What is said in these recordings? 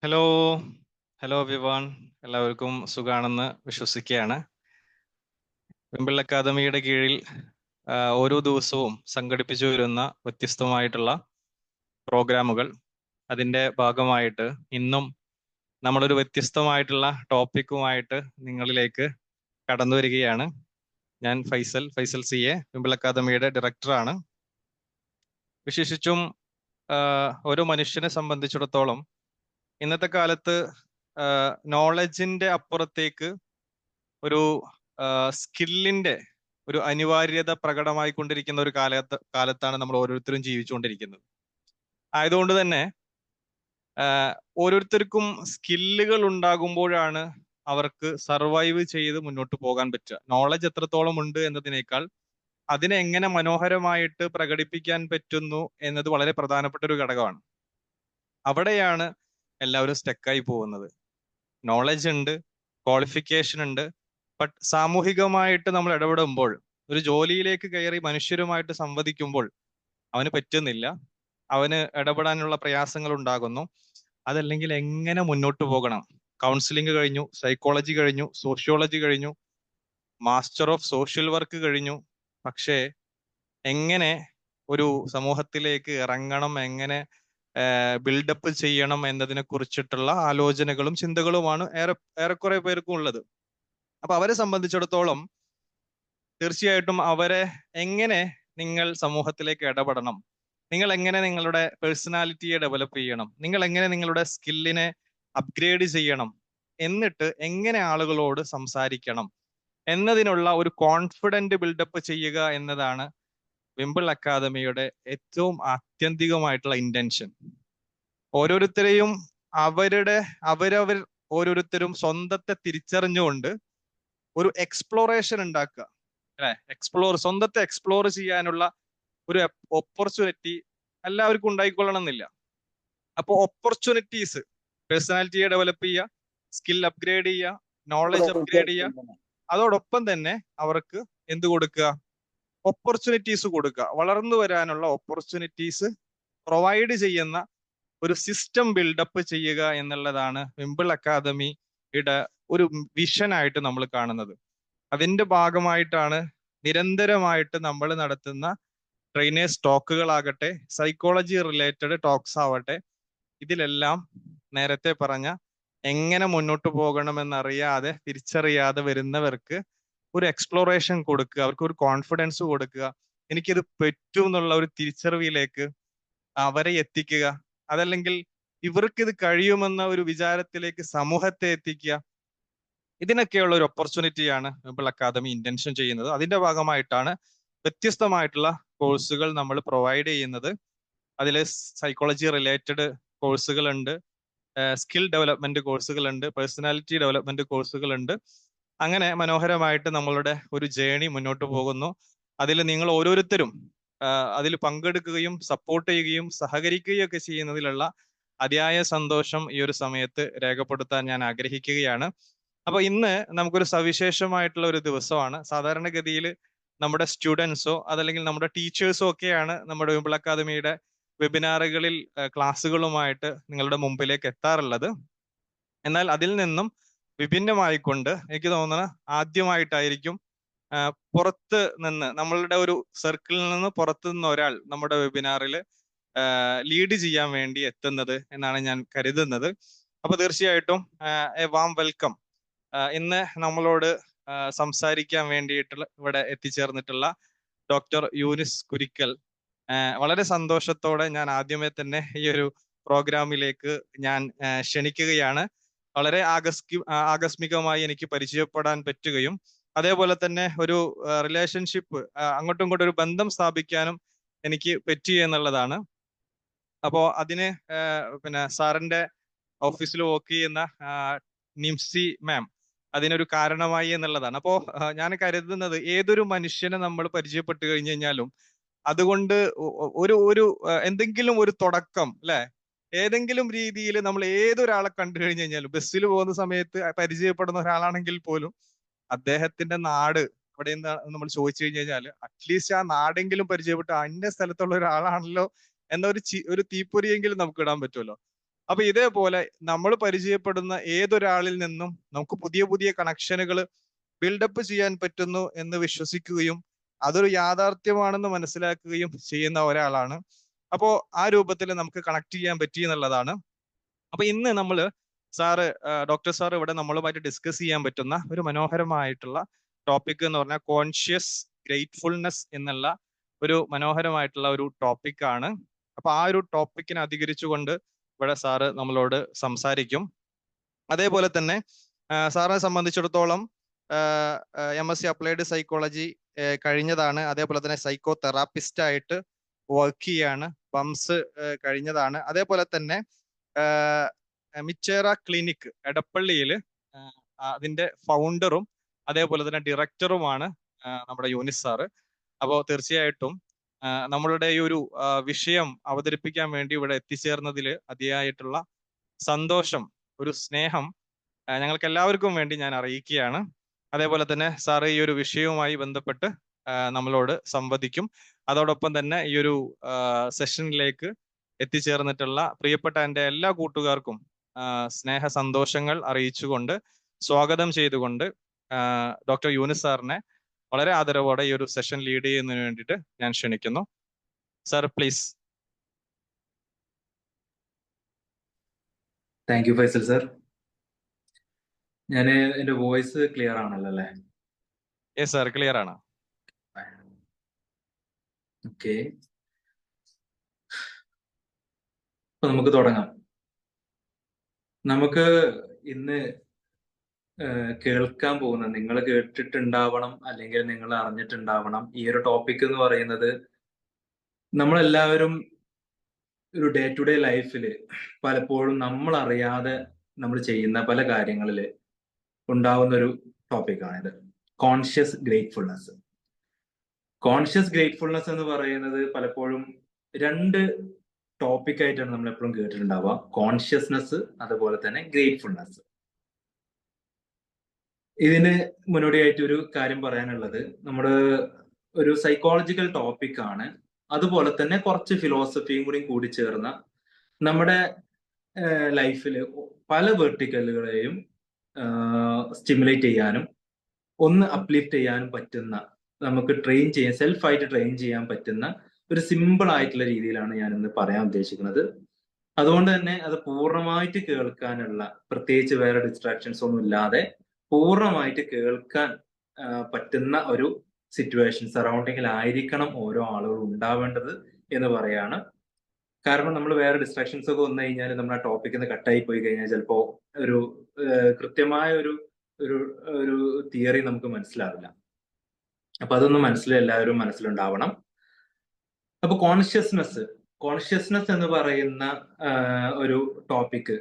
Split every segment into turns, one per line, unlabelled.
Hello hello everyone, എല്ലാവർക്കും സുഖാണെന്ന് വിശ്വസിക്കുകയാണ്. വിംബിൾ അക്കാദമിയുടെ കീഴിൽ ഓരോ ദിവസവും സംഘടിപ്പിച്ചു വരുന്ന വ്യത്യസ്തമായിട്ടുള്ള പ്രോഗ്രാമുകൾ, അതിൻ്റെ ഭാഗമായിട്ട് ഇന്നും നമ്മളൊരു വ്യത്യസ്തമായിട്ടുള്ള ടോപ്പിക്കുമായിട്ട് നിങ്ങളിലേക്ക് കടന്നു വരികയാണ്. ഞാൻ ഫൈസൽ സി എ, വിംബിൾ അക്കാദമിയുടെ ഡയറക്ടറാണ്. വിശേഷിച്ചും ഓരോ മനുഷ്യനെ സംബന്ധിച്ചിടത്തോളം ഇന്നത്തെ കാലത്ത് നോളജിന്റെ അപ്പുറത്തേക്ക് ഒരു സ്കില്ലിന്റെ ഒരു അനിവാര്യത പ്രകടമായിക്കൊണ്ടിരിക്കുന്ന ഒരു കാലത്താണ് നമ്മൾ ഓരോരുത്തരും ജീവിച്ചുകൊണ്ടിരിക്കുന്നത്. ആയതുകൊണ്ട് തന്നെ ഓരോരുത്തർക്കും സ്കില്ലുകൾ ഉണ്ടാകുമ്പോഴാണ് അവർക്ക് സർവൈവ് ചെയ്ത് മുന്നോട്ട് പോകാൻ പറ്റുക. നോളജ് എത്രത്തോളം ഉണ്ട് എന്നതിനേക്കാൾ അതിനെ എങ്ങനെ മനോഹരമായിട്ട് പ്രകടിപ്പിക്കാൻ പറ്റുന്നു എന്നത് വളരെ പ്രധാനപ്പെട്ട ഒരു ഘടകമാണ്. അവിടെയാണ് എല്ലാവരും സ്റ്റക്കായി പോകുന്നത്. നോളജ് ഉണ്ട്, ക്വാളിഫിക്കേഷൻ ഉണ്ട്, ബട്ട് സാമൂഹികമായിട്ട് നമ്മൾ ഇടപെടുമ്പോൾ, ഒരു ജോലിയിലേക്ക് കയറി മനുഷ്യരുമായിട്ട് സംവദിക്കുമ്പോൾ അവന് പറ്റുന്നില്ല, അവന് ഇടപെടാനുള്ള പ്രയാസങ്ങൾ ഉണ്ടാകുന്നു. അതല്ലെങ്കിൽ എങ്ങനെ മുന്നോട്ട് പോകണം? കൗൺസിലിംഗ് കഴിഞ്ഞു, സൈക്കോളജി കഴിഞ്ഞു, സോഷ്യോളജി കഴിഞ്ഞു, മാസ്റ്റർ ഓഫ് സോഷ്യൽ വർക്ക് കഴിഞ്ഞു. പക്ഷേ എങ്ങനെ ഒരു സമൂഹത്തിലേക്ക് ഇറങ്ങണം, എങ്ങനെ ബിൽഡപ്പ് ചെയ്യണം എന്നതിനെ കുറിച്ചിട്ടുള്ള ആലോചനകളും ചിന്തകളുമാണ് ഏറെക്കുറെ പേർക്കും ഉള്ളത്. അപ്പൊ അവരെ സംബന്ധിച്ചിടത്തോളം തീർച്ചയായിട്ടും അവരെ എങ്ങനെ നിങ്ങൾ സമൂഹത്തിലേക്ക് ഇടപെടണം, നിങ്ങൾ എങ്ങനെ നിങ്ങളുടെ പേഴ്സണാലിറ്റിയെ ഡെവലപ്പ് ചെയ്യണം, നിങ്ങൾ എങ്ങനെ നിങ്ങളുടെ സ്കില്ലിനെ അപ്ഗ്രേഡ് ചെയ്യണം, എന്നിട്ട് എങ്ങനെ ആളുകളോട് സംസാരിക്കണം എന്നതിനുള്ള ഒരു കോൺഫിഡന്റ് ബിൽഡപ്പ് ചെയ്യുക എന്നതാണ് വിംബിൾ അക്കാദമിയുടെ ഏറ്റവും ആത്യന്തികമായിട്ടുള്ള ഇന്റൻഷൻ. ഓരോരുത്തരെയും അവരവർ ഓരോരുത്തരും സ്വന്തത്തെ തിരിച്ചറിഞ്ഞുകൊണ്ട് ഒരു എക്സ്പ്ലോറേഷൻ ഉണ്ടാക്കുക, അല്ലെ? സ്വന്തത്തെ എക്സ്പ്ലോർ ചെയ്യാനുള്ള ഒരു ഓപ്പർച്യൂണിറ്റി എല്ലാവർക്കും ഉണ്ടായിക്കൊള്ളണം എന്നില്ല. അപ്പൊ ഓപ്പർച്യൂണിറ്റീസ്, പേഴ്സണാലിറ്റിയെ ഡെവലപ്പ് ചെയ്യുക, സ്കിൽ അപ്ഗ്രേഡ് ചെയ്യുക, നോളജ് അപ്ഗ്രേഡ് ചെയ്യുക, അതോടൊപ്പം തന്നെ അവർക്ക് എന്ത് കൊടുക്കുക? ഓപ്പർച്യൂണിറ്റീസ് കൊടുക്കുക. വളർന്നു വരാനുള്ള ഓപ്പർച്യൂണിറ്റീസ് പ്രൊവൈഡ് ചെയ്യുന്ന ഒരു സിസ്റ്റം ബിൽഡപ്പ് ചെയ്യുക എന്നുള്ളതാണ് വിംബിൾ അക്കാദമിയുടെ ഒരു വിഷനായിട്ട് നമ്മൾ കാണുന്നത്. അതിന്റെ ഭാഗമായിട്ടാണ് നിരന്തരമായിട്ട് നമ്മൾ നടത്തുന്ന ട്രെയിനേഴ്സ് ടോക്കുകളാകട്ടെ, സൈക്കോളജി റിലേറ്റഡ് ടോക്സ് ആവട്ടെ, ഇതിലെല്ലാം നേരത്തെ പറഞ്ഞ എങ്ങനെ മുന്നോട്ട് പോകണമെന്നറിയാതെ, തിരിച്ചറിയാതെ വരുന്നവർക്ക് ഒരു എക്സ്പ്ലോറേഷൻ കൊടുക്കുക, അവർക്ക് ഒരു കോൺഫിഡൻസ് കൊടുക്കുക, എനിക്കിത് പറ്റും എന്നുള്ള ഒരു തിരിച്ചറിവിലേക്ക് അവരെ എത്തിക്കുക. അതല്ലെങ്കിൽ ഇവർക്ക് ഇത് കഴിയുമെന്ന ഒരു വിചാരത്തിലേക്ക് സമൂഹത്തെ എത്തിക്കുക. ഇതിനൊക്കെയുള്ള ഒരു ഓപ്പർച്യൂണിറ്റിയാണ് വിംബിൾ അക്കാദമി ഇന്റൻഷൻ ചെയ്യുന്നത്. അതിന്റെ ഭാഗമായിട്ടാണ് വ്യത്യസ്തമായിട്ടുള്ള കോഴ്സുകൾ നമ്മൾ പ്രൊവൈഡ് ചെയ്യുന്നത്. അതിൽ സൈക്കോളജി റിലേറ്റഡ് കോഴ്സുകളുണ്ട്, സ്കിൽ ഡെവലപ്മെന്റ് കോഴ്സുകളുണ്ട്, പേഴ്സണാലിറ്റി ഡെവലപ്മെന്റ് കോഴ്സുകളുണ്ട്. അങ്ങനെ മനോഹരമായിട്ട് നമ്മളുടെ ഒരു ജേണി മുന്നോട്ട് പോകുന്നു. അതിൽ നിങ്ങൾ ഓരോരുത്തരും അതിൽ പങ്കെടുക്കുകയും സപ്പോർട്ട് ചെയ്യുകയും സഹകരിക്കുകയും ഒക്കെ ചെയ്യുന്നതിലുള്ള അതിയായ സന്തോഷം ഈ ഒരു സമയത്ത് രേഖപ്പെടുത്താൻ ഞാൻ ആഗ്രഹിക്കുകയാണ്. അപ്പൊ ഇന്ന് നമുക്കൊരു സവിശേഷമായിട്ടുള്ള ഒരു ദിവസമാണ്. സാധാരണഗതിയിൽ നമ്മുടെ സ്റ്റുഡൻസോ അതല്ലെങ്കിൽ നമ്മുടെ ടീച്ചേഴ്സോ ഒക്കെയാണ് നമ്മുടെ വിംബിൾ അക്കാദമിയുടെ വെബിനാറുകളിൽ ക്ലാസ്സുകളുമായിട്ട് നിങ്ങളുടെ മുമ്പിലേക്ക് എത്താറുള്ളത്. എന്നാൽ അതിൽ നിന്നും വിഭിന്നമായിക്കൊണ്ട് എനിക്ക് തോന്നുന്നത് ആദ്യമായിട്ടായിരിക്കും പുറത്ത് നിന്ന്, നമ്മളുടെ ഒരു സർക്കിളിൽ നിന്ന് പുറത്തു നിന്ന് ഒരാൾ നമ്മുടെ വെബിനാറിൽ ലീഡ് ചെയ്യാൻ വേണ്ടി എത്തുന്നത് എന്നാണ് ഞാൻ കരുതുന്നത്. അപ്പൊ തീർച്ചയായിട്ടും എ വാം വെൽക്കം. ഇന്ന് നമ്മളോട് സംസാരിക്കാൻ വേണ്ടിയിട്ടുള്ള ഇവിടെ എത്തിച്ചേർന്നിട്ടുള്ള ഡോക്ടർ യൂനിസ് കുരിക്കൽ, വളരെ സന്തോഷത്തോടെ ഞാൻ ആദ്യമേ തന്നെ ഈ ഒരു പ്രോഗ്രാമിലേക്ക് ഞാൻ ക്ഷണിക്കുകയാണ്. വളരെ ആകസ്മികമായി എനിക്ക് പരിചയപ്പെടാൻ പറ്റുകയും അതേപോലെ തന്നെ ഒരു റിലേഷൻഷിപ്പ്, അങ്ങോട്ടും ഇങ്ങോട്ടും ഒരു ബന്ധം സ്ഥാപിക്കാനും എനിക്ക് പറ്റി എന്നുള്ളതാണ്. അപ്പോ അതിന് പിന്നെ സാറിന്റെ ഓഫീസിൽ വർക്ക് ചെയ്യുന്ന നിംസി മാം അതിനൊരു കാരണമായി എന്നുള്ളതാണ്. അപ്പോ ഞാൻ കരുതുന്നത് ഏതൊരു മനുഷ്യനെ നമ്മൾ പരിചയപ്പെട്ടു കഴിഞ്ഞു കഴിഞ്ഞാലും അതുകൊണ്ട് ഒരു എന്തെങ്കിലും ഒരു തുടക്കം, അല്ലെ? ഏതെങ്കിലും രീതിയിൽ നമ്മൾ ഏതൊരാളെ കണ്ടു കഴിഞ്ഞു കഴിഞ്ഞാലും, ബസ്സിൽ പോകുന്ന സമയത്ത് പരിചയപ്പെടുന്ന ഒരാളാണെങ്കിൽ പോലും അദ്ദേഹത്തിന്റെ നാട് അവിടെ എന്താ നമ്മൾ ചോദിച്ചു കഴിഞ്ഞു കഴിഞ്ഞാൽ അറ്റ്ലീസ്റ്റ് ആ നാടെങ്കിലും പരിചയപ്പെട്ട് അന്യ സ്ഥലത്തുള്ള ഒരാളാണല്ലോ എന്ന ഒരു തീപ്പൊരിയെങ്കിലും നമുക്ക് ഇടാൻ പറ്റുമല്ലോ. അപ്പൊ ഇതേപോലെ നമ്മൾ പരിചയപ്പെടുന്ന ഏതൊരാളിൽ നിന്നും നമുക്ക് പുതിയ പുതിയ കണക്ഷനുകൾ ബിൽഡപ്പ് ചെയ്യാൻ പറ്റുന്നു എന്ന് വിശ്വസിക്കുകയും അതൊരു യാഥാർത്ഥ്യമാണെന്ന് മനസ്സിലാക്കുകയും ചെയ്യുന്ന ഒരാളാണ്. അപ്പോ ആ രൂപത്തിൽ നമുക്ക് കണക്ട് ചെയ്യാൻ പറ്റി എന്നുള്ളതാണ്. അപ്പൊ ഇന്ന് നമ്മൾ ഡോക്ടർ സാർ ഇവിടെ നമ്മളുമായിട്ട് ഡിസ്കസ് ചെയ്യാൻ പറ്റുന്ന ഒരു മനോഹരമായിട്ടുള്ള ടോപ്പിക് എന്ന് പറഞ്ഞാൽ കോൺഷ്യസ് ഗ്രേറ്റ്ഫുൾനെസ് എന്നുള്ള ഒരു മനോഹരമായിട്ടുള്ള ഒരു ടോപ്പിക്കാണ്. അപ്പൊ ആ ഒരു ടോപ്പിക്കിനെ അധികരിച്ചുകൊണ്ട് ഇവിടെ സാറ് നമ്മളോട് സംസാരിക്കും. അതേപോലെ തന്നെ സാറിനെ സംബന്ധിച്ചിടത്തോളം MSc അപ്ലൈഡ് സൈക്കോളജി കഴിഞ്ഞതാണ്. അതേപോലെ തന്നെ സൈക്കോ തെറാപ്പിസ്റ്റ് ആയിട്ട് വർക്ക് ചെയ്യാണ്. പംസ് കഴിഞ്ഞതാണ്. അതേപോലെ തന്നെ മിച്ചേറ ക്ലിനിക് എടപ്പള്ളിയിൽ അതിന്റെ ഫൗണ്ടറും അതേപോലെ തന്നെ ഡയറക്ടറുമാണ് നമ്മുടെ യൂനിസ് സാറ്. അപ്പോൾ തീർച്ചയായിട്ടും നമ്മളുടെ ഈ ഒരു വിഷയം അവതരിപ്പിക്കാൻ വേണ്ടി ഇവിടെ എത്തിച്ചേർന്നതിൽ അതിയായിട്ടുള്ള സന്തോഷം, ഒരു സ്നേഹം ഞങ്ങൾക്ക് എല്ലാവർക്കും വേണ്ടി ഞാൻ അറിയിക്കുകയാണ്. അതേപോലെ തന്നെ സാറ് ഈ ഒരു വിഷയവുമായി ബന്ധപ്പെട്ട് നമ്മളോട് സംവദിക്കും. അതോടൊപ്പം തന്നെ ഈ ഒരു സെഷനിലേക്ക് എത്തിച്ചേർന്നിട്ടുള്ള പ്രിയപ്പെട്ട എൻ്റെ എല്ലാ കൂട്ടുകാർക്കും സ്നേഹ സന്തോഷങ്ങൾ അറിയിച്ചുകൊണ്ട് സ്വാഗതം ചെയ്തുകൊണ്ട് ഡോക്ടർ യൂനിസ് സാറിനെ വളരെ ആദരവോടെ ഈ ഒരു സെഷൻ ലീഡ് ചെയ്യുന്നതിന് വേണ്ടിയിട്ട് ഞാൻ ക്ഷണിക്കുന്നു. Sir please.
Thank you Faisal sir. ഞാൻ എൻ്റെ വോയിസ് ക്ലിയർ ആണല്ലോ അല്ലേ?
യെസ് സാർ, ക്ലിയർ ആണ്.
ഓക്കെ, അപ്പൊ നമുക്ക് തുടങ്ങാം. നമുക്ക് ഇന്ന് കേൾക്കാൻ പോകുന്ന, നിങ്ങൾ കേട്ടിട്ടുണ്ടാവണം അല്ലെങ്കിൽ നിങ്ങൾ അറിഞ്ഞിട്ടുണ്ടാവണം, ഈ ഒരു ടോപ്പിക് എന്ന് പറയുന്നത് നമ്മളെല്ലാവരും ഒരു ഡേ ടു ഡേ ലൈഫിൽ പലപ്പോഴും നമ്മൾ അറിയാതെ നമ്മൾ ചെയ്യുന്ന പല കാര്യങ്ങളിൽ ഉണ്ടാവുന്ന ഒരു ടോപ്പിക്കാണിത്, കോൺഷ്യസ് ഗ്രേറ്റ്ഫുൾനെസ്. കോൺഷ്യസ് ഗ്രേറ്റ്ഫുൾനെസ് എന്ന് പറയുന്നത് പലപ്പോഴും രണ്ട് ടോപ്പിക്കായിട്ടാണ് നമ്മൾ എപ്പോഴും കേട്ടിട്ടുണ്ടാവുക, കോൺഷ്യസ്നെസ് അതുപോലെ തന്നെ ഗ്രേറ്റ്ഫുൾനെസ്. ഇതിന് മുന്നോടിയായിട്ട് ഒരു കാര്യം പറയാനുള്ളത്, നമ്മുടെ ഒരു സൈക്കോളജിക്കൽ ടോപ്പിക്കാണ്. അതുപോലെ തന്നെ കുറച്ച് ഫിലോസഫിയും കൂടി ചേർന്ന നമ്മുടെ ലൈഫിൽ പല വെർട്ടിക്കലുകളെയും സ്റ്റിമുലേറ്റ് ചെയ്യാനും ഒന്ന് അപ്ലിഫ്റ്റ് ചെയ്യാനും പറ്റുന്ന, നമുക്ക് ട്രെയിൻ ചെയ്യാൻ, സെൽഫായിട്ട് ട്രെയിൻ ചെയ്യാൻ പറ്റുന്ന ഒരു സിമ്പിൾ ആയിട്ടുള്ള രീതിയിലാണ് ഞാൻ ഇന്ന് പറയാൻ ഉദ്ദേശിക്കുന്നത്. അതുകൊണ്ട് തന്നെ അത് പൂർണ്ണമായിട്ട് കേൾക്കാനുള്ള, പ്രത്യേകിച്ച് വേറെ ഡിസ്ട്രാക്ഷൻസ് ഒന്നും ഇല്ലാതെ പൂർണ്ണമായിട്ട് കേൾക്കാൻ പറ്റുന്ന ഒരു സിറ്റുവേഷൻ സറൗണ്ടിങ്ങിലായിരിക്കണം ഓരോ ആളുകളും ഉണ്ടാവേണ്ടത് എന്ന് പറയാണ്. കാരണം നമ്മൾ വേറെ ഡിസ്ട്രാക്ഷൻസ് ഒക്കെ വന്നു കഴിഞ്ഞാൽ നമ്മൾ ആ ടോപ്പിക്കിൽ നിന്ന് കട്ടായി പോയി കഴിഞ്ഞാൽ ചിലപ്പോൾ ഒരു കൃത്യമായ ഒരു ഒരു തിയറി നമുക്ക് മനസ്സിലാവില്ല. അപ്പൊ അതൊന്നും എല്ലാവരും മനസ്സിലുണ്ടാവണം. അപ്പൊ കോൺഷ്യസ്നെസ് എന്ന് പറയുന്ന ഒരു ടോപ്പിക്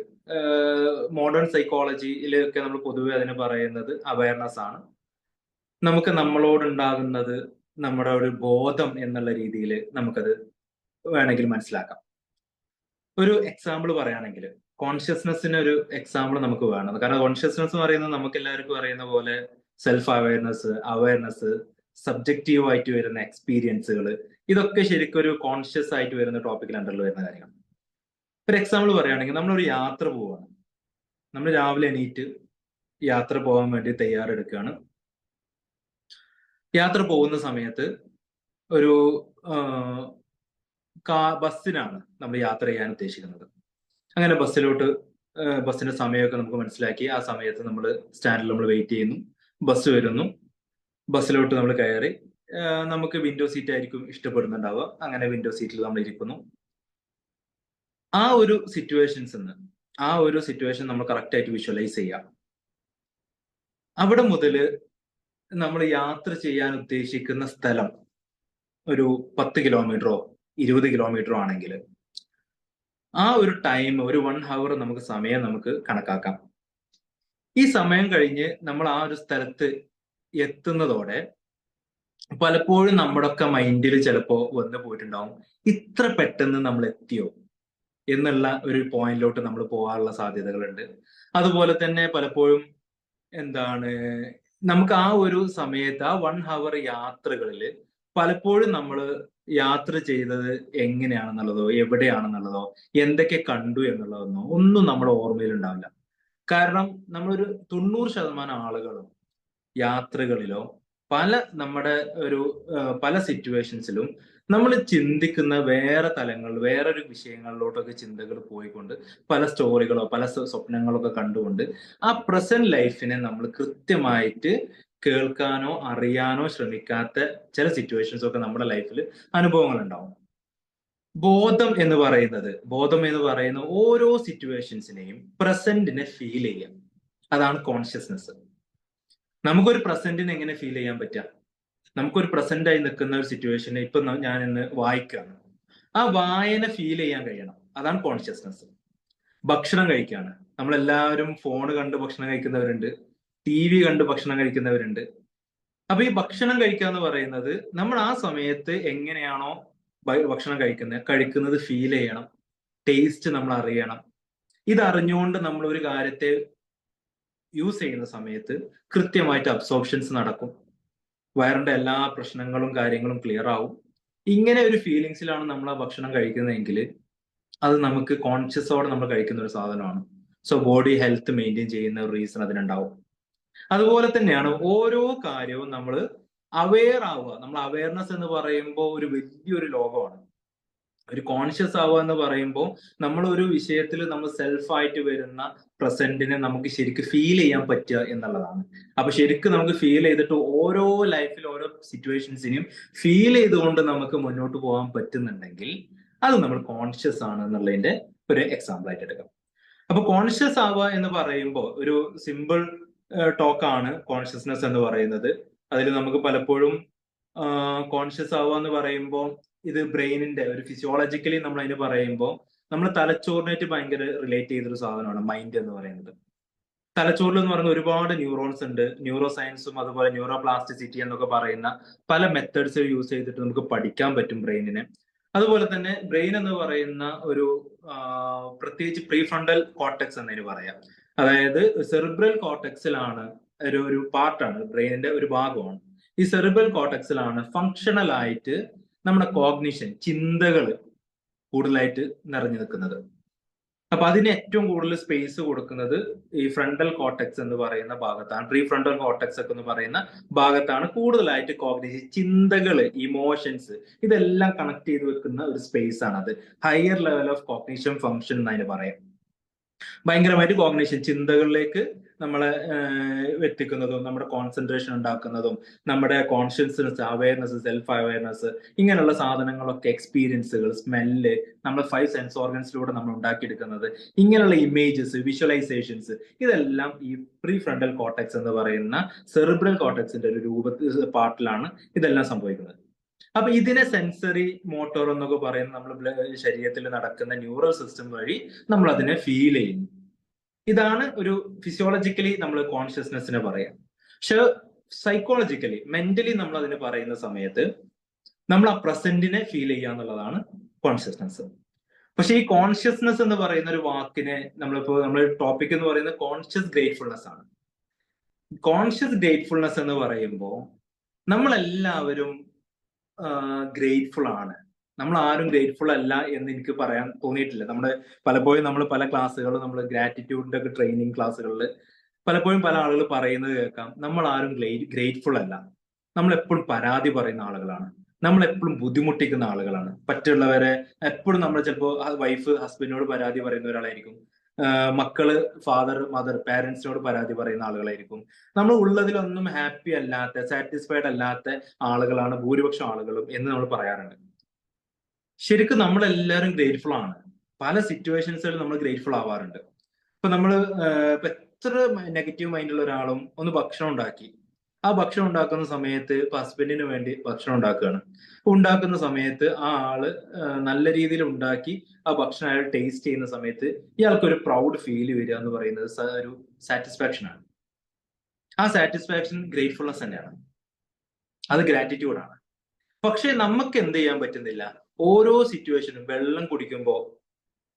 മോഡേൺ സൈക്കോളജിയിലൊക്കെ നമ്മൾ പൊതുവെ അതിന് പറയുന്നത് അവയർനെസ് ആണ്. നമുക്ക് നമ്മളോടുണ്ടാകുന്നത് നമ്മുടെ ഒരു ബോധം എന്നുള്ള രീതിയിൽ നമുക്കത് വേണമെങ്കിൽ മനസ്സിലാക്കാം. ഒരു എക്സാമ്പിൾ പറയുകയാണെങ്കിൽ, കോൺഷ്യസ്നെസ്സിന് ഒരു എക്സാമ്പിൾ നമുക്ക് വേണം. കാരണം കോൺഷ്യസ്നെസ് എന്ന് പറയുന്നത് നമുക്ക് എല്ലാവർക്കും അറിയുന്ന പോലെ സെൽഫ് അവയർനെസ്, സബ്ജക്റ്റീവ് ആയിട്ട് വരുന്ന എക്സ്പീരിയൻസുകൾ, ഇതൊക്കെ ശരിക്കും ഒരു കോൺഷ്യസ് ആയിട്ട് വരുന്ന ടോപ്പിക്കിൽ അണ്ടറിൽ വരുന്ന കാര്യമാണ്. ഒരു എക്സാമ്പിൾ പറയുകയാണെങ്കിൽ, നമ്മളൊരു യാത്ര പോവുകയാണ്. നമ്മൾ രാവിലെ എണീറ്റ് യാത്ര പോകാൻ വേണ്ടി തയ്യാറെടുക്കുകയാണ്. യാത്ര പോകുന്ന സമയത്ത് ഒരു ബസ്സിനാണ് നമ്മൾ യാത്ര ചെയ്യാൻ ഉദ്ദേശിക്കുന്നത്. അങ്ങനെ ബസ്സിന്റെ സമയമൊക്കെ നമുക്ക് മനസ്സിലാക്കി. ആ സമയത്ത് നമ്മൾ സ്റ്റാൻഡിൽ നമ്മൾ വെയിറ്റ് ചെയ്യുന്നു, ബസ് വരുന്നു, ബസ്സിലോട്ട് നമ്മൾ കയറി. നമുക്ക് വിൻഡോ സീറ്റ് ആയിരിക്കും ഇഷ്ടപ്പെടുന്നുണ്ടാവുക. അങ്ങനെ വിൻഡോ സീറ്റിൽ നമ്മൾ ഇരിക്കുന്നു. ആ ഒരു സിറ്റുവേഷൻ നമ്മൾ കറക്റ്റ് ആയിട്ട് വിഷ്വലൈസ് ചെയ്യാം. അവിടെ മുതൽ നമ്മൾ യാത്ര ചെയ്യാൻ ഉദ്ദേശിക്കുന്ന സ്ഥലം ഒരു 10 കിലോമീറ്ററോ 20 കിലോമീറ്ററോ ആണെങ്കിൽ ആ ഒരു ടൈം, ഒരു 1 hour നമുക്ക് സമയം നമുക്ക് കണക്കാക്കാം. ഈ സമയം കഴിഞ്ഞ് നമ്മൾ ആ ഒരു സ്ഥലത്ത് എത്തുന്നതോടെ പലപ്പോഴും നമ്മുടെ ഒക്കെ മൈൻഡിൽ ചിലപ്പോ വന്നു പോയിട്ടുണ്ടാവും, ഇത്ര പെട്ടെന്ന് നമ്മൾ എത്തിയോ എന്നുള്ള ഒരു പോയിന്റിലോട്ട് നമ്മൾ പോകാനുള്ള സാധ്യതകളുണ്ട്. അതുപോലെ തന്നെ പലപ്പോഴും നമുക്ക് ആ ഒരു സമയത്ത് ആ 1 hour യാത്രകളിൽ പലപ്പോഴും നമ്മൾ യാത്ര ചെയ്തത് എങ്ങനെയാണെന്നുള്ളതോ എവിടെയാണെന്നുള്ളതോ എന്തൊക്കെ കണ്ടു എന്നുള്ളതൊന്നോ ഒന്നും നമ്മുടെ ഓർമ്മയിൽ ഉണ്ടാവില്ല. കാരണം നമ്മളൊരു 90% ആളുകളും യാത്രകളിലോ നമ്മുടെ ഒരു പല സിറ്റുവേഷൻസിലും നമ്മൾ ചിന്തിക്കുന്ന വേറെ തലങ്ങളിൽ വേറൊരു വിഷയങ്ങളിലോട്ടൊക്കെ ചിന്തകൾ പോയിക്കൊണ്ട് പല സ്റ്റോറികളോ പല സ്വപ്നങ്ങളൊക്കെ കണ്ടുകൊണ്ട് ആ പ്രസന്റ് ലൈഫിനെ നമ്മൾ കൃത്യമായിട്ട് കേൾക്കാനോ അറിയാനോ ശ്രമിക്കാത്ത ചില സിറ്റുവേഷൻസ് ഒക്കെ നമ്മുടെ ലൈഫിൽ അനുഭവങ്ങൾ ഉണ്ടാവും. ബോധം എന്ന് പറയുന്ന ഓരോ സിറ്റുവേഷൻസിനെയും പ്രസന്റിനെ ഫീൽ ചെയ്യാം. അതാണ് കോൺഷ്യസ്നെസ്. നമുക്കൊരു പ്രസന്റിനെ എങ്ങനെ ഫീൽ ചെയ്യാൻ പറ്റുക? നമുക്കൊരു പ്രസന്റ് ആയി നിൽക്കുന്ന ഒരു സിറ്റുവേഷനെ ഇപ്പൊ ഞാൻ ഇന്ന് വായിക്കുകയാണ്, ആ വായന ഫീൽ ചെയ്യാൻ കഴിയണം. അതാണ് കോൺഷ്യസ്നെസ്. ഭക്ഷണം കഴിക്കുകയാണ്, നമ്മളെല്ലാവരും ഫോൺ കണ്ട് ഭക്ഷണം കഴിക്കുന്നവരുണ്ട്, TV കണ്ട് ഭക്ഷണം കഴിക്കുന്നവരുണ്ട്. അപ്പൊ ഈ ഭക്ഷണം കഴിക്കുക എന്ന് പറയുന്നത് നമ്മൾ ആ സമയത്ത് എങ്ങനെയാണോ ഭക്ഷണം കഴിക്കുന്നത് ഫീൽ ചെയ്യണം, ടേസ്റ്റ് നമ്മൾ അറിയണം. ഇതറിഞ്ഞുകൊണ്ട് നമ്മൾ ഒരു കാര്യത്തെ യൂസ് ചെയ്യുന്ന സമയത്ത് കൃത്യമായിട്ട് അബ്സോർപ്ഷൻസ് നടക്കും, വയറിന്റെ എല്ലാ പ്രശ്നങ്ങളും കാര്യങ്ങളും ക്ലിയർ ആവും. ഇങ്ങനെ ഒരു ഫീലിങ്സിലാണ് നമ്മൾ ആ ഭക്ഷണം കഴിക്കുന്നതെങ്കിൽ അത് നമുക്ക് കോൺഷ്യസോടെ നമ്മൾ കഴിക്കുന്ന ഒരു സാധനമാണ്. സോ ബോഡി ഹെൽത്ത് മെയിൻറ്റെയിൻ ചെയ്യുന്ന ഒരു റീസൺ അതിനുണ്ടാവും. അതുപോലെ തന്നെയാണ് ഓരോ കാര്യവും നമ്മൾ അവെയർ ആവുക. നമ്മൾ അവയർനെസ് എന്ന് പറയുമ്പോൾ ഒരു വലിയൊരു ലോകമാണ്. ഒരു കോൺഷ്യസ് ആവുക എന്ന് പറയുമ്പോൾ നമ്മൾ ഒരു വിഷയത്തിൽ നമ്മൾ സെൽഫായിട്ട് വരുന്ന പ്രസന്റിനെ നമുക്ക് ശരിക്കും ഫീൽ ചെയ്യാൻ പറ്റുക എന്നുള്ളതാണ്. അപ്പൊ ശരിക്കും നമുക്ക് ഫീൽ ചെയ്തിട്ട് ഓരോ ലൈഫിൽ ഓരോ സിറ്റുവേഷൻസിനെയും ഫീൽ ചെയ്തുകൊണ്ട് നമുക്ക് മുന്നോട്ട് പോകാൻ പറ്റുന്നുണ്ടെങ്കിൽ അത് നമ്മൾ കോൺഷ്യസ് ആണ് എന്നുള്ളതിന്റെ ഒരു എക്സാമ്പിൾ ആയിട്ട് എടുക്കാം. അപ്പൊ കോൺഷ്യസ് ആവുക എന്ന് പറയുമ്പോൾ ഒരു സിമ്പിൾ ടോക്കാണ് കോൺഷ്യസ്നെസ് എന്ന് പറയുന്നത്. അതിൽ നമുക്ക് പലപ്പോഴും കോൺഷ്യസ് ആവുക എന്ന് പറയുമ്പോൾ ഇത് ബ്രെയിനിന്റെ ഒരു ഫിസിയോളജിക്കലി നമ്മൾ അതിന് പറയുമ്പോൾ നമ്മൾ തലച്ചോറിനായിട്ട് ഭയങ്കര റിലേറ്റ് ചെയ്തൊരു സാധനമാണ് മൈൻഡ് എന്ന് പറയുന്നത്. തലച്ചോറിൽ എന്ന് പറയുന്ന ഒരുപാട് ന്യൂറോൺസ് ഉണ്ട്. ന്യൂറോ സയൻസും അതുപോലെ ന്യൂറോ പ്ലാസ്റ്റിസിറ്റി എന്നൊക്കെ പറയുന്ന പല മെത്തേഡ്സ് യൂസ് ചെയ്തിട്ട് നമുക്ക് പഠിക്കാൻ പറ്റും ബ്രെയിനിനെ. അതുപോലെ തന്നെ ബ്രെയിൻ എന്ന് പറയുന്ന ഒരു പ്രത്യേകിച്ച് പ്രീഫ്രണ്ടൽ കോർട്ടെക്സ് എന്നതിന് പറയാം. അതായത് സെറിബ്രൽ കോർട്ടെക്സിലാണ് ഒരു പാർട്ടാണ്, ബ്രെയിനിന്റെ ഒരു ഭാഗമാണ്. ഈ സെറിബ്രൽ കോർട്ടെക്സിലാണ് ഫങ്ഷണൽ ആയിട്ട് നമ്മുടെ കോഗ്നിഷൻ, ചിന്തകൾ കൂടുതലായിട്ട് നിറഞ്ഞു നിൽക്കുന്നത്. അപ്പൊ അതിന് ഏറ്റവും കൂടുതൽ സ്പേസ് കൊടുക്കുന്നത് ഈ ഫ്രണ്ടൽ കോർട്ടെക്സ് എന്ന് പറയുന്ന ഭാഗത്താണ്. പ്രീ ഫ്രണ്ടൽ കോർട്ടെക്സ് ഒക്കെ എന്ന് പറയുന്ന ഭാഗത്താണ് കൂടുതലായിട്ട് കോഗ്നിഷൻ, ചിന്തകൾ, ഇമോഷൻസ് ഇതെല്ലാം കണക്ട് ചെയ്ത് വെക്കുന്ന ഒരു സ്പേസ് ആണ്. അത് higher level of cognition function എന്നതിന് പറയാം. ഭയങ്കരമായിട്ട് കോഗ്നിഷൻ, ചിന്തകളിലേക്ക് നമ്മളെ എത്തിക്കുന്നതും നമ്മുടെ കോൺസെൻട്രേഷൻ ഉണ്ടാക്കുന്നതും നമ്മുടെ കോൺഷ്യസ്നെസ്, അവയർനെസ്, സെൽഫ് അവയർനെസ് ഇങ്ങനെയുള്ള സാധനങ്ങളൊക്കെ, എക്സ്പീരിയൻസുകൾ, സ്മെല്ല്, നമ്മൾ 5 സെൻസ് ഓർഗൻസിലൂടെ നമ്മൾ ഉണ്ടാക്കിയെടുക്കുന്നത്, ഇങ്ങനെയുള്ള ഇമേജസ്, വിഷ്വലൈസേഷൻസ് ഇതെല്ലാം ഈ പ്രീ ഫ്രണ്ടൽ കോർട്ടെക്സ് എന്ന് പറയുന്ന സെറിബ്രൽ കോർട്ടെക്സിന്റെ ഒരു പാർട്ടിലാണ് ഇതെല്ലാം സംഭവിക്കുന്നത്. അപ്പൊ ഇതിനെ സെൻസറി മോട്ടോർ എന്നൊക്കെ പറയുന്ന നമ്മൾ ശരീരത്തിൽ നടക്കുന്ന ന്യൂറൽ സിസ്റ്റം വഴി നമ്മൾ അതിനെ ഫീൽ ചെയ്യുന്നു. ഇതാണ് ഒരു ഫിസിയോളജിക്കലി നമ്മൾ കോൺഷ്യസ്നെസ്സിനെ പറയാം. പക്ഷെ സൈക്കോളജിക്കലി, മെന്റലി നമ്മൾ അതിന് പറയുന്ന സമയത്ത് നമ്മൾ ആ പ്രസന്റിനെ ഫീൽ ചെയ്യുക എന്നുള്ളതാണ് കോൺഷ്യസ്നെസ്. പക്ഷെ ഈ കോൺഷ്യസ്നെസ് എന്ന് പറയുന്ന ഒരു വാക്കിനെ നമ്മൾ ടോപ്പിക് എന്ന് പറയുന്നത് കോൺഷ്യസ് ഗ്രേറ്റ്ഫുൾനെസ് ആണ്. കോൺഷ്യസ് ഗ്രേറ്റ്ഫുൾനെസ് എന്ന് പറയുമ്പോൾ നമ്മളെല്ലാവരും ഗ്രേറ്റ്ഫുൾ ആണ്. നമ്മൾ ആരും ഗ്രേറ്റ്ഫുൾ അല്ല എന്ന് എനിക്ക് പറയാൻ തോന്നിയിട്ടില്ല. പലപ്പോഴും നമ്മൾ പല ക്ലാസ്സുകളും, നമ്മൾ ഗ്രാറ്റിറ്റ്യൂഡിന്റെ ഒക്കെ ട്രെയിനിങ് ക്ലാസ്സുകളിൽ പലപ്പോഴും പല ആളുകൾ പറയുന്നത് കേൾക്കാം, നമ്മൾ ആരും ഗ്രേറ്റ്ഫുൾ അല്ല, നമ്മൾ എപ്പോഴും പരാതി പറയുന്ന ആളുകളാണ്, നമ്മൾ എപ്പോഴും ബുദ്ധിമുട്ടിക്കുന്ന ആളുകളാണ്. മറ്റുള്ളവരെ എപ്പോഴും നമ്മൾ ചിലപ്പോൾ വൈഫ് ഹസ്ബൻഡിനോട് പരാതി പറയുന്ന ഒരാളായിരിക്കും, മക്കള് ഫാദർ മദർ പാരന്റ്സിനോട് പരാതി പറയുന്ന ആളുകളായിരിക്കും. നമ്മൾ ഉള്ളതിലൊന്നും ഹാപ്പി അല്ലാത്ത, സാറ്റിസ്ഫൈഡ് അല്ലാത്ത ആളുകളാണ് ഭൂരിപക്ഷം ആളുകളും എന്ന് നമ്മൾ പറയാറുണ്ട്. ശരിക്കും നമ്മളെല്ലാവരും ഗ്രേറ്റ്ഫുൾ ആണ്. പല സിറ്റുവേഷൻസിലും നമ്മൾ ഗ്രേറ്റ്ഫുൾ ആവാറുണ്ട്. ഇപ്പൊ ഇപ്പൊ എത്ര നെഗറ്റീവ് മൈൻഡുള്ള ഒരാളും ഒന്ന് ഭക്ഷണം ഉണ്ടാക്കി, ആ ഭക്ഷണം ഉണ്ടാക്കുന്ന സമയത്ത് ഇപ്പൊ ഹസ്ബൻഡിന് വേണ്ടി ഭക്ഷണം ഉണ്ടാക്കുന്ന സമയത്ത് ആ ആള് നല്ല രീതിയിൽ ഉണ്ടാക്കി ആ ഭക്ഷണം അയാൾ ടേസ്റ്റ് ചെയ്യുന്ന സമയത്ത് ഇയാൾക്ക് ഒരു പ്രൗഡ് ഫീൽ വരിക എന്ന് പറയുന്നത് ഒരു സാറ്റിസ്ഫാക്ഷൻ ആണ്. ആ സാറ്റിസ്ഫാക്ഷൻ ഗ്രേറ്റ്ഫുൾനെസ് തന്നെയാണ്, അത് ഗ്രാറ്റിറ്റ്യൂഡ് ആണ്. പക്ഷെ നമുക്ക് എന്ത് ചെയ്യാൻ പറ്റുന്നില്ല, ഓരോ സിറ്റുവേഷനും വെള്ളം കുടിക്കുമ്പോൾ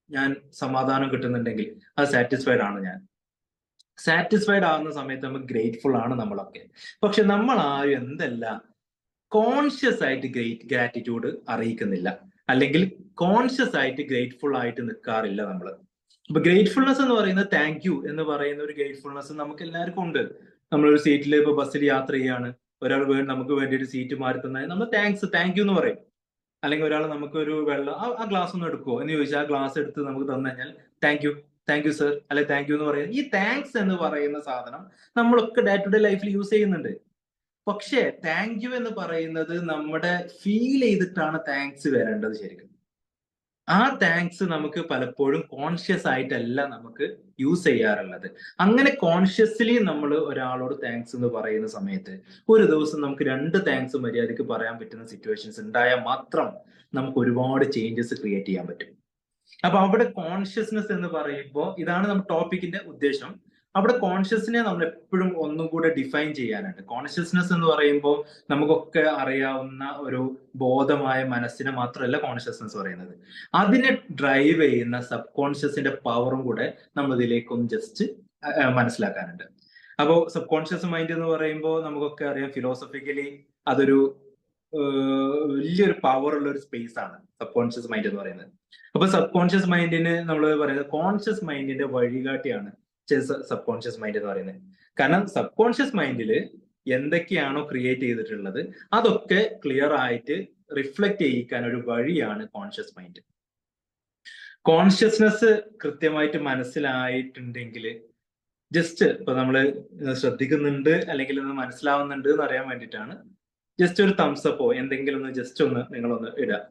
ഞാൻ സമാധാനം കിട്ടുന്നുണ്ടെങ്കിൽ അത് സാറ്റിസ്ഫൈഡ് ആണ് ഞാൻ. സാറ്റിസ്ഫൈഡ് ആവുന്ന സമയത്ത് നമുക്ക് ഗ്രേറ്റ്ഫുൾ ആണ് നമ്മളൊക്കെ. പക്ഷെ നമ്മൾ ആരും എന്തല്ല കോൺഷ്യസ് ആയിട്ട് ഗ്രാറ്റിറ്റ്യൂഡ് അറിയിക്കുന്നില്ല, അല്ലെങ്കിൽ കോൺഷ്യസ് ആയിട്ട് ഗ്രേറ്റ്ഫുൾ ആയിട്ട് നിൽക്കാറില്ല നമ്മൾ. അപ്പൊ ഗ്രേറ്റ്ഫുൾനെസ് എന്ന് പറയുന്നത്, താങ്ക് യു എന്ന് പറയുന്ന ഒരു ഗ്രേറ്റ്ഫുൾനെസ് നമുക്ക് എല്ലാവർക്കും ഉണ്ട്. നമ്മളൊരു സീറ്റിൽ ഇപ്പൊ ബസ്സിൽ യാത്ര ചെയ്യാണ്, ഒരാൾ നമുക്ക് വേണ്ടി ഒരു സീറ്റ് മാറി തന്നാൽ നമ്മൾ താങ്ക് യു എന്ന് പറയും. അല്ലെങ്കിൽ ഒരാൾ നമുക്ക് ഒരു വെള്ളം ആ ഗ്ലാസ് ഒന്ന് എടുക്കുമോ എന്ന് ചോദിച്ചാൽ ആ ഗ്ലാസ് എടുത്ത് നമുക്ക് തന്നു കഴിഞ്ഞാൽ താങ്ക് യു സർ, അല്ലെ താങ്ക് യു എന്ന് പറയുന്നത്. ഈ താങ്ക്സ് എന്ന് പറയുന്ന സാധനം നമ്മളൊക്കെ ഡേ ടു ഡേ ലൈഫിൽ യൂസ് ചെയ്യുന്നുണ്ട്. പക്ഷേ താങ്ക് യു എന്ന് പറയുന്നത് നമ്മുടെ ഫീൽ ചെയ്തിട്ടാണ് താങ്ക്സ് വരേണ്ടത് ശരിക്കും. ആ താങ്ക്സ് നമുക്ക് പലപ്പോഴും കോൺഷ്യസ് ആയിട്ടല്ല നമുക്ക് യൂസ് ചെയ്യാറുള്ളത്. അങ്ങനെ കോൺഷ്യസ്ലി നമ്മൾ ഒരാളോട് താങ്ക്സ് എന്ന് പറയുന്ന സമയത്ത് ഒരു ദിവസം നമുക്ക് 2 താങ്ക്സ് മര്യാദയ്ക്ക് പറയാൻ പറ്റുന്ന സിറ്റുവേഷൻസ് ഉണ്ടായാൽ മാത്രം നമുക്ക് ഒരുപാട് ചേഞ്ചസ് ക്രിയേറ്റ് ചെയ്യാൻ പറ്റും. അപ്പൊ അവിടെ കോൺഷ്യസ്നെസ് എന്ന് പറയുമ്പോൾ ഇതാണ് നമ്മുടെ ടോപ്പിക്കിന്റെ ഉദ്ദേശം. അവിടെ കോൺഷ്യസിനെ നമ്മൾ എപ്പോഴും ഒന്നും കൂടെ ഡിഫൈൻ ചെയ്യാനുണ്ട്. കോൺഷ്യസ്നെസ് എന്ന് പറയുമ്പോൾ നമുക്കൊക്കെ അറിയാവുന്ന ഒരു ബോധമായ മനസ്സിനെ മാത്രമല്ല കോൺഷ്യസ്നെസ് പറയുന്നത്. അതിനെ ഡ്രൈവ് ചെയ്യുന്ന സബ് കോൺഷ്യസിന്റെ പവറും കൂടെ നമ്മൾ ഇതിലേക്കൊന്ന് ജസ്റ്റ് മനസ്സിലാക്കാനുണ്ട്. അപ്പോൾ സബ് കോൺഷ്യസ് മൈൻഡ് എന്ന് പറയുമ്പോൾ നമുക്കൊക്കെ അറിയാം, ഫിലോസഫിക്കലി അതൊരു വലിയൊരു പവർ ഉള്ള ഒരു സ്പേസ് ആണ് സബ് കോൺഷ്യസ് മൈൻഡ് എന്ന് പറയുന്നത്. അപ്പൊ സബ് കോൺഷ്യസ് മൈൻഡിന് നമ്മൾ പറയുന്നത് കോൺഷ്യസ് മൈൻഡിന്റെ വഴികാട്ടിയാണ് സബ് കോൺഷ്യസ് മൈൻഡ് എന്ന് പറയുന്നത്. കാരണം സബ് കോൺഷ്യസ് മൈൻഡിൽ എന്തൊക്കെയാണോ ക്രിയേറ്റ് ചെയ്തിട്ടുള്ളത് അതൊക്കെ ക്ലിയർ ആയിട്ട് റിഫ്ലക്ട് ചെയ്യിക്കാൻ ഒരു വഴിയാണ് കോൺഷ്യസ് മൈൻഡ്. കോൺഷ്യസ്നെസ് കൃത്യമായിട്ട് മനസ്സിലായിട്ടുണ്ടെങ്കിൽ ജസ്റ്റ് ഇപ്പൊ നമ്മള് ശ്രദ്ധിക്കുന്നുണ്ട് അല്ലെങ്കിൽ ഒന്ന് മനസ്സിലാവുന്നുണ്ട് എന്ന് അറിയാൻ വേണ്ടിയിട്ടാണ് ജസ്റ്റ് ഒരു തംസപ്പോ എന്തെങ്കിലും ഒന്ന് ജസ്റ്റ് ഒന്ന് നിങ്ങളൊന്ന് ഇടുക.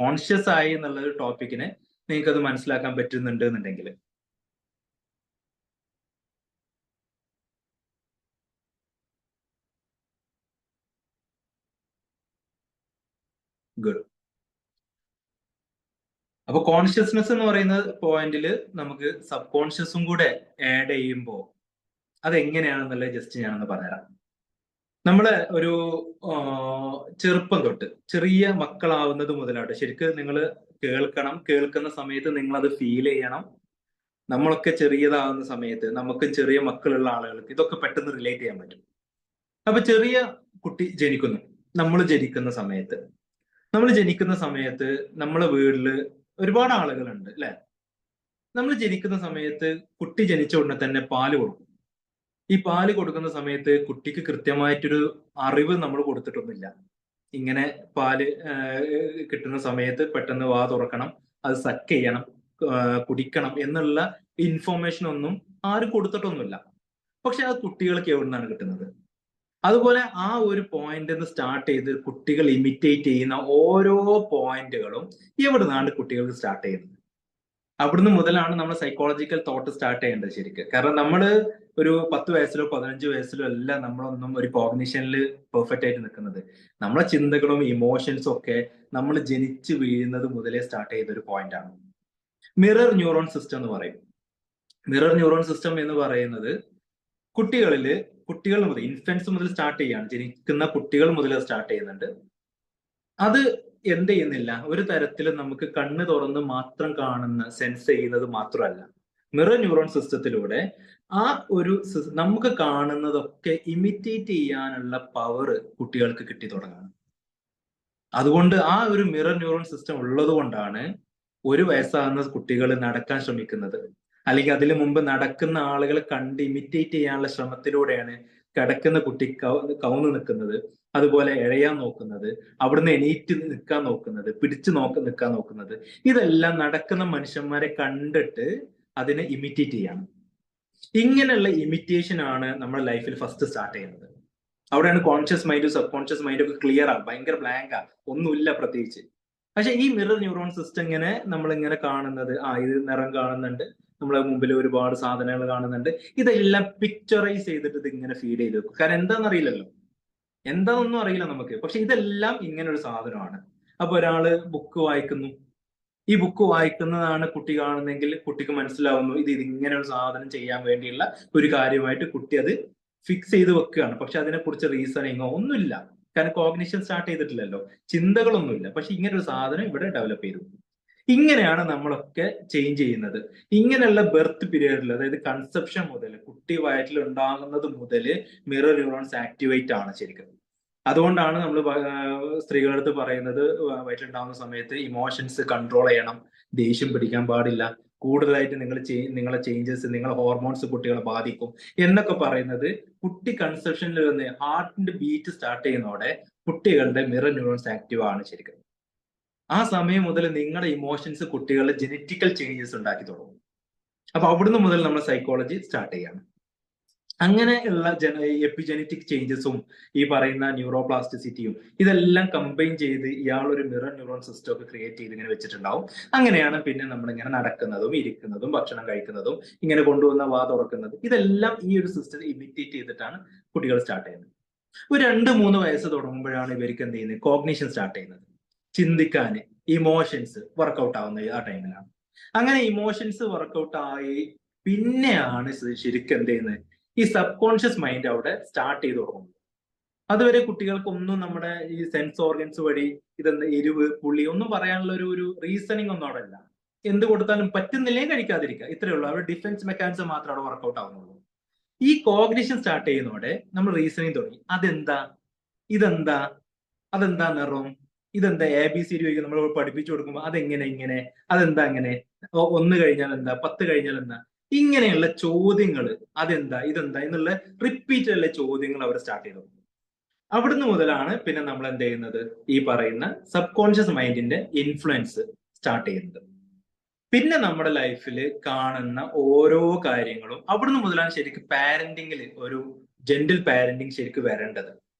കോൺഷ്യസ് ആയി എന്നുള്ള ഒരു ടോപ്പിക്കിനെ നിങ്ങൾക്ക് അത് മനസ്സിലാക്കാൻ പറ്റുന്നുണ്ട് എന്നുണ്ടെങ്കിൽ ഗുഡ്. അപ്പൊ കോൺഷ്യസ്നെസ് എന്ന് പറയുന്ന പോയിന്റിൽ നമുക്ക് സബ് കോൺഷ്യസും കൂടെ ആഡ് ചെയ്യുമ്പോൾ അതെങ്ങനെയാണെന്നുള്ളത് ജസ്റ്റ് ഞാനൊന്ന് പറഞ്ഞുതരാം. നമ്മള് ഒരു ചെറുപ്പം തൊട്ട് ചെറിയ മക്കളാവുന്നത് മുതലായിട്ട് ശരിക്കും നിങ്ങൾ കേൾക്കണം. കേൾക്കുന്ന സമയത്ത് നിങ്ങൾ അത് ഫീൽ ചെയ്യണം. നമ്മളൊക്കെ ചെറിയതാവുന്ന സമയത്ത് നമുക്ക് ചെറിയ മക്കളുള്ള ആളുകൾക്ക് ഇതൊക്കെ പെട്ടെന്ന് റിലേറ്റ് ചെയ്യാൻ പറ്റും. അപ്പൊ ചെറിയ കുട്ടി ജനിക്കുന്നു. നമ്മൾ ജനിക്കുന്ന സമയത്ത് നമ്മളെ വീട്ടില് ഒരുപാട് ആളുകളുണ്ട് അല്ലെ. നമ്മൾ ജനിക്കുന്ന സമയത്ത് കുട്ടി ജനിച്ച ഉടനെ തന്നെ പാല് കൊടുക്കും. ഈ പാല് കൊടുക്കുന്ന സമയത്ത് കുട്ടിക്ക് കൃത്യമായിട്ടൊരു അറിവ് നമ്മൾ കൊടുത്തിട്ടൊന്നുമില്ല. ഇങ്ങനെ പാല് കിട്ടുന്ന സമയത്ത് പെട്ടെന്ന് വാ തുറക്കണം, അത് സക്ക് ചെയ്യണം, കുടിക്കണം എന്നുള്ള ഇൻഫോർമേഷൻ ഒന്നും ആരും കൊടുത്തിട്ടൊന്നുമില്ല. പക്ഷെ അത് കുട്ടികൾക്ക് എവിടെ നിന്നാണ് കിട്ടുന്നത്? അതുപോലെ ആ ഒരു പോയിന്റ് നിന്ന് സ്റ്റാർട്ട് ചെയ്ത് കുട്ടികൾ ഇമിറ്റേറ്റ് ചെയ്യുന്ന ഓരോ പോയിന്റുകളും എവിടെ നിന്നാണ് കുട്ടികൾക്ക് സ്റ്റാർട്ട് ചെയ്യുന്നത്? അവിടുന്ന് മുതലാണ് നമ്മൾ സൈക്കോളജിക്കൽ തോട്ട് സ്റ്റാർട്ട് ചെയ്യേണ്ടത് ശരിക്കും. കാരണം നമ്മൾ ഒരു 10 വയസ്സിലോ 15 വയസ്സിലോ അല്ല നമ്മളൊന്നും ഒരു കോഗ്നിഷനിൽ പെർഫെക്റ്റ് ആയിട്ട് നിൽക്കുന്നത്. നമ്മളെ ചിന്തകളും ഇമോഷൻസും ഒക്കെ നമ്മൾ ജനിച്ചു വീഴുന്നത് മുതലേ സ്റ്റാർട്ട് ചെയ്ത ഒരു പോയിന്റ് ആണ്. മിറർ ന്യൂറോൺ സിസ്റ്റം എന്ന് പറയും. മിറർ ന്യൂറോൺ സിസ്റ്റം എന്ന് പറയുന്നത് കുട്ടികൾ മുതൽ ഇൻഫൻസ് മുതൽ സ്റ്റാർട്ട് ചെയ്യാണ്. ജനിക്കുന്ന കുട്ടികൾ മുതൽ സ്റ്റാർട്ട് ചെയ്യുന്നുണ്ട്. അത് എന്ത് ചെയ്യുന്നില്ല, ഒരു തരത്തിലും നമുക്ക് കണ്ണ് തുറന്ന് മാത്രം കാണുന്ന സെൻസ് ചെയ്യുന്നത് മാത്രമല്ല, മിറർ ന്യൂറോൺ സിസ്റ്റത്തിലൂടെ ആ ഒരു നമുക്ക് കാണുന്നതൊക്കെ ഇമിറ്റേറ്റ് ചെയ്യാനുള്ള പവർ കുട്ടികൾക്ക് കിട്ടി തുടങ്ങുന്നത്. അതുകൊണ്ട് ആ ഒരു മിറർ ന്യൂറോൺ സിസ്റ്റം ഉള്ളത് കൊണ്ടാണ് 1 വയസ്സാകുന്ന കുട്ടികൾ നടക്കാൻ ശ്രമിക്കുന്നത്. അല്ലെങ്കിൽ അതിനു മുമ്പ് നടക്കുന്ന ആളുകളെ കണ്ട് ഇമിറ്റേറ്റ് ചെയ്യാനുള്ള ശ്രമത്തിലൂടെയാണ് കിടക്കുന്ന കുട്ടി കൗന്ന് നിൽക്കുന്നത്, അതുപോലെ എഴയാൻ നോക്കുന്നത്, അവിടുന്ന് എണീറ്റ് നിൽക്കാൻ നോക്കുന്നത്, പിടിച്ചു നിൽക്കാൻ നോക്കുന്നത്. ഇതെല്ലാം നടക്കുന്ന മനുഷ്യന്മാരെ കണ്ടിട്ട് അതിനെ ഇമിറ്റേറ്റ് ചെയ്യണം. ഇങ്ങനെയുള്ള ഇമിറ്റേഷൻ ആണ് നമ്മുടെ ലൈഫിൽ ഫസ്റ്റ് സ്റ്റാർട്ട് ചെയ്യുന്നത്. അവിടെയാണ് കോൺഷ്യസ് മൈൻഡും സബ് കോൺഷ്യസ് മൈൻഡും ഒക്കെ ക്ലിയർ ആണ്, ഭയങ്കര ബ്ലാങ്കാ, ഒന്നുമില്ല പ്രത്യേകിച്ച്. പക്ഷെ ഈ മിറർ ന്യൂറോൺ സിസ്റ്റം ഇങ്ങനെ നമ്മളിങ്ങനെ കാണുന്നത്, ഇത് നിറം കാണുന്നുണ്ട്, നമ്മളെ മുമ്പിൽ ഒരുപാട് സാധനങ്ങൾ കാണുന്നുണ്ട്, ഇതെല്ലാം പിക്ചറൈസ് ചെയ്തിട്ട് ഇത് ഇങ്ങനെ ഫീഡ് ചെയ്ത് വെക്കും. കാരണം എന്താണെന്നറിയില്ലല്ലോ, എന്താണെന്നൊന്നും അറിയില്ല നമുക്ക്. പക്ഷെ ഇതെല്ലാം ഇങ്ങനെ ഒരു സാധനമാണ്. അപ്പൊ ഒരാള് ബുക്ക് വായിക്കുന്നു, ഈ ബുക്ക് വായിക്കുന്നതാണ് കുട്ടി കാണുന്നെങ്കിൽ കുട്ടിക്ക് മനസ്സിലാവുന്നു ഇത് ഇങ്ങനെ ഒരു സാധനം ചെയ്യാൻ വേണ്ടിയുള്ള ഒരു കാര്യമായിട്ട് കുട്ടി അത് ഫിക്സ് ചെയ്ത് വെക്കുകയാണ്. പക്ഷെ അതിനെക്കുറിച്ച് റീസണിങ്ങോ ഒന്നുമില്ല. കാരണം കോഗ്നിഷൻ സ്റ്റാർട്ട് ചെയ്തിട്ടില്ലല്ലോ, ചിന്തകളൊന്നുമില്ല. പക്ഷെ ഇങ്ങനെ ഒരു സാധനം ഇവിടെ ഡെവലപ്പ് ചെയ്തു. ഇങ്ങനെയാണ് നമ്മളൊക്കെ ചേഞ്ച് ചെയ്യുന്നത്. ഇങ്ങനെയുള്ള ബർത്ത് പീരിയഡിൽ, അതായത് കൺസെപ്ഷൻ മുതൽ കുട്ടി വയറ്റിൽ ഉണ്ടാകുന്നത് മുതൽ മിറർ ന്യൂറോൺസ് ആക്ടിവേറ്റ് ആണ് ശരിക്കും. അതുകൊണ്ടാണ് നമ്മൾ സ്ത്രീകളുടെ അടുത്ത് പറയുന്നത് വയറ്റിലുണ്ടാവുന്ന സമയത്ത് ഇമോഷൻസ് കൺട്രോൾ ചെയ്യണം, ദേഷ്യം പിടിക്കാൻ പാടില്ല, കൂടുതലായിട്ട് നിങ്ങളെ ചേഞ്ചസ്, നിങ്ങളെ ഹോർമോൺസ് കുട്ടികളെ ബാധിക്കും എന്നൊക്കെ പറയുന്നത് കുട്ടി കൺസെപ്ഷനിൽ വന്ന് ഹാർട്ടിന്റെ ബീറ്റ് സ്റ്റാർട്ട് ചെയ്യുന്നതോടെ കുട്ടികളുടെ മിറർ ന്യൂറോൺസ് ആക്റ്റീവ് ആണ് ശരിക്കും. ആ സമയം മുതൽ നിങ്ങളുടെ ഇമോഷൻസ് കുട്ടികളുടെ ജനറ്റിക്കൽ ചേഞ്ചസ് ഉണ്ടാക്കി തുടങ്ങും. അപ്പൊ അവിടുന്ന് മുതൽ നമ്മൾ സൈക്കോളജി സ്റ്റാർട്ട് ചെയ്യാണ്. അങ്ങനെയുള്ള എപ്പിജനറ്റിക് ചേഞ്ചസും ഈ പറയുന്ന ന്യൂറോപ്ലാസ്റ്റിസിറ്റിയും ഇതെല്ലാം കമ്പൈൻ ചെയ്ത് ഇയാൾ ഒരു മിറർ ന്യൂറോൺ സിസ്റ്റം ഒക്കെ ക്രിയേറ്റ് ചെയ്ത് ഇങ്ങനെ വെച്ചിട്ടുണ്ടാവും. അങ്ങനെയാണ് പിന്നെ നമ്മൾ ഇങ്ങനെ നടക്കുന്നതും ഇരിക്കുന്നതും ഭക്ഷണം കഴിക്കുന്നതും ഇങ്ങനെ കൊണ്ടുവന്ന വാ തുറക്കുന്നത്, ഇതെല്ലാം ഈ ഒരു സിസ്റ്റം ഇമിറ്റേറ്റ് ചെയ്തിട്ടാണ് കുട്ടികൾ സ്റ്റാർട്ട് ചെയ്യുന്നത്. ഒരു 2-3 വയസ്സ് തുടങ്ങുമ്പോഴാണ് ഇവർക്ക് എന്ത് ചെയ്യുന്നത്, കോഗ്നിഷൻ സ്റ്റാർട്ട് ചെയ്യുന്നത്, ചിന്തിക്കാന്, ഇമോഷൻസ് വർക്കൗട്ട് ആവുന്ന ആ ടൈമിലാണ്. അങ്ങനെ ഇമോഷൻസ് വർക്കൗട്ട് ആയി പിന്നെയാണ് ശരിക്കും എന്ത് ചെയ്യുന്നത്, ഈ സബ് കോൺഷ്യസ് മൈൻഡ് അവിടെ സ്റ്റാർട്ട് ചെയ്ത് തുടങ്ങും. അതുവരെ കുട്ടികൾക്കൊന്നും നമ്മുടെ ഈ സെൻസ് ഓർഗൻസ് വഴി ഇതെന്താ എരിവ് പുളി ഒന്നും പറയാനുള്ള ഒരു റീസണിങ് ഒന്നും അവിടെ ഇല്ല. എന്ത് കൊടുത്താലും പറ്റുന്നില്ലെങ്കിൽ കഴിക്കാതിരിക്കുക, ഇത്രയേ ഉള്ളൂ. അവിടെ ഡിഫൻസ് മെക്കാനിസം മാത്രം അവിടെ വർക്കൗട്ട് ആവുന്നുള്ളൂ. ഈ കോഗ്നിഷൻ സ്റ്റാർട്ട് ചെയ്യുന്നതോടെ നമ്മൾ റീസണിങ് തുടങ്ങി. അതെന്താ, ഇതെന്താ, അതെന്താ നിറം, ഇതെന്താ ABCD ചോദിക്കും നമ്മൾ പഠിപ്പിച്ചു കൊടുക്കുമ്പോൾ അതെങ്ങനെ ഇങ്ങനെ, അതെന്താ അങ്ങനെ, 1 കഴിഞ്ഞാൽ എന്താ, 10 കഴിഞ്ഞാൽ എന്താ, ഇങ്ങനെയുള്ള ചോദ്യങ്ങൾ, അതെന്താ ഇതെന്താ എന്നുള്ള റിപ്പീറ്റ് ഉള്ള ചോദ്യങ്ങൾ അവർ സ്റ്റാർട്ട് ചെയ്തു. അവിടുന്ന് മുതലാണ് പിന്നെ നമ്മൾ എന്ത് ചെയ്യുന്നത്, ഈ പറയുന്ന സബ് കോൺഷ്യസ് മൈൻഡിന്റെ ഇൻഫ്ലുവൻസ് സ്റ്റാർട്ട് ചെയ്യുന്നത്. പിന്നെ നമ്മുടെ ലൈഫിൽ കാണുന്ന ഓരോ കാര്യങ്ങളും അവിടുന്ന് മുതലാണ് ശരിക്കും പാരന്റിങ്ങിൽ ഒരു ജെന്റിൽ പാരന്റിങ് ശരിക്കും വരേണ്ടത്.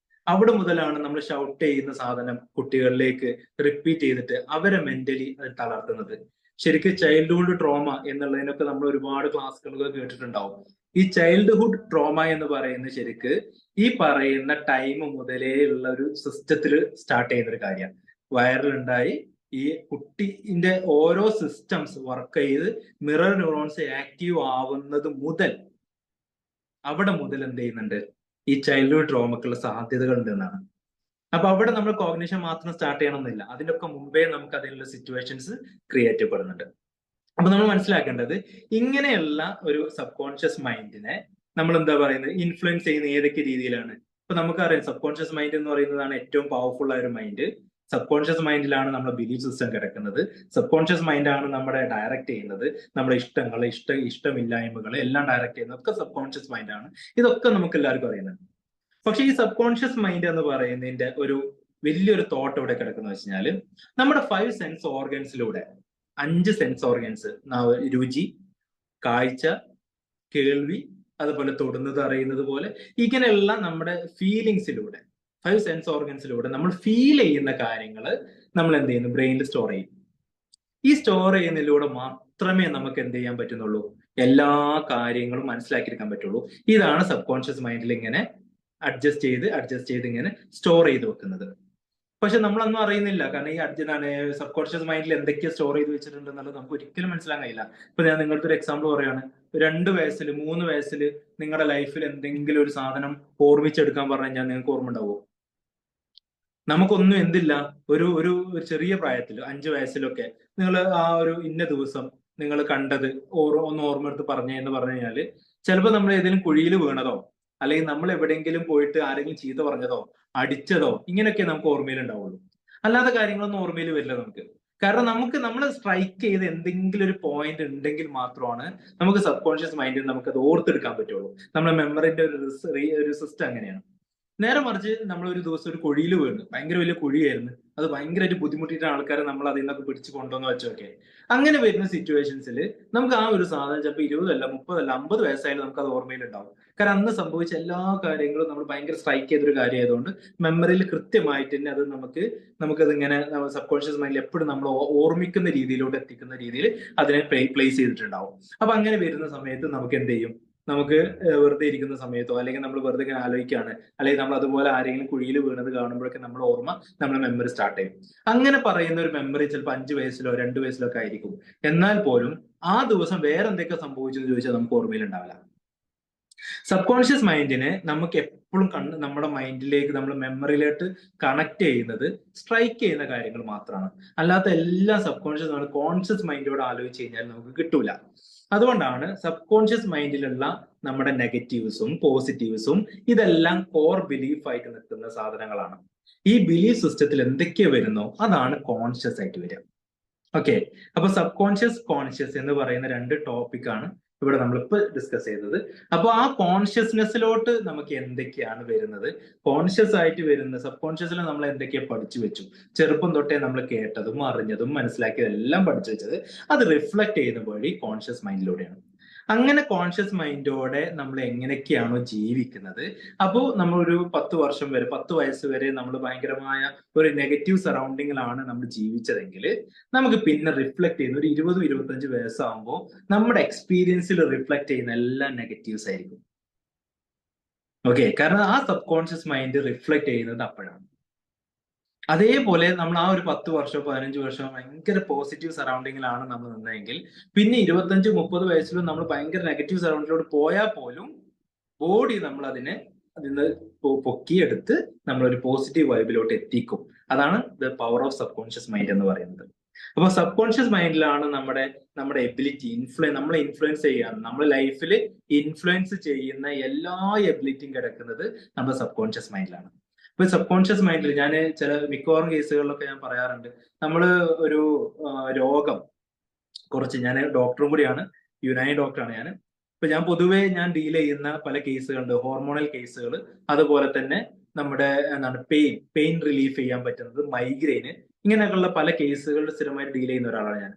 അവിടെ മുതലാണ് നമ്മൾ ഷൗട്ട് ചെയ്യുന്ന സാധനം കുട്ടികളിലേക്ക് റിപ്പീറ്റ് ചെയ്തിട്ട് അവരെ മെന്റലി തളർത്തുന്നത്. ശരിക്കും ചൈൽഡ്ഹുഡ് ട്രോമ എന്നുള്ളതിനൊക്കെ നമ്മൾ ഒരുപാട് ക്ലാസ്സുകളൊക്കെ കേട്ടിട്ടുണ്ടാവും. ഈ ചൈൽഡ്ഹുഡ് ട്രോമ എന്ന് പറയുന്നത് ശരിക്ക് ഈ പറയുന്ന ടൈം മുതലേ ഉള്ള ഒരു സിസ്റ്റത്തിൽ സ്റ്റാർട്ട് ചെയ്യുന്ന ഒരു കാര്യമാണ്. വൈറലുണ്ടായി ഈ കുട്ടിന്റെ ഓരോ സിസ്റ്റംസ് വർക്ക് ചെയ്ത് മിറർ ന്യൂറോൺസ് ആക്റ്റീവ് ആവുന്നത് മുതൽ അവിടെ മുതൽ എന്ത് ചെയ്യുന്നുണ്ട്, ഈ ചൈൽഡ്ഹുഡ് ട്രോമക്കുള്ള സാധ്യതകൾ ഉണ്ട് എന്നാണ്. അപ്പൊ അവിടെ നമ്മൾ കോഗ്നിഷൻ മാത്രം സ്റ്റാർട്ട് ചെയ്യണമെന്നില്ല, അതിനൊക്കെ മുമ്പേ നമുക്ക് അതിനുള്ള സിറ്റുവേഷൻസ് ക്രിയേറ്റ് ചെയ്യപ്പെടുന്നുണ്ട്. അപ്പൊ നമ്മൾ മനസ്സിലാക്കേണ്ടത് ഇങ്ങനെയുള്ള ഒരു സബ് കോൺഷ്യസ് മൈൻഡിനെ നമ്മൾ എന്താ പറയുന്നത്, ഇൻഫ്ലുവൻസ് ചെയ്യുന്ന ഏതൊക്കെ രീതിയിലാണ്. ഇപ്പൊ നമുക്കറിയാം സബ് കോൺഷ്യസ് മൈൻഡ് എന്ന് പറയുന്നതാണ് ഏറ്റവും പവർഫുൾ ആയ ഒരു മൈൻഡ്. സബ് കോൺഷ്യസ് മൈൻഡിലാണ് നമ്മുടെ ബിലീഫ് സിസ്റ്റം കിടക്കുന്നത്. സബ് കോൺഷ്യസ് മൈൻഡാണ് നമ്മുടെ ഡയറക്റ്റ് ചെയ്യുന്നത്, നമ്മുടെ ഇഷ്ടങ്ങൾ, ഇഷ്ടമില്ലായ്മകൾ എല്ലാം ഡയറക്റ്റ് ചെയ്യുന്നത് ഒക്കെ സബ് കോൺഷ്യസ് മൈൻഡാണ്. ഇതൊക്കെ നമുക്ക് എല്ലാവർക്കും അറിയുന്നുണ്ട്. പക്ഷെ ഈ സബ് കോൺഷ്യസ് മൈൻഡ് എന്ന് പറയുന്നതിന്റെ ഒരു വലിയൊരു തോട്ട് ഇവിടെ കിടക്കുന്ന വെച്ചാൽ നമ്മുടെ 5 സെൻസ് ഓർഗൻസിലൂടെ 5 സെൻസ് ഓർഗൻസ്, രുചി, കാഴ്ച, കേൾവി, അതുപോലെ തൊടുന്നത്, അറിയുന്നത് പോലെ ഇങ്ങനെയുള്ള നമ്മുടെ ഫീലിങ്സിലൂടെ 5 സെൻസ് ഓർഗൻസിലൂടെ നമ്മൾ ഫീൽ ചെയ്യുന്ന കാര്യങ്ങൾ നമ്മൾ എന്ത് ചെയ്യുന്നു, ബ്രെയിനിൽ സ്റ്റോർ ചെയ്യും. ഈ സ്റ്റോർ ചെയ്യുന്നതിലൂടെ മാത്രമേ നമുക്ക് എന്ത് ചെയ്യാൻ പറ്റുന്നുള്ളൂ, എല്ലാ കാര്യങ്ങളും മനസ്സിലാക്കിയെടുക്കാൻ പറ്റുള്ളൂ. ഇതാണ് സബ് കോൺഷ്യസ് മൈൻഡിൽ ഇങ്ങനെ അഡ്ജസ്റ്റ് ചെയ്ത് ഇങ്ങനെ സ്റ്റോർ ചെയ്ത് വെക്കുന്നത്. പക്ഷെ നമ്മളൊന്നും അറിയുന്നില്ല. കാരണം ഈ സബ് കോൺഷ്യസ് മൈൻഡിൽ എന്തൊക്കെയാ സ്റ്റോർ ചെയ്ത് വെച്ചിട്ടുണ്ട് എന്നുള്ളത് നമുക്ക് ഒരിക്കലും മനസ്സിലാക്കാൻ കഴിയില്ല. ഇപ്പൊ ഞാൻ നിങ്ങളുടെ ഒരു എക്സാമ്പിൾ പറയാണ്. 2 വയസ്സിൽ 3 വയസ്സിൽ നിങ്ങളുടെ ലൈഫിൽ എന്തെങ്കിലും ഒരു സാധനം ഓർമ്മിച്ചെടുക്കാൻ പറഞ്ഞു കഴിഞ്ഞാൽ നിങ്ങൾക്ക് ഓർമ്മ ഉണ്ടാവുമോ? നമുക്കൊന്നും എന്തില്ല, ഒരു ഒരു ചെറിയ പ്രായത്തിൽ 5 വയസ്സിലൊക്കെ നിങ്ങൾ ആ ഒരു ഇന്ന ദിവസം നിങ്ങൾ കണ്ടത് ഒന്ന് ഓർമ്മ എടുത്ത് എന്ന് പറഞ്ഞു കഴിഞ്ഞാൽ ചിലപ്പോൾ നമ്മൾ ഏതെങ്കിലും കുഴിയിൽ വീണതോ അല്ലെങ്കിൽ നമ്മൾ എവിടെയെങ്കിലും പോയിട്ട് ആരെങ്കിലും ചീത്ത പറഞ്ഞതോ അടിച്ചതോ ഇങ്ങനെയൊക്കെ നമുക്ക് ഓർമ്മയിൽ ഉണ്ടാവുള്ളൂ. അല്ലാത്ത കാര്യങ്ങളൊന്നും ഓർമ്മയിൽ വരില്ല നമുക്ക്. കാരണം നമ്മൾ സ്ട്രൈക്ക് ചെയ്ത് എന്തെങ്കിലും ഒരു പോയിന്റ് ഉണ്ടെങ്കിൽ മാത്രമാണ് നമുക്ക് സബ് കോൺഷ്യസ് മൈൻഡിൽ നമുക്ക് അത് ഓർത്തെടുക്കാൻ പറ്റുള്ളൂ. നമ്മുടെ മെമ്മറിന്റെ ഒരു സിസ്റ്റം അങ്ങനെയാണ്. നേരെ മറിച്ച് നമ്മൾ ഒരു ദിവസം ഒരു കുഴിയിൽ വീണ്, ഭയങ്കര വലിയ കുഴിയായിരുന്നു, അത് ഭയങ്കരമായിട്ട് ബുദ്ധിമുട്ടിയിട്ടാണ് ആൾക്കാരെ നമ്മൾ അതിൽ നിന്നൊക്കെ പിടിച്ച് കൊണ്ടുവന്ന് വെച്ചൊക്കെ. അങ്ങനെ വരുന്ന സിറ്റുവേഷൻസിൽ നമുക്ക് ആ ഒരു സാധനം ചിലപ്പോൾ 20 അല്ല 30 അല്ല 50 വയസ്സായാലും നമുക്ക് അത് ഓർമ്മയിലുണ്ടാവും. കാരണം അന്ന് സംഭവിച്ച എല്ലാ കാര്യങ്ങളും നമ്മൾ ഭയങ്കര സ്ട്രൈക്ക് ചെയ്തൊരു കാര്യമായതുകൊണ്ട് മെമ്മറിയിൽ കൃത്യമായിട്ട് തന്നെ അത് നമുക്കത് ഇങ്ങനെ സബ് കോൺഷ്യസ് മൈൻഡിൽ എപ്പോഴും നമ്മൾ ഓർമ്മിക്കുന്ന രീതിയിലോട്ട് എത്തിക്കുന്ന രീതിയിൽ അതിനെ പ്ലേസ് ചെയ്തിട്ടുണ്ടാവും. അപ്പൊ അങ്ങനെ വരുന്ന സമയത്ത് നമുക്ക് എന്ത് ചെയ്യും, നമുക്ക് വെറുതെ ഇരിക്കുന്ന സമയത്തോ അല്ലെങ്കിൽ നമ്മൾ വെറുതെ ഇങ്ങനെ ആലോചിക്കുകയാണ്, അല്ലെങ്കിൽ നമ്മൾ അതുപോലെ ആരെങ്കിലും കുഴിയിൽ വീണത് കാണുമ്പോഴൊക്കെ നമ്മൾ ഓർമ്മ, നമ്മുടെ മെമ്മറി സ്റ്റാർട്ട് ചെയ്യും. അങ്ങനെ പറയുന്ന ഒരു മെമ്മറി ചിലപ്പോൾ 5 വയസ്സിലോ 2 വയസ്സിലോ ഒക്കെ ആയിരിക്കും. എന്നാൽ പോലും ആ ദിവസം വേറെ എന്തൊക്കെ സംഭവിച്ചു എന്ന് ചോദിച്ചാൽ നമുക്ക് ഓർമ്മയിൽ ഉണ്ടാവില്ല. സബ് കോൺഷ്യസ് മൈൻഡിനെ നമുക്ക് എപ്പോഴും നമ്മുടെ മൈൻഡിലേക്ക്, നമ്മുടെ മെമ്മറിയിലോട്ട് കണക്ട് ചെയ്യുന്നത്, സ്ട്രൈക്ക് ചെയ്യുന്ന കാര്യങ്ങൾ മാത്രമാണ്. അല്ലാത്ത എല്ലാ സബ് കോൺഷ്യസ് നമ്മൾ കോൺഷ്യസ് മൈൻഡോട് ആലോചിച്ച് കഴിഞ്ഞാൽ നമുക്ക് കിട്ടൂല. അതുകൊണ്ടാണ് സബ് കോൺഷ്യസ് മൈൻഡിലുള്ള നമ്മുടെ നെഗറ്റീവ്സും പോസിറ്റീവ്സും ഇതെല്ലാം കോർ ബിലീഫ് ആയിട്ട് നിൽക്കുന്ന സാധനങ്ങളാണ്. ഈ ബിലീഫ് സിസ്റ്റത്തിൽ എന്തൊക്കെ വരുന്നോ അതാണ് കോൺഷ്യസ് ആയിട്ട് വരിക. ഓക്കെ, അപ്പൊ സബ് കോൺഷ്യസ്, കോൺഷ്യസ് എന്ന് പറയുന്ന രണ്ട് ടോപ്പിക്കാണ് ഇവിടെ നമ്മളിപ്പോൾ ഡിസ്കസ് ചെയ്തത്. അപ്പൊ ആ കോൺഷ്യസ്നെസ്സിലോട്ട് നമുക്ക് എന്തൊക്കെയാണ് വരുന്നത്, കോൺഷ്യസ് ആയിട്ട് വരുന്ന സബ് കോൺഷ്യസിൽ നമ്മൾ എന്തൊക്കെയാ പഠിച്ചു വെച്ചു, ചെറുപ്പം തൊട്ടേ നമ്മൾ കേട്ടതും അറിഞ്ഞതും മനസ്സിലാക്കിയതും എല്ലാം പഠിച്ചു വെച്ചത് അത് റിഫ്ലക്ട് ചെയ്യുന്ന വഴി കോൺഷ്യസ് മൈൻഡിലൂടെയാണ്. അങ്ങനെ കോൺഷ്യസ് മൈൻഡോടെ നമ്മൾ എങ്ങനെയൊക്കെയാണോ ജീവിക്കുന്നത്, അപ്പോൾ നമ്മൾ ഒരു 10 വർഷം വരെ, 10 വയസ്സ് വരെ നമ്മൾ ഭയങ്കരമായ ഒരു നെഗറ്റീവ് സറൗണ്ടിങ്ങിലാണ് നമ്മൾ ജീവിച്ചതെങ്കിൽ, നമുക്ക് പിന്നെ റിഫ്ലക്ട് ചെയ്യുന്ന ഒരു 20-25 വയസ്സാകുമ്പോൾ നമ്മുടെ എക്സ്പീരിയൻസിൽ റിഫ്ലക്ട് ചെയ്യുന്ന എല്ലാം നെഗറ്റീവ്സ് ആയിരിക്കും. ഓക്കെ, കാരണം ആ സബ് കോൺഷ്യസ് മൈൻഡ് റിഫ്ലക്ട് ചെയ്യുന്നത് അപ്പോഴാണ്. അതേപോലെ നമ്മൾ ആ ഒരു 10 വർഷം 15 വർഷം ഭയങ്കര പോസിറ്റീവ് സറൗണ്ടിങ്ങിലാണ് നമ്മൾ നിന്നതെങ്കിൽ, പിന്നെ 25-30 വയസ്സിലും നമ്മൾ ഭയങ്കര നെഗറ്റീവ് സറൗണ്ടിങ്ങിലോട്ട് പോയാൽ പോലും ബോഡി നമ്മൾ അതിനെ അതിന് പൊക്കിയെടുത്ത് നമ്മളൊരു പോസിറ്റീവ് വൈബിലോട്ട് എത്തിക്കും. അതാണ് the power of sub conscious mind എന്ന് പറയുന്നത്. അപ്പൊ സബ് കോൺഷ്യസ് മൈൻഡിലാണ് നമ്മുടെ എബിലിറ്റി, നമ്മളെ ഇൻഫ്ലുവൻസ് ചെയ്യാൻ, നമ്മുടെ ലൈഫിൽ ഇൻഫ്ലുവൻസ് ചെയ്യുന്ന എല്ലാ എബിലിറ്റിയും കിടക്കുന്നത് നമ്മുടെ സബ് കോൺഷ്യസ് മൈൻഡിലാണ്. ഇപ്പൊ സബ് കോൺഷ്യസ് മൈൻഡിൽ ഞാൻ മിക്കവാറും കേസുകളിലൊക്കെ ഞാൻ പറയാറുണ്ട്, നമ്മള് ഒരു രോഗം കുറച്ച്, ഞാൻ ഡോക്ടറും കൂടിയാണ്, യുനാനി ഡോക്ടറാണ് ഞാൻ. ഇപ്പൊ ഞാൻ പൊതുവേ ഡീൽ ചെയ്യുന്ന പല കേസുകളുണ്ട്, ഹോർമോണൽ കേസുകൾ, അതുപോലെ തന്നെ നമ്മുടെ പെയിൻ റിലീഫ് ചെയ്യാൻ പറ്റുന്നത്, മൈഗ്രെയിന്, ഇങ്ങനെയൊക്കെയുള്ള പല കേസുകൾ സ്ഥിരമായിട്ട് ഡീൽ ചെയ്യുന്ന ഒരാളാണ് ഞാൻ.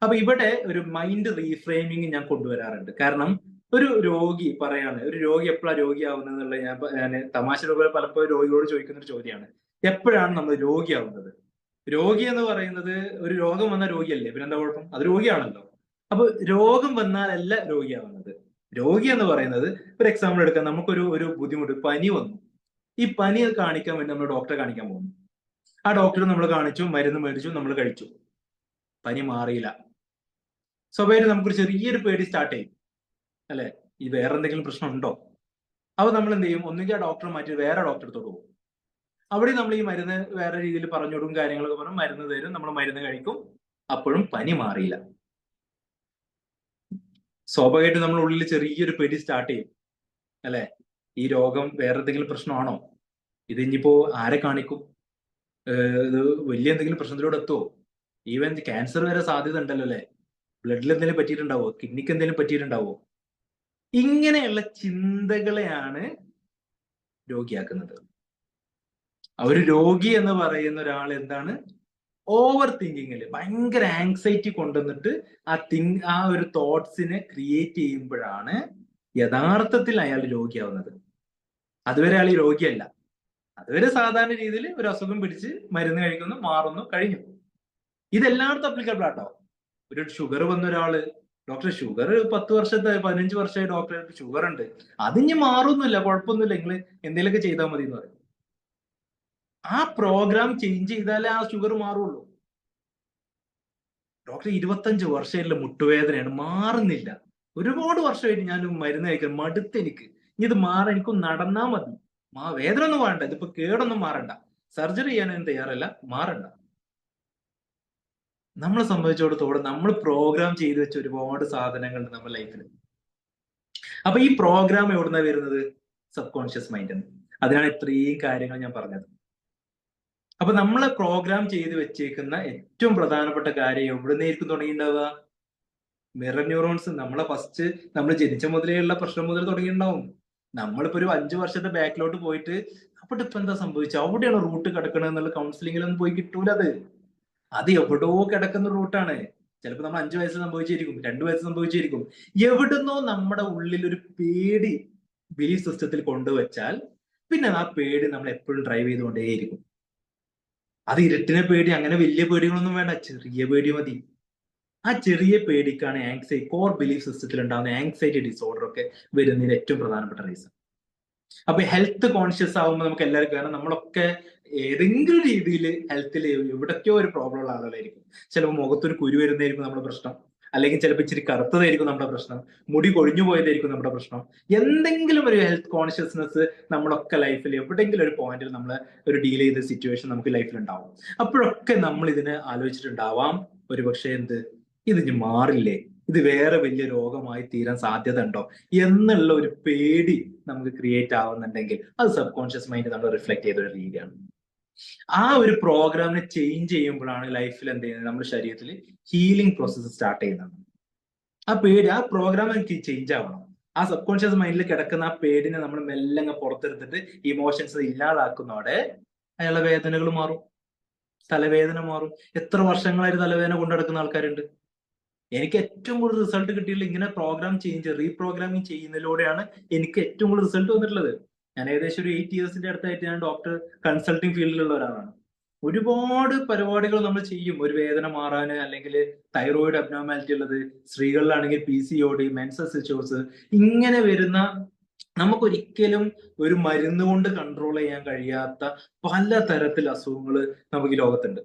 അപ്പൊ ഇവിടെ ഒരു മൈൻഡ് റീഫ്രെയിമിങ് ഞാൻ കൊണ്ടുവരാറുണ്ട്. കാരണം ഒരു രോഗി പറയാണ്, ഒരു രോഗി എപ്പോഴാണ് രോഗിയാവുന്നത് എന്നുള്ളത് ഞാൻ തമാശ രൂപത്തിൽ പലപ്പോഴും രോഗിയോട് ചോദിക്കുന്ന ഒരു ചോദ്യമാണ്, എപ്പോഴാണ് നമ്മൾ രോഗിയാവുന്നത്? രോഗി എന്ന് പറയുന്നത് ഒരു രോഗം വന്ന രോഗിയല്ലേ, പിന്നെന്താ കുഴപ്പം, അത് രോഗിയാണല്ലോ. അപ്പൊ രോഗം വന്നാലല്ല രോഗിയാവുന്നത്. രോഗി എന്ന് പറയുന്നത്, ഒരു എക്സാമ്പിൾ എടുക്കാം, നമുക്കൊരു ബുദ്ധിമുട്ട്, പനി വന്നു. ഈ പനി കാണിക്കാൻ വേണ്ടി നമ്മൾ ഡോക്ടറെ കാണിക്കാൻ പോകുന്നു. ആ ഡോക്ടറെ നമ്മൾ കാണിച്ചു, മരുന്ന് മേടിച്ചു, നമ്മൾ കഴിച്ചു, പനി മാറിയില്ല. സ്വാഭാവികമായിട്ട് നമുക്കൊരു ചെറിയൊരു പേടി സ്റ്റാർട്ട് ചെയ്യും, അല്ലെ? ഈ വേറെ എന്തെങ്കിലും പ്രശ്നം ഉണ്ടോ? അപ്പൊ നമ്മൾ എന്ത് ചെയ്യും? ഒന്നുകിൽ ആ ഡോക്ടറെ മാറ്റി വേറെ ഡോക്ടറെ അടുത്തോട്ട് പോകും. അവിടെ നമ്മൾ ഈ മരുന്ന് വേറെ രീതിയിൽ പറഞ്ഞു കൊടുക്കും, കാര്യങ്ങളൊക്കെ പറഞ്ഞ് മരുന്ന് തരും, നമ്മൾ മരുന്ന് കഴിക്കും, അപ്പോഴും പനി മാറിയില്ല. സ്വാഭാവികമായിട്ട് നമ്മുടെ ഉള്ളിൽ ചെറിയൊരു പേടി സ്റ്റാർട്ട് ചെയ്യും, അല്ലെ? ഈ രോഗം വേറെ എന്തെങ്കിലും പ്രശ്നമാണോ? ഇത് ഇനിയിപ്പോ ആരെ കാണിക്കും? ഇത് വലിയ എന്തെങ്കിലും പ്രശ്നത്തിലൂടെ എത്തുമോ? ഈവൻ ക്യാൻസർ വരെ സാധ്യത ഉണ്ടല്ലോ, അല്ലെ? ബ്ലഡിൽ എന്തെങ്കിലും പറ്റിയിട്ടുണ്ടാവോ? കിഡ്നിക്ക് എന്തെങ്കിലും പറ്റിയിട്ടുണ്ടാവോ? ഇങ്ങനെയുള്ള ചിന്തകളെയാണ് രോഗിയാക്കുന്നത്. ഒരു രോഗി എന്ന് പറയുന്ന ഒരാൾ എന്താണ്? ഓവർ തിങ്കിങ്ങിൽ ഭയങ്കര ആങ്സൈറ്റി കൊണ്ടുവന്നിട്ട് ആ ഒരു തോട്ട്സിനെ ക്രിയേറ്റ് ചെയ്യുമ്പോഴാണ് യഥാർത്ഥത്തിൽ അയാൾ രോഗിയാവുന്നത്. അതുവരെ അയാൾ രോഗിയല്ല. അതുവരെ സാധാരണ രീതിയിൽ ഒരു അസുഖം പിടിച്ച് മരുന്ന് കഴിക്കുന്നു, മാറുന്നു, കഴിഞ്ഞു. ഇതെല്ലായിടത്തും അപ്ലിക്കബിൾ ആട്ടോ. ഒരു ഷുഗർ വന്ന ഒരാള്, ഡോക്ടർ ഷുഗർ 10 വർഷത്തെ 15 വർഷമായി ഡോക്ടറെ ഷുഗർ ഉണ്ട്, അതിന് മാറുന്നില്ല, കുഴപ്പമൊന്നുമില്ല, നിങ്ങൾ എന്തെങ്കിലുമൊക്കെ ചെയ്താൽ മതി എന്ന് പറയും. ആ പ്രോഗ്രാം ചേഞ്ച് ചെയ്താലേ ആ ഷുഗർ മാറുള്ളൂ. ഡോക്ടർ 25 വർഷമായിട്ടുള്ള മുട്ടുവേദനയാണ്, മാറുന്നില്ല, ഒരുപാട് വർഷമായിട്ട് ഞാൻ മരുന്ന് കഴിക്കാൻ മടുത്ത്, എനിക്ക് ഇനി ഇത് മാറാൻ, എനിക്കൊന്ന് നടന്നാ മതി, വേദന ഒന്നും വേണ്ട, ഇതിപ്പോ കേടൊന്നും മാറണ്ട, സർജറി ചെയ്യാനൊന്നും തയ്യാറല്ല, മാറണ്ട. നമ്മളെ സംബന്ധിച്ചിടത്തോളം നമ്മൾ പ്രോഗ്രാം ചെയ്തു വെച്ച ഒരുപാട് സാധനങ്ങളുണ്ട് നമ്മുടെ ലൈഫിൽ. അപ്പൊ ഈ പ്രോഗ്രാം എവിടുന്ന വരുന്നത്? Sub conscious mind. അതിനാണ് ഇത്രയും കാര്യങ്ങൾ ഞാൻ പറഞ്ഞത്. അപ്പൊ നമ്മളെ പ്രോഗ്രാം ചെയ്ത് വെച്ചേക്കുന്ന ഏറ്റവും പ്രധാനപ്പെട്ട കാര്യം എവിടുന്നായിരിക്കും തുടങ്ങിയിട്ടുണ്ടാവുക? Mirror neurons. നമ്മളെ ഫസ്റ്റ് നമ്മൾ ജനിച്ച മുതലേയുള്ള പ്രശ്നം മുതൽ തുടങ്ങിയിട്ടുണ്ടാവും. നമ്മളിപ്പോ ഒരു 5 വർഷത്തെ ബാക്കിലോട്ട് പോയിട്ട് അവിടെ ഇപ്പൊ എന്താ സംഭവിച്ചത്, അവിടെയാണ് റൂട്ട് കിടക്കണത് എന്നുള്ള കൗൺസിലിങ്ങിലൊന്നും പോയി കിട്ടൂല. അത് എവിടോ കിടക്കുന്ന റൂട്ടാണ്. ചിലപ്പോൾ നമ്മൾ 5 വയസ്സ് സംഭവിച്ചിരിക്കും, 2 വയസ്സ് സംഭവിച്ചിരിക്കും. എവിടുന്നോ നമ്മുടെ ഉള്ളിൽ ഒരു പേടി ബിലീഫ് സിസ്റ്റത്തിൽ കൊണ്ടുവച്ചാൽ പിന്നെ ആ പേടി നമ്മൾ എപ്പോഴും ഡ്രൈവ് ചെയ്തുകൊണ്ടേയിരിക്കും. അത് ഇരുട്ടിനെ പേടി, അങ്ങനെ വലിയ പേടികളൊന്നും വേണ്ട, ചെറിയ പേടി മതി. ആ ചെറിയ പേടിക്കാണ് ആങ്സൈറ്റി, കോർ ബിലീഫ് സിസ്റ്റത്തിൽ ഉണ്ടാകുന്ന ആങ്സൈറ്റി ഡിസോർഡർ ഒക്കെ വരുന്നതിന് ഏറ്റവും പ്രധാനപ്പെട്ട റീസൺ. അപ്പൊ ഹെൽത്ത് കോൺഷ്യസ് ആവുമ്പോൾ നമുക്ക് എല്ലാവർക്കും, കാരണം നമ്മളൊക്കെ ഏതെങ്കിലും രീതിയിൽ ഹെൽത്തിൽ എവിടൊക്കെയോ ഒരു പ്രോബ്ലം ഉള്ള ആളുകളായിരിക്കും. ചിലപ്പോൾ മുഖത്തൊരു കുരു വരുന്നതായിരിക്കും നമ്മുടെ പ്രശ്നം, അല്ലെങ്കിൽ ചിലപ്പോൾ ഇച്ചിരി കറുത്തതായിരിക്കും നമ്മുടെ പ്രശ്നം, മുടി കൊഴിഞ്ഞു പോയതായിരിക്കും നമ്മുടെ പ്രശ്നം. എന്തെങ്കിലും ഒരു ഹെൽത്ത് കോൺഷ്യസ്നെസ് നമ്മളൊക്കെ ലൈഫിൽ എവിടെയെങ്കിലും ഒരു പോയിന്റിൽ നമ്മൾ ഒരു ഡീൽ ചെയ്ത സിറ്റുവേഷൻ നമുക്ക് ലൈഫിൽ ഉണ്ടാവും. അപ്പോഴൊക്കെ നമ്മൾ ഇതിനെ ആലോചിച്ചിട്ടുണ്ടാവാം, ഒരുപക്ഷെ ഇത് ഇനി മാറില്ലേ, ഇത് വേറെ വലിയ രോഗമായി തീരാൻ സാധ്യത ഉണ്ടോ എന്നുള്ള ഒരു പേടി നമുക്ക് ക്രിയേറ്റ് ആവുന്നുണ്ടെങ്കിൽ അത് സബ് കോൺഷ്യസ് മൈൻഡ് നമ്മൾ റിഫ്ലക്ട് ചെയ്ത ഒരു രീതിയാണ്. ആ ഒരു പ്രോഗ്രാമിനെ ചേഞ്ച് ചെയ്യുമ്പോഴാണ് ലൈഫിൽ എന്ത് ചെയ്യുന്നത്, നമ്മുടെ ശരീരത്തിൽ ഹീലിംഗ് പ്രോസസ്സ് സ്റ്റാർട്ട് ചെയ്യുന്നത്. ആ പേടി, ആ പ്രോഗ്രാം എനിക്ക് ചേഞ്ച് ആവണം. ആ സബ് കോൺഷ്യസ് മൈൻഡിൽ കിടക്കുന്ന ആ പേടിനെ നമ്മൾ മെല്ലെ പുറത്തെടുത്തിട്ട് ഇമോഷൻസ് ഇല്ലാതാക്കുന്നതോടെ അയാളുടെ വേദനകൾ മാറും, തലവേദന മാറും. എത്ര വർഷങ്ങളായിട്ട് തലവേദന കൊണ്ടുനടക്കുന്ന ആൾക്കാരുണ്ട്. എനിക്ക് ഏറ്റവും കൂടുതൽ റിസൾട്ട് കിട്ടിയിട്ടുള്ള ഇങ്ങനെ പ്രോഗ്രാം ചേഞ്ച്, റീപ്രോഗ്രാമിങ് ചെയ്യുന്നതിലൂടെയാണ് എനിക്ക് ഏറ്റവും കൂടുതൽ റിസൾട്ട് വന്നിട്ടുള്ളത്. ഞാൻ ഏകദേശം ഒരു 8 ഇയേഴ്സിന്റെ അടുത്തായിട്ട് ഞാൻ ഡോക്ടർ കൺസൾട്ടിങ് ഫീൽഡിലുള്ള ഒരാളാണ്. ഒരുപാട് പരിപാടികൾ നമ്മൾ ചെയ്യും ഒരു വേദന മാറാന്, അല്ലെങ്കിൽ തൈറോയിഡ് അബ്നോർമാലിറ്റി ഉള്ളത്, സ്ത്രീകളിലാണെങ്കിൽ PCOD, മെൻസസ് ഇഷ്യൂസ്, ഇങ്ങനെ വരുന്ന നമുക്കൊരിക്കലും ഒരു മരുന്ന് കൊണ്ട് കൺട്രോൾ ചെയ്യാൻ കഴിയാത്ത പലതരത്തിൽ അസുഖങ്ങൾ നമുക്ക് ഈ ലോകത്തുണ്ട്.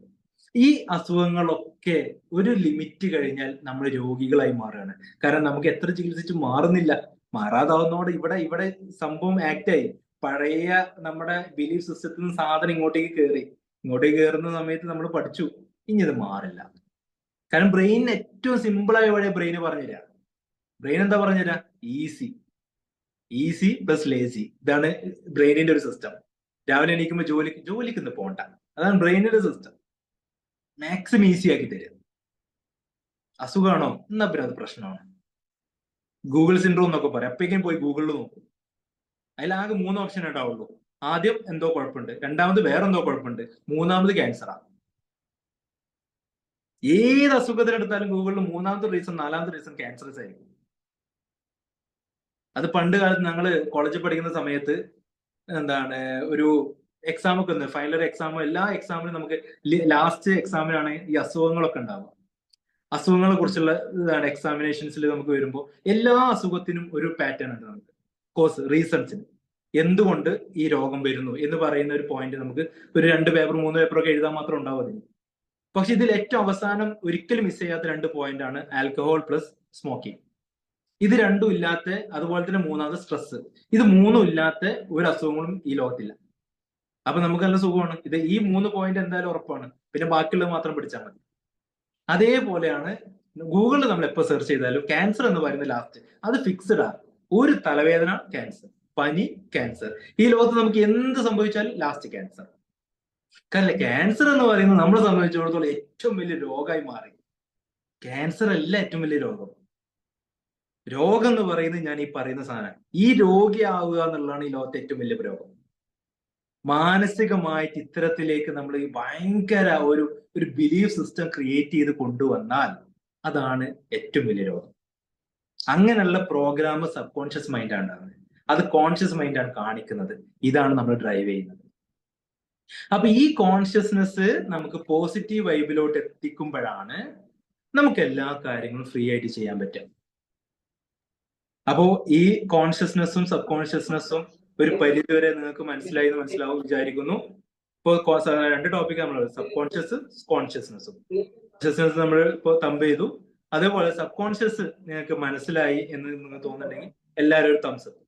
ഈ അസുഖങ്ങളൊക്കെ ഒരു ലിമിറ്റ് കഴിഞ്ഞാൽ നമ്മൾ രോഗികളായി മാറുകയാണ്. കാരണം നമുക്ക് എത്ര ചികിത്സിച്ച് മാറുന്നില്ല. മാറാതാവുന്നതോടെ ഇവിടെ സംഭവം ആക്റ്റായി. പഴയ നമ്മുടെ ബിലീഫ് സിസ്റ്റത്തിൽ നിന്ന് സാധനം ഇങ്ങോട്ടേക്ക് കയറുന്ന സമയത്ത് നമ്മൾ പഠിച്ചു ഇനി ഇത് മാറില്ല. കാരണം ബ്രെയിൻ ഏറ്റവും സിമ്പിളായ വഴിയെ ബ്രെയിന് പറഞ്ഞുതരാ. ബ്രെയിൻ എന്താ പറഞ്ഞുതരാ? Easy plus lazy. ഇതാണ് ബ്രെയിനിന്റെ ഒരു സിസ്റ്റം. രാവിലെ എണീക്കുമ്പോൾ ജോലിക്ക് ഇന്ന് പോണ്ട, അതാണ് ബ്രെയിനിന്റെ സിസ്റ്റം. മാക്സിമം ഈസി ആക്കി തരിക. അസുഖമാണോ എന്നാ പിന്നെ അത് പ്രശ്നമാണ്. ഗൂഗിൾ സിൻഡ്രോം എന്നൊക്കെ പറയാം. അപ്പോഴേക്കും പോയി ഗൂഗിളിൽ നോക്കും. അതിലാകെ 3 ഓപ്ഷൻ ഉണ്ടാവുള്ളൂ. ആദ്യം എന്തോ കുഴപ്പമുണ്ട്, രണ്ടാമത് വേറെന്തോ കുഴപ്പമുണ്ട്, മൂന്നാമത് ക്യാൻസറാ. ഏത് അസുഖത്തിനെടുത്താലും ഗൂഗിളിൽ 3ാമത്തെ റീസൺ 4ാമത്തെ റീസൺ ക്യാൻസറസ് ആയിരിക്കും. അത് പണ്ട് കാലത്ത് ഞങ്ങള് കോളേജിൽ പഠിക്കുന്ന സമയത്ത് ഒരു എക്സാം ഒക്കെ ഉണ്ട്, ഫൈനൽ എക്സാമോ എല്ലാ എക്സാമിനും നമുക്ക് ലാസ്റ്റ് എക്സാമിനാണ് ഈ അസുഖങ്ങളൊക്കെ ഉണ്ടാവുക. അസുഖങ്ങളെ കുറിച്ചുള്ള എക്സാമിനേഷൻസിൽ നമുക്ക് വരുമ്പോൾ എല്ലാ അസുഖത്തിനും ഒരു പാറ്റേൺ ഉണ്ട്. നമുക്ക് റീസൺസിന് എന്തുകൊണ്ട് ഈ രോഗം വരുന്നു എന്ന് പറയുന്ന ഒരു പോയിന്റ് നമുക്ക് ഒരു 2 പേപ്പർ 3 പേപ്പർ ഒക്കെ എഴുതാൻ മാത്രം ഉണ്ടാവും അതിന്. പക്ഷെ ഇതിൽ ഏറ്റവും അവസാനം ഒരിക്കലും മിസ് ചെയ്യാത്ത 2 പോയിന്റ് ആണ് ആൽക്കഹോൾ പ്ലസ് സ്മോക്കിംഗ്. ഇത് രണ്ടും ഇല്ലാത്ത, അതുപോലെ തന്നെ മൂന്നാമത് സ്ട്രെസ്. ഇത് മൂന്നും ഇല്ലാത്ത ഒരു അസുഖങ്ങളും ഈ ലോകത്തില്ല. അപ്പൊ നമുക്ക് നല്ല സുഖമാണ്. ഈ 3 പോയിന്റ് എന്തായാലും ഉറപ്പാണ്. പിന്നെ ബാക്കിയുള്ളത് മാത്രം പിടിച്ചാൽ മതി. അതേപോലെയാണ് ഗൂഗിളിൽ നമ്മൾ എപ്പോൾ സെർച്ച് ചെയ്താലും ക്യാൻസർ എന്ന് പറയുന്ന ലാസ്റ്റ് അത് ഫിക്സ്ഡ് ആണ്. ഒരു തലവേദന ക്യാൻസർ, പനി ക്യാൻസർ. ഈ ലോകത്ത് നമുക്ക് എന്ത് സംഭവിച്ചാലും ലാസ്റ്റ് ക്യാൻസർ. കാരണം ക്യാൻസർ എന്ന് പറയുന്നത് നമ്മളെ സംബന്ധിച്ചിടത്തോളം ഏറ്റവും വലിയ രോഗമായി മാറി. ക്യാൻസർ അല്ല ഏറ്റവും വലിയ രോഗം. രോഗം എന്ന് പറയുന്നത് ഞാൻ ഈ പറയുന്ന സാധനം. ഈ രോഗിയാവുക എന്നുള്ളതാണ് ഈ ലോകത്തെ ഏറ്റവും വലിയ രോഗം. മാനസികമായിട്ട് ഇത്തരത്തിലേക്ക് നമ്മൾ ഈ ഭയങ്കര ഒരു ബിലീഫ് സിസ്റ്റം ക്രിയേറ്റ് ചെയ്ത് കൊണ്ടുവന്നാൽ അതാണ് ഏറ്റവും വലിയ രോഗം. അങ്ങനെയുള്ള പ്രോഗ്രാം സബ് കോൺഷ്യസ് മൈൻഡാണ് ഉണ്ടാകുന്നത്. അത് കോൺഷ്യസ് മൈൻഡാണ് കാണിക്കുന്നത്. ഇതാണ് നമ്മൾ ഡ്രൈവ് ചെയ്യുന്നത്. അപ്പൊ ഈ കോൺഷ്യസ്നെസ് നമുക്ക് പോസിറ്റീവ് വൈബിലോട്ട് എത്തിക്കുമ്പോഴാണ് നമുക്ക് എല്ലാ കാര്യങ്ങളും ഫ്രീ ആയിട്ട് ചെയ്യാൻ പറ്റും. അപ്പോ ഈ കോൺഷ്യസ്നെസ്സും സബ് കോൺഷ്യസ്നെസ്സും ഒരു പരിധിവരെ നിങ്ങൾക്ക് മനസ്സിലാവും വിചാരിക്കുന്നു. ഇപ്പോ 2 ടോപ്പിക് നമ്മളുള്ളത്, സബ് കോൺഷ്യസ് കോൺഷ്യസ്നെസ്സും. കോൺഷ്യസ്നെസ് നമ്മൾ ഇപ്പോൾ തമ്പ് ചെയ്തു. അതേപോലെ സബ് കോൺഷ്യസ് നിങ്ങൾക്ക് മനസ്സിലായി എന്ന് നിങ്ങൾക്ക് തോന്നുന്നുണ്ടെങ്കിൽ എല്ലാവരും ഒരു തംസ് അപ്പ്.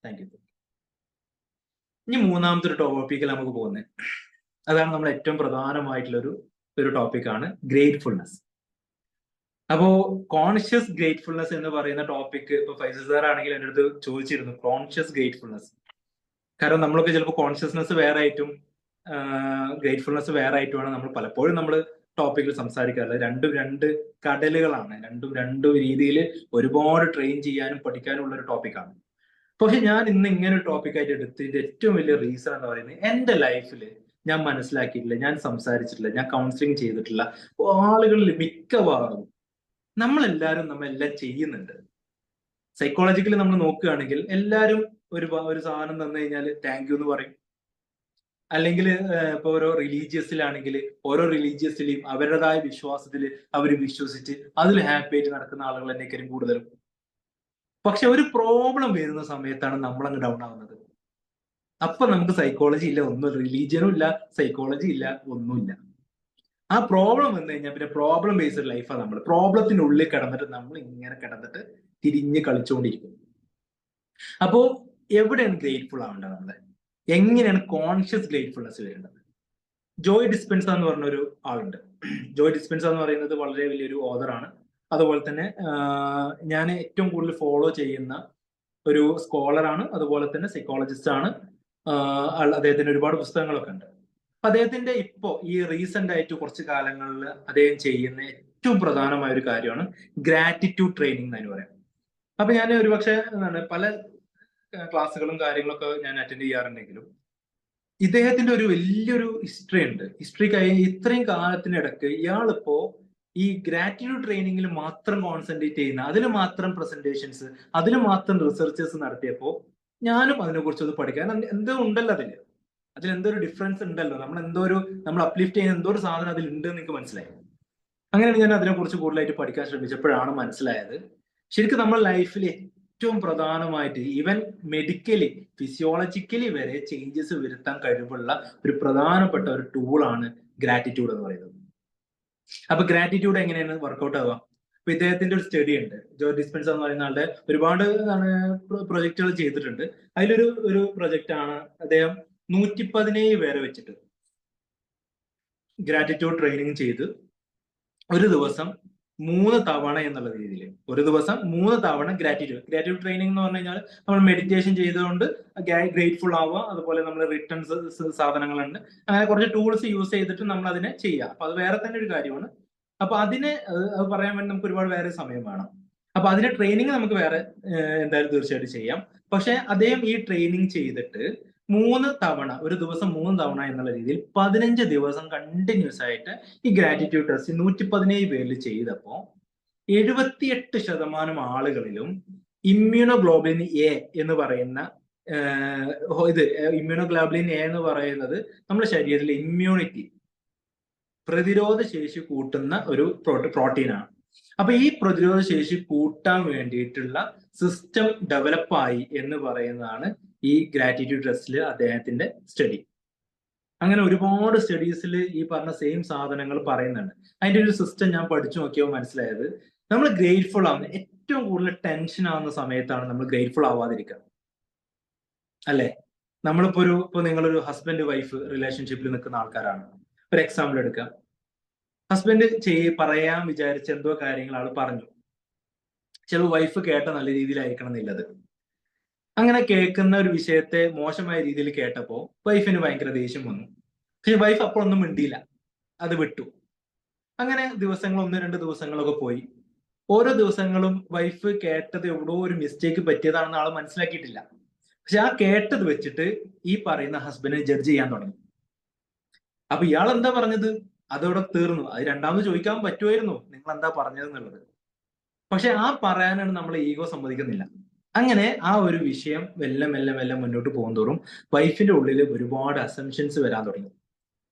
Thank you. ഇനി 3ാമത്തെ ഒരു ടോപ്പിക്കിൽ നമുക്ക് പോകുന്നത്, അതാണ് നമ്മൾ ഏറ്റവും പ്രധാനമായിട്ടുള്ള ഒരു ടോപ്പിക്കാണ് ഗ്രേറ്റ്ഫുൾനെസ്. അപ്പോ കോൺഷ്യസ് ഗ്രേറ്റ്ഫുൾനെസ് എന്ന് പറയുന്ന ടോപ്പിക് ഇപ്പൊ ഫൈസൽ സാർ ആണെങ്കിൽ എൻ്റെ അടുത്ത് ചോദിച്ചിരുന്നു, കോൺഷ്യസ് ഗ്രേറ്റ്ഫുൾനെസ്. കാരണം നമ്മളൊക്കെ ചിലപ്പോൾ കോൺഷ്യസ്നെസ് വേറെ ആയിട്ടും ഗ്രേറ്റ്ഫുൾനെസ് വേറെ ആയിട്ടുമാണ് നമ്മൾ പലപ്പോഴും നമ്മൾ ടോപ്പിക്കിൽ സംസാരിക്കാറുള്ളത്. രണ്ടും 2 കടലുകളാണ്. രണ്ടും രീതിയിൽ ഒരുപാട് ട്രെയിൻ ചെയ്യാനും പഠിക്കാനും ഉള്ള ഒരു ടോപ്പിക്കാണ്. പക്ഷെ ഞാൻ ഇന്ന് ഇങ്ങനെ ഒരു ടോപ്പിക്കായിട്ട് എടുത്തതിന്റെ ഏറ്റവും വലിയ റീസൺ എന്ന് പറയുന്നത്, എന്റെ ലൈഫിൽ ഞാൻ മനസ്സിലാക്കിയിട്ടില്ല, ഞാൻ സംസാരിച്ചിട്ടില്ല, ഞാൻ കൗൺസിലിംഗ് ചെയ്തിട്ടില്ല ആളുകളിൽ മിക്കവാറും നമ്മളെല്ലാം ചെയ്യുന്നുണ്ട്. സൈക്കോളജിക്കലി നമ്മൾ നോക്കുകയാണെങ്കിൽ എല്ലാവരും ഒരു സാധനം തന്നു കഴിഞ്ഞാൽ താങ്ക് യു എന്ന് പറയും. അല്ലെങ്കിൽ ഇപ്പൊ ഓരോ റിലീജിയസിലെയും അവരുടേതായ വിശ്വാസത്തിൽ അവർ വിശ്വസിച്ച് അതിൽ ഹാപ്പി ആയിട്ട് നടക്കുന്ന ആളുകൾ തന്നെയൊക്കെ കൂടുതലും. പക്ഷെ ഒരു പ്രോബ്ലം വരുന്ന സമയത്താണ് നമ്മളങ്ങ് ഡൗൺ ആവുന്നത്. അപ്പൊ നമുക്ക് സൈക്കോളജി ഇല്ല, ഒന്നും റിലീജിയനും ഇല്ല, സൈക്കോളജി ഇല്ല, ഒന്നുമില്ല. ആ പ്രോബ്ലം വന്നു കഴിഞ്ഞാൽ പിന്നെ പ്രോബ്ലം ബേസ്ഡ് ലൈഫാണ്. നമ്മൾ പ്രോബ്ലത്തിന്റെ ഉള്ളിൽ കിടന്നിട്ട് നമ്മൾ ഇങ്ങനെ കിടന്നിട്ട് തിരിഞ്ഞ് കളിച്ചുകൊണ്ടിരിക്കും. അപ്പോ എവിടെയാണ് ഗ്രേറ്റ്ഫുൾ ആവേണ്ടത്? നമ്മള് എങ്ങനെയാണ് കോൺഷ്യസ് ഗ്രേറ്റ്ഫുൾനെസ് വരേണ്ടത്? ജോയ് ഡിസ്പെൻസ എന്ന് പറഞ്ഞ ഒരു ആളുണ്ട്. ജോയ് ഡിസ്പെൻസ എന്ന് പറയുന്നത് വളരെ വലിയൊരു ഓതറാണ്. അതുപോലെ തന്നെ ഞാൻ ഏറ്റവും കൂടുതൽ ഫോളോ ചെയ്യുന്ന ഒരു സ്കോളറാണ്, അതുപോലെ തന്നെ സൈക്കോളജിസ്റ്റ് ആണ്. അദ്ദേഹത്തിന്റെ ഒരുപാട് പുസ്തകങ്ങളൊക്കെ ഉണ്ട്. അദ്ദേഹത്തിന്റെ ഇപ്പോ ഈ റീസെന്റ് ആയിട്ട് കുറച്ച് കാലങ്ങളിൽ അദ്ദേഹം ചെയ്യുന്ന ഏറ്റവും പ്രധാനമായ ഒരു കാര്യമാണ് ഗ്രാറ്റിറ്റ്യൂഡ് ട്രെയിനിങ് എന്ന് പറയാം. അപ്പൊ ഞാൻ ഒരുപക്ഷെ പല ക്ലാസ്സുകളും കാര്യങ്ങളൊക്കെ ഞാൻ അറ്റൻഡ് ചെയ്യാറുണ്ടെങ്കിലും ഇദ്ദേഹത്തിന്റെ ഒരു വലിയൊരു ഹിസ്റ്ററി ഉണ്ട്. ഹിസ്റ്ററി കഴിഞ്ഞ് ഇത്രയും കാലത്തിനിടക്ക് ഇയാളിപ്പോ ഈ ഗ്രാറ്റിറ്റ്യൂഡ് ട്രെയിനിങ്ങിൽ മാത്രം കോൺസെൻട്രേറ്റ് ചെയ്യുന്ന, അതിൽ മാത്രം പ്രസന്റേഷൻസ്, അതിൽ മാത്രം റിസർച്ചേഴ്സ് നടത്തിയപ്പോ ഞാനും അതിനെ കുറിച്ച് ഒന്ന് പഠിക്കാൻ, എന്തോ ഉണ്ടല്ലോ അതിലെന്തോ ഒരു ഡിഫറൻസ് ഉണ്ടല്ലോ, നമ്മൾ അപ്ലിഫ്റ്റ് ചെയ്യുന്ന എന്തോ ഒരു സാധനം അതിൽ ഉണ്ട് എന്ന് എനിക്ക് മനസ്സിലായി. അങ്ങനെയാണ് ഞാൻ അതിനെക്കുറിച്ച് കൂടുതലായിട്ട് പഠിക്കാൻ ശ്രമിച്ചപ്പോഴാണ് മനസ്സിലായത് ശരിക്കും നമ്മുടെ ലൈഫിൽ ഏറ്റവും പ്രധാനമായിട്ട് ഈവൻ മെഡിക്കലി ഫിസിയോളജിക്കലി വരെ ചേഞ്ചസ് വരുത്താൻ കഴിവുള്ള ഒരു പ്രധാനപ്പെട്ട ഒരു ടൂളാണ് ഗ്രാറ്റിറ്റ്യൂഡ് എന്ന് പറയുന്നത്. അപ്പൊ ഗ്രാറ്റിറ്റ്യൂഡ് എങ്ങനെയാണ് വർക്ക്ഔട്ട് ആവുക? അപ്പൊ ഇദ്ദേഹത്തിന്റെ ഒരു സ്റ്റഡി ഉണ്ട്. ജോയ് ഡിസ്പെൻസ എന്ന് പറയുന്ന ആളുടെ ഒരുപാട് പ്രൊജക്ടുകൾ ചെയ്തിട്ടുണ്ട്. അതിലൊരു പ്രൊജക്റ്റ് ആണ് അദ്ദേഹം 117 പേരെ വെച്ചിട്ട് ഗ്രാറ്റിറ്റ്യൂഡ് ട്രെയിനിങ് ചെയ്ത് ഒരു ദിവസം 3 തവണ എന്നുള്ള രീതിയിൽ, ഒരു ദിവസം 3 തവണ ഗ്രാറ്റിറ്റ്യൂഡ് ട്രെയിനിങ് എന്ന് പറഞ്ഞു കഴിഞ്ഞാൽ നമ്മൾ മെഡിറ്റേഷൻ ചെയ്തുകൊണ്ട് ഗ്രേറ്റ്ഫുൾ ആവുക, അതുപോലെ നമ്മൾ റിട്ടേൺസ് സാധനങ്ങളുണ്ട്, അങ്ങനെ കുറച്ച് ടൂൾസ് യൂസ് ചെയ്തിട്ട് നമ്മൾ അതിനെ ചെയ്യുക. അപ്പൊ അത് വേറെ തന്നെ ഒരു കാര്യമാണ്. അപ്പൊ അത് പറയാൻ വേണ്ടി നമുക്ക് ഒരുപാട് വേറെ സമയം വേണം. അപ്പൊ അതിന്റെ ട്രെയിനിങ് നമുക്ക് വേറെ എന്തായാലും തീർച്ചയായിട്ടും ചെയ്യാം. പക്ഷെ അദ്ദേഹം ഈ ട്രെയിനിങ് ചെയ്തിട്ട് 3 തവണ, ഒരു ദിവസം 3 തവണ എന്നുള്ള രീതിയിൽ 15 ദിവസം കണ്ടിന്യൂസ് ആയിട്ട് ഈ ഗ്രാറ്റിറ്റ്യൂഡ് ടെസ്റ്റ് 117 പേരിൽ ചെയ്തപ്പോ 78% ആളുകളിലും ഇമ്മ്യൂണോഗ്ലോബുലിൻ എ എന്ന് പറയുന്ന ഇമ്മ്യൂണോഗ്ലോബുലിൻ എ എന്ന് പറയുന്നത് നമ്മുടെ ശരീരത്തിലെ ഇമ്മ്യൂണിറ്റി, പ്രതിരോധ ശേഷി കൂട്ടുന്ന ഒരു പ്രോട്ടീനാണ്. അപ്പൊ ഈ പ്രതിരോധ ശേഷി കൂട്ടാൻ വേണ്ടിയിട്ടുള്ള സിസ്റ്റം ഡെവലപ്പായി എന്ന് പറയുന്നതാണ് ഈ ഗ്രാറ്റിറ്റ്യൂഡ് ടെസ്റ്റിൽ അദ്ദേഹത്തിന്റെ സ്റ്റഡി. അങ്ങനെ ഒരുപാട് സ്റ്റഡീസിൽ ഈ പറഞ്ഞ സെയിം സാധനങ്ങൾ പറയുന്നുണ്ട്. അതിന്റെ ഒരു സിസ്റ്റം ഞാൻ പഠിച്ചു നോക്കിയപ്പോൾ മനസ്സിലായത്, നമ്മൾ ഗ്രേറ്റ്ഫുൾ ആവുന്ന, ഏറ്റവും കൂടുതൽ ടെൻഷൻ ആവുന്ന സമയത്താണ് നമ്മൾ ഗ്രേറ്റ്ഫുൾ ആവാതിരിക്കുക, അല്ലെ? ഇപ്പൊ നിങ്ങളൊരു ഹസ്ബൻഡ് വൈഫ് റിലേഷൻഷിപ്പിൽ നിൽക്കുന്ന ആൾക്കാരാണ്. ഒരു എക്സാമ്പിൾ എടുക്കുക. ഹസ്ബൻഡ് പറയാൻ വിചാരിച്ച എന്തോ കാര്യങ്ങൾ ആൾ പറഞ്ഞു. ചില വൈഫ് കേട്ട നല്ല രീതിയിലായിരിക്കണം എന്നുള്ളത്. അങ്ങനെ കേൾക്കുന്ന ഒരു വിഷയത്തെ മോശമായ രീതിയിൽ കേട്ടപ്പോ വൈഫിന് ഭയങ്കര ദേഷ്യം വന്നു. പക്ഷെ വൈഫ് അപ്പോഴൊന്നും മിണ്ടിയില്ല, അത് വിട്ടു. അങ്ങനെ ദിവസങ്ങൾ 1-2 ദിവസങ്ങളൊക്കെ പോയി. ഓരോ ദിവസങ്ങളും വൈഫ് കേട്ടത് എവിടോ ഒരു മിസ്റ്റേക്ക് പറ്റിയതാണെന്ന് ആൾ മനസ്സിലാക്കിയിട്ടില്ല. പക്ഷെ ആ കേട്ടത് വെച്ചിട്ട് ഈ പറയുന്ന ഹസ്ബൻഡിനെ ജഡ്ജ് ചെയ്യാൻ തുടങ്ങി. അപ്പൊ ഇയാൾ എന്താ പറഞ്ഞത് അതോടെ തീർന്നു. അത് രണ്ടാമത് ചോദിക്കാൻ പറ്റുമായിരുന്നു, നിങ്ങൾ എന്താ പറഞ്ഞത് എന്നുള്ളത്. പക്ഷെ ആ പറയാനാണ് നമ്മളെ ഈഗോ സമ്മതിക്കുന്നില്ല. അങ്ങനെ ആ ഒരു വിഷയം മെല്ലെ മെല്ലെ മെല്ലെ മുന്നോട്ട് പോകുന്തോറും വൈഫിന്റെ ഉള്ളിൽ ഒരുപാട് അസംഷൻസ് വരാൻ തുടങ്ങി.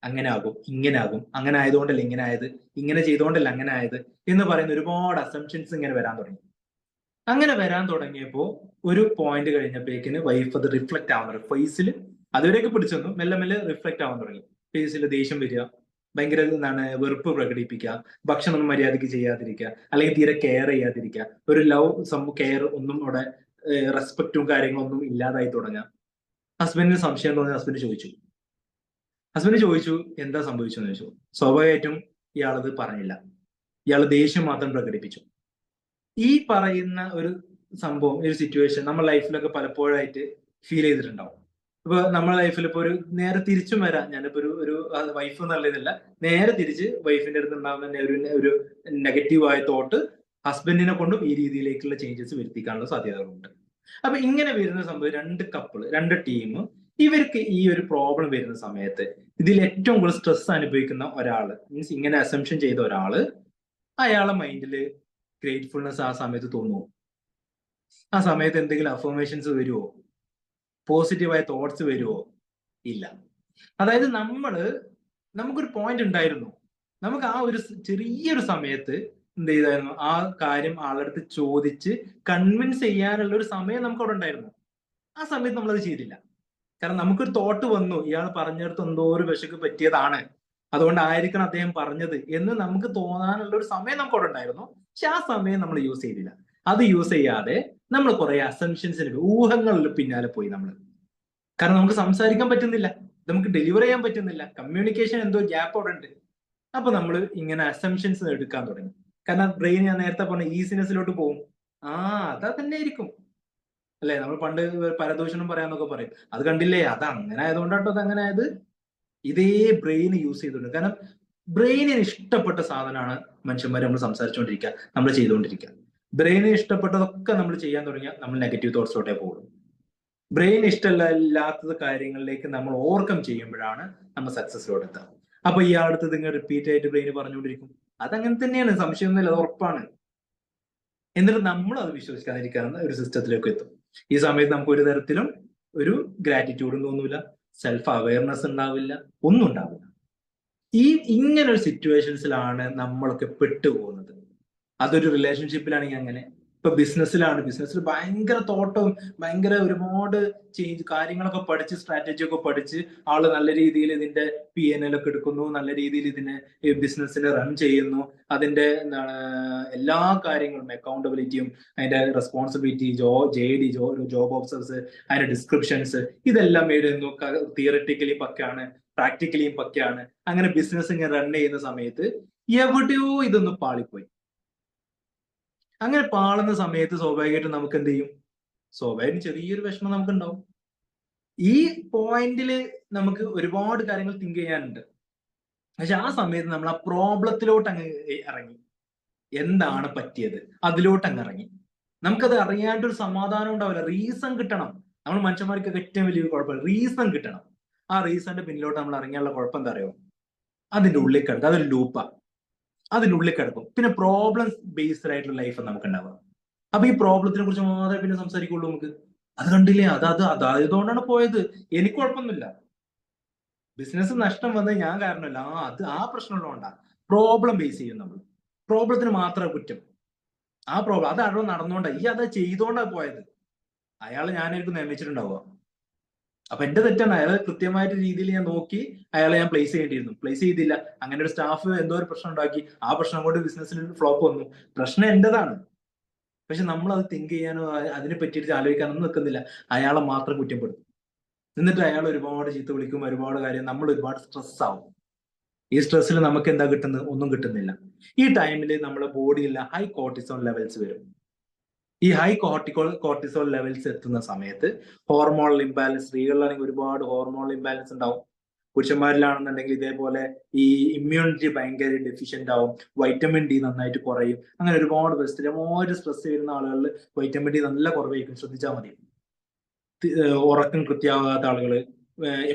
അങ്ങനെ ആകും, ഇങ്ങനെ ആകും, അങ്ങനെ ആയതുകൊണ്ടല്ല ഇങ്ങനെ ആയത്, ഇങ്ങനെ ചെയ്തുകൊണ്ടല്ല അങ്ങനെ ആയത് എന്ന് പറയുന്ന ഒരുപാട് അസംഷൻസ് ഇങ്ങനെ വരാൻ തുടങ്ങി. അങ്ങനെ വരാൻ തുടങ്ങിയപ്പോ ഒരു പോയിന്റ് കഴിഞ്ഞപ്പോഴേക്കിന് വൈഫ് അത് റിഫ്ലക്ട് ആവാൻ തുടങ്ങി ഫേസിൽ. അതുവരെയൊക്കെ പിടിച്ചു വന്നു, മെല്ലെ മെല്ലെ റിഫ്ലക്ട് ആവാൻ തുടങ്ങി. ഫേസിൽ ദേഷ്യം വരിക, ഭയങ്കര വെറുപ്പ് പ്രകടിപ്പിക്കുക, ഭക്ഷണം മര്യാദയ്ക്ക് ചെയ്യാതിരിക്കുക, അല്ലെങ്കിൽ തീരെ കെയർ ചെയ്യാതിരിക്കുക, ഒരു കെയർ ഒന്നും അവിടെ റെസ്പെക്റ്റും കാര്യങ്ങളൊന്നും ഇല്ലാതായി തുടങ്ങുക. ഹസ്ബൻഡിന് സംശയം തോന്നി ഹസ്ബൻഡ് ചോദിച്ചു എന്താ സംഭവിച്ചെന്ന് ചോദിച്ചു. സ്വാഭാവികമായിട്ടും ഇയാളത് പറഞ്ഞില്ല, ഇയാൾ ദേഷ്യം മാത്രം പ്രകടിപ്പിച്ചു. ഈ പറയുന്ന ഒരു സംഭവം, ഒരു സിറ്റുവേഷൻ നമ്മുടെ ലൈഫിലൊക്കെ പലപ്പോഴായിട്ട് ഫീൽ ചെയ്തിട്ടുണ്ടാവും. ഇപ്പൊ നമ്മുടെ ലൈഫിൽ ഇപ്പൊ ഒരു നേരെ തിരിച്ചും വരാം. ഞാനിപ്പോ ഒരു വൈഫ് എന്നുള്ളതല്ല, നേരെ തിരിച്ച് വൈഫിന്റെ അടുത്ത് ഉണ്ടാകുന്ന ഒരു നെഗറ്റീവായ തോട്ട് ഹസ്ബൻഡിനെ കൊണ്ടും ഈ രീതിയിലേക്കുള്ള ചേഞ്ചസ് വരുത്തിക്കാനുള്ള സാധ്യതകളുണ്ട്. അപ്പൊ ഇങ്ങനെ വരുന്ന സംഭവം, 2 കപ്പിൾ, 2 ടീം, ഇവർക്ക് ഈ ഒരു പ്രോബ്ലം വരുന്ന സമയത്ത് ഇതിൽ ഏറ്റവും കൂടുതൽ സ്ട്രെസ് അനുഭവിക്കുന്ന ഒരാള്, മീൻസ് ഇങ്ങനെ അസംഷൻ ചെയ്ത ഒരാള്, അയാളെ മൈൻഡില് ഗ്രേറ്റ്ഫുൾനെസ് ആ സമയത്ത് തോന്നുമോ? ആ സമയത്ത് എന്തെങ്കിലും അഫർമേഷൻസ് വരുമോ? പോസിറ്റീവായ തോട്ട്സ് വരുമോ? ഇല്ല. അതായത് നമുക്കൊരു പോയിന്റ് ഉണ്ടായിരുന്നു, നമുക്ക് ആ ഒരു ചെറിയൊരു സമയത്ത് എന്ത് ചെയ്തായിരുന്നു, ആ കാര്യം ആളടുത്ത് ചോദിച്ച് കൺവിൻസ് ചെയ്യാനുള്ള ഒരു സമയം നമുക്ക് അവിടെ ഉണ്ടായിരുന്നു. ആ സമയത്ത് നമ്മളത് ചെയ്തില്ല. കാരണം നമുക്കൊരു തോട്ട് വന്നു, ഇയാൾ പറഞ്ഞിടത്ത് എന്തോ ഒരു വിശക്ക് പറ്റിയതാണ്, അതുകൊണ്ടായിരിക്കണം അദ്ദേഹം പറഞ്ഞത് എന്ന് നമുക്ക് തോന്നാനുള്ള ഒരു സമയം നമുക്ക് അവിടെ ഉണ്ടായിരുന്നു. പക്ഷെ ആ സമയം നമ്മൾ യൂസ് ചെയ്തില്ല. അത് യൂസ് ചെയ്യാതെ നമ്മൾ കുറെ അസംഷൻസിന്, ഊഹങ്ങളിൽ പിന്നാലെ പോയി നമ്മൾ. കാരണം നമുക്ക് സംസാരിക്കാൻ പറ്റുന്നില്ല, നമുക്ക് ഡെലിവർ ചെയ്യാൻ പറ്റുന്നില്ല, കമ്മ്യൂണിക്കേഷൻ എന്തോ ഗ്യാപ്പ് അവിടെ ഉണ്ട്. അപ്പൊ നമ്മൾ ഇങ്ങനെ അസംഷൻസ് എടുക്കാൻ തുടങ്ങി. കാരണം ബ്രെയിൻ, ഞാൻ നേരത്തെ പറഞ്ഞ ഈസിനെസ്സിലോട്ട് പോകും. അതാ തന്നെ ആയിരിക്കും അല്ലെ, നമ്മൾ പണ്ട് പരദൂഷണം പറയാന്നൊക്കെ പറയും. അത് കണ്ടില്ലേ, അത് അങ്ങനെ ആയതുകൊണ്ടാട്ടോ അത് അങ്ങനെ ആയത്. ഇതേ ബ്രെയിൻ യൂസ് ചെയ്തിട്ടുണ്ട്. കാരണം ബ്രെയിനിന് ഇഷ്ടപ്പെട്ട സാധനമാണ് മനുഷ്യന്മാർ നമ്മൾ സംസാരിച്ചുകൊണ്ടിരിക്കുക, നമ്മൾ ചെയ്തുകൊണ്ടിരിക്കുക. ബ്രെയിനിന് ഇഷ്ടപ്പെട്ടതൊക്കെ നമ്മൾ ചെയ്യാൻ തുടങ്ങിയാൽ നമ്മൾ നെഗറ്റീവ് തോട്ട്സിലോട്ടേ പോകും. ബ്രെയിൻ ഇഷ്ടമില്ലാത്ത കാര്യങ്ങളിലേക്ക് നമ്മൾ ഓവർകം ചെയ്യുമ്പോഴാണ് നമ്മൾ സക്സസിലോട്ട് എത്തുക. അപ്പൊ ഈ അടുത്തത് ഇങ്ങനെ റിപ്പീറ്റ് ആയിട്ട് ബ്രെയിൻ പറഞ്ഞുകൊണ്ടിരിക്കും. അതങ്ങനെ തന്നെയാണ്, സംശയമൊന്നുമില്ല, അത് ഉറപ്പാണ്. എന്നിട്ട് നമ്മൾ അത് വിശ്വസിക്കാതിരിക്കാവുന്ന ഒരു സിസ്റ്റത്തിലേക്ക് എത്തും. ഈ സമയത്ത് നമുക്ക് ഒരു തരത്തിലും ഒരു ഗ്രാറ്റിറ്റ്യൂഡും തോന്നൂല, സെൽഫ് അവയർനെസ് ഉണ്ടാവില്ല, ഒന്നും ഉണ്ടാവില്ല. ഇങ്ങനെ ഒരു സിറ്റുവേഷൻസിലാണ് നമ്മളൊക്കെ പെട്ടുപോകുന്നത്. അതൊരു റിലേഷൻഷിപ്പിലാണെങ്കിൽ അങ്ങനെ, ഇപ്പൊ ബിസിനസ്സിലാണ്, ബിസിനസ്സിൽ ഭയങ്കര തോട്ടവും ഭയങ്കര ഒരുപാട് ചേഞ്ച് കാര്യങ്ങളൊക്കെ പഠിച്ച്, സ്ട്രാറ്റജി ഒക്കെ പഠിച്ച് ആള് നല്ല രീതിയിൽ ഇതിന്റെ PNL ഒക്കെ എടുക്കുന്നു, നല്ല രീതിയിൽ ഇതിനെ ബിസിനസ്സിനെ റൺ ചെയ്യുന്നു, അതിന്റെ എന്താണ് എല്ലാ കാര്യങ്ങളും അക്കൗണ്ടബിലിറ്റിയും അതിന്റെ റെസ്പോൺസിബിലിറ്റി, JD ജോബ് ഓഫീസേഴ്സ്, അതിന്റെ ഡിസ്ക്രിപ്ഷൻസ്, ഇതെല്ലാം എഴുതുന്നു. തിയററ്റിക്കലി പക്കയാണ്, പ്രാക്ടിക്കലിയും പക്കയാണ്. അങ്ങനെ ബിസിനസ് ഇങ്ങനെ റൺ ചെയ്യുന്ന സമയത്ത് എവിടെയോ ഇതൊന്ന് പാളിപ്പോയി. അങ്ങനെ പാളുന്ന സമയത്ത് സ്വാഭാവികമായിട്ടും നമുക്ക് എന്ത് ചെയ്യും? സ്വാഭാവികം ചെറിയൊരു വിഷമം നമുക്ക് ഉണ്ടാവും. ഈ പോയിന്റിൽ നമുക്ക് ഒരുപാട് കാര്യങ്ങൾ തിങ്ക് ചെയ്യാനുണ്ട്. പക്ഷെ ആ സമയത്ത് നമ്മൾ ആ പ്രോബ്ലത്തിലോട്ട് അങ്ങ് ഇറങ്ങി, എന്താണ് പറ്റിയത് അതിലോട്ട് അങ്ങ് ഇറങ്ങി. നമുക്കത് അറിയാണ്ടൊരു സമാധാനം ഉണ്ടാവില്ല. റീസൺ കിട്ടണം. നമ്മൾ മനുഷ്യന്മാർക്ക് ഏറ്റവും വലിയ കുഴപ്പമില്ല, റീസൺ കിട്ടണം. ആ റീസണിന്റെ പിന്നിലോട്ട് നമ്മൾ ഇറങ്ങിയുള്ള കുഴപ്പം എന്താ അറിയോ? അതിന്റെ ഉള്ളിൽ കിടക്കും, അതൊരു ലൂപ്പാ. അതിനുള്ളിൽ കിടക്കും. പിന്നെ പ്രോബ്ലംസ് ബേസ്ഡ് ആയിട്ടുള്ള ലൈഫ് നമുക്ക് ഉണ്ടാവുക. അപ്പൊ ഈ പ്രോബ്ലത്തിനെ കുറിച്ച് മാത്രമേ പിന്നെ സംസാരിക്കുള്ളൂ നമുക്ക്. അത് കണ്ടില്ലേ, അതായതുകൊണ്ടാണ് പോയത്, എനിക്ക് കുഴപ്പമൊന്നുമില്ല. ബിസിനസ് നഷ്ടം വന്നത് ഞാൻ കാരണമല്ല, ആ പ്രശ്നമുള്ളതുകൊണ്ടാ. പ്രോബ്ലം ബേസ് ചെയ്യും നമ്മൾ. പ്രോബ്ലത്തിന് മാത്രമേ കുറ്റം. ആ പ്രോബ്ലം അത് അവിടെ നടന്നുകൊണ്ടാ, അത് ചെയ്തുകൊണ്ടാ പോയത്. അയാൾ ഞാനായിരിക്കും നിയമിച്ചിട്ടുണ്ടാവുക. അപ്പൊ എന്റെ തെറ്റാണ്. അയാൾ കൃത്യമായിട്ട് രീതിയിൽ ഞാൻ നോക്കി അയാളെ ഞാൻ പ്ലേസ് ചെയ്യേണ്ടിയിരുന്നു, പ്ലേസ് ചെയ്തില്ല. അങ്ങനെ ഒരു സ്റ്റാഫ് എന്തോ ഒരു പ്രശ്നം ഉണ്ടാക്കി, ആ പ്രശ്നം കൊണ്ട് ബിസിനസ്സിൽ ഫ്ലോപ്പ് വന്നു. പ്രശ്നം എന്റേതാണ്. പക്ഷെ നമ്മൾ അത് തിങ്ക് ചെയ്യാനോ അതിനെ പറ്റിയിട്ട് ആലോചിക്കാനൊന്നും നിൽക്കുന്നില്ല. അയാളെ മാത്രം കുറ്റപ്പെടുത്തും. എന്നിട്ട് അയാൾ ഒരുപാട് ചീത്ത വിളിക്കും, ഒരുപാട് കാര്യം, നമ്മൾ ഒരുപാട് സ്ട്രെസ് ആവും. ഈ സ്ട്രെസ്സിൽ നമുക്ക് എന്താ കിട്ടുന്നത്? ഒന്നും കിട്ടുന്നില്ല. ഈ ടൈമിൽ നമ്മുടെ ബോഡിയിൽ ഹൈ കോർട്ടിസോൾ ലെവൽസ് വരും. ഈ ഹൈ കോർട്ടിസോൾ ലെവൽസ് എത്തുന്ന സമയത്ത് ഹോർമോണൽ ഇംബാലൻസ്, സ്ത്രീകളിലാണെങ്കിൽ ഒരുപാട് ഹോർമോണൽ ഇംബാലൻസ് ഉണ്ടാവും. പുരുഷന്മാരിലാണെന്നുണ്ടെങ്കിൽ ഇതേപോലെ ഈ ഇമ്മ്യൂണിറ്റി ഭയങ്കര ഡെഫിഷ്യന്റ് ആവും, വൈറ്റമിൻ ഡി നന്നായിട്ട് കുറയും. അങ്ങനെ ഒരുപാട് സ്ഥിരമായിട്ട് സ്ട്രെസ് വരുന്ന ആളുകളിൽ വൈറ്റമിൻ ഡി നല്ല കുറവായിരിക്കും, ശ്രദ്ധിച്ചാൽ മതി. ഉറക്കം കൃത്യമാകാത്ത ആളുകള്,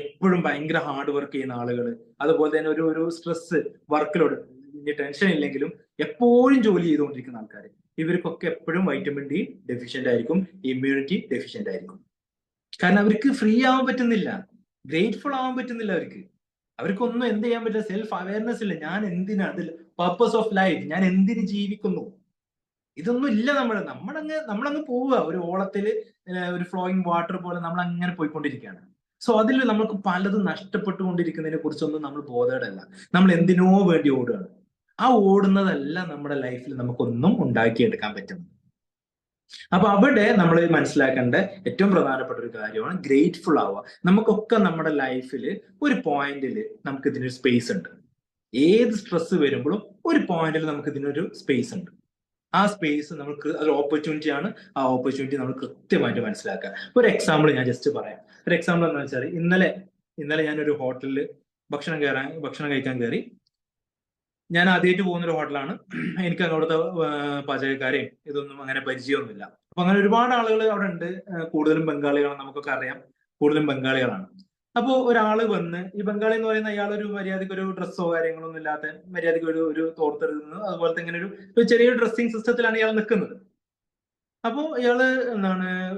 എപ്പോഴും ഭയങ്കര ഹാർഡ് വർക്ക് ചെയ്യുന്ന ആളുകൾ, അതുപോലെ തന്നെ ഒരു സ്ട്രെസ്, വർക്കിലോട് ടെൻഷൻ ഇല്ലെങ്കിലും എപ്പോഴും ജോലി ചെയ്തുകൊണ്ടിരിക്കുന്ന ആൾക്കാർ, ഇവർക്കൊക്കെ എപ്പോഴും വൈറ്റമിൻ ഡി ഡെഫിഷ്യന്റ് ആയിരിക്കും, ഇമ്മ്യൂണിറ്റി ഡെഫിഷ്യന്റ് ആയിരിക്കും. കാരണം അവർക്ക് ഫ്രീ ആവാൻ പറ്റുന്നില്ല, ഗ്രേറ്റ്ഫുൾ ആവാൻ പറ്റുന്നില്ല. അവർക്കൊന്നും എന്ത് ചെയ്യാൻ പറ്റില്ല. സെൽഫ് അവയർനെസ് ഇല്ല. ഞാൻ എന്തിനാ, അതിൽ പർപ്പസ് ഓഫ് ലൈഫ്, ഞാൻ എന്തിന് ജീവിക്കുന്നു, ഇതൊന്നും ഇല്ല. നമ്മളങ്ങ് പോവുക ഒരു ഓളത്തില്, ഒരു ഫ്ലോയിങ് വാട്ടർ പോലെ നമ്മൾ അങ്ങനെ പോയിക്കൊണ്ടിരിക്കുകയാണ്. സോ അതിൽ നമുക്ക് പലതും നഷ്ടപ്പെട്ടുകൊണ്ടിരിക്കുന്നതിനെ കുറിച്ചൊന്നും നമ്മൾ ബോധേഡല്ല. നമ്മൾ എന്തിനോ വേണ്ടി ഓടുകയാണ്. ആ ഓടുന്നതല്ല നമ്മുടെ ലൈഫിൽ നമുക്കൊന്നും ഉണ്ടാക്കിയെടുക്കാൻ പറ്റുന്നത്. അപ്പൊ അവിടെ നമ്മൾ മനസ്സിലാക്കേണ്ട ഏറ്റവും പ്രധാനപ്പെട്ട ഒരു കാര്യമാണ് ഗ്രേറ്റ്ഫുൾ ആവുക. നമുക്കൊക്കെ നമ്മുടെ ലൈഫിൽ ഒരു പോയിന്റിൽ നമുക്ക് ഇതിനൊരു സ്പേസ് ഉണ്ട്. ഏത് സ്ട്രെസ് വരുമ്പോഴും ഒരു പോയിന്റിൽ നമുക്ക് ഇതിനൊരു സ്പേസ് ഉണ്ട്. ആ സ്പേസ് നമുക്ക് അതൊരു ഓപ്പർച്യൂണിറ്റി ആണ്. ആ ഓപ്പർച്യൂണിറ്റി നമ്മൾ കൃത്യമായിട്ട് മനസ്സിലാക്കുക. ഒരു എക്സാമ്പിൾ ഞാൻ ജസ്റ്റ് പറയാം. ഒരു എക്സാമ്പിൾ എന്ന് വെച്ചാൽ, ഇന്നലെ ഞാനൊരു ഹോട്ടലിൽ ഭക്ഷണം കഴിക്കാൻ കയറി. ഞാൻ ആദ്യമായിട്ട് പോകുന്ന ഒരു ഹോട്ടലാണ്. എനിക്ക് അവിടുത്തെ പാചകക്കാരെയും ഇതൊന്നും അങ്ങനെ പരിചയമൊന്നുമില്ല. അപ്പൊ അങ്ങനെ ഒരുപാട് ആളുകൾ അവിടെ ഉണ്ട്. കൂടുതലും ബംഗാളികളാണ്, നമുക്കൊക്കെ അറിയാം, കൂടുതലും ബംഗാളികളാണ്. അപ്പോ ഒരാള് വന്ന്, ഈ ബംഗാളി എന്ന് പറയുന്ന അയാളൊരു മര്യാദയ്ക്ക് ഒരു ഡ്രസ്സോ കാര്യങ്ങളൊന്നും ഇല്ലാത്ത, മര്യാദയ്ക്ക് ഒരു തോർത്തെടുക്കുന്നത്, അതുപോലത്തെ ഇങ്ങനെ ഒരു ചെറിയൊരു ഡ്രസ്സിങ് സിസ്റ്റത്തിലാണ് ഇയാൾ നിൽക്കുന്നത്. അപ്പോ ഇയാള്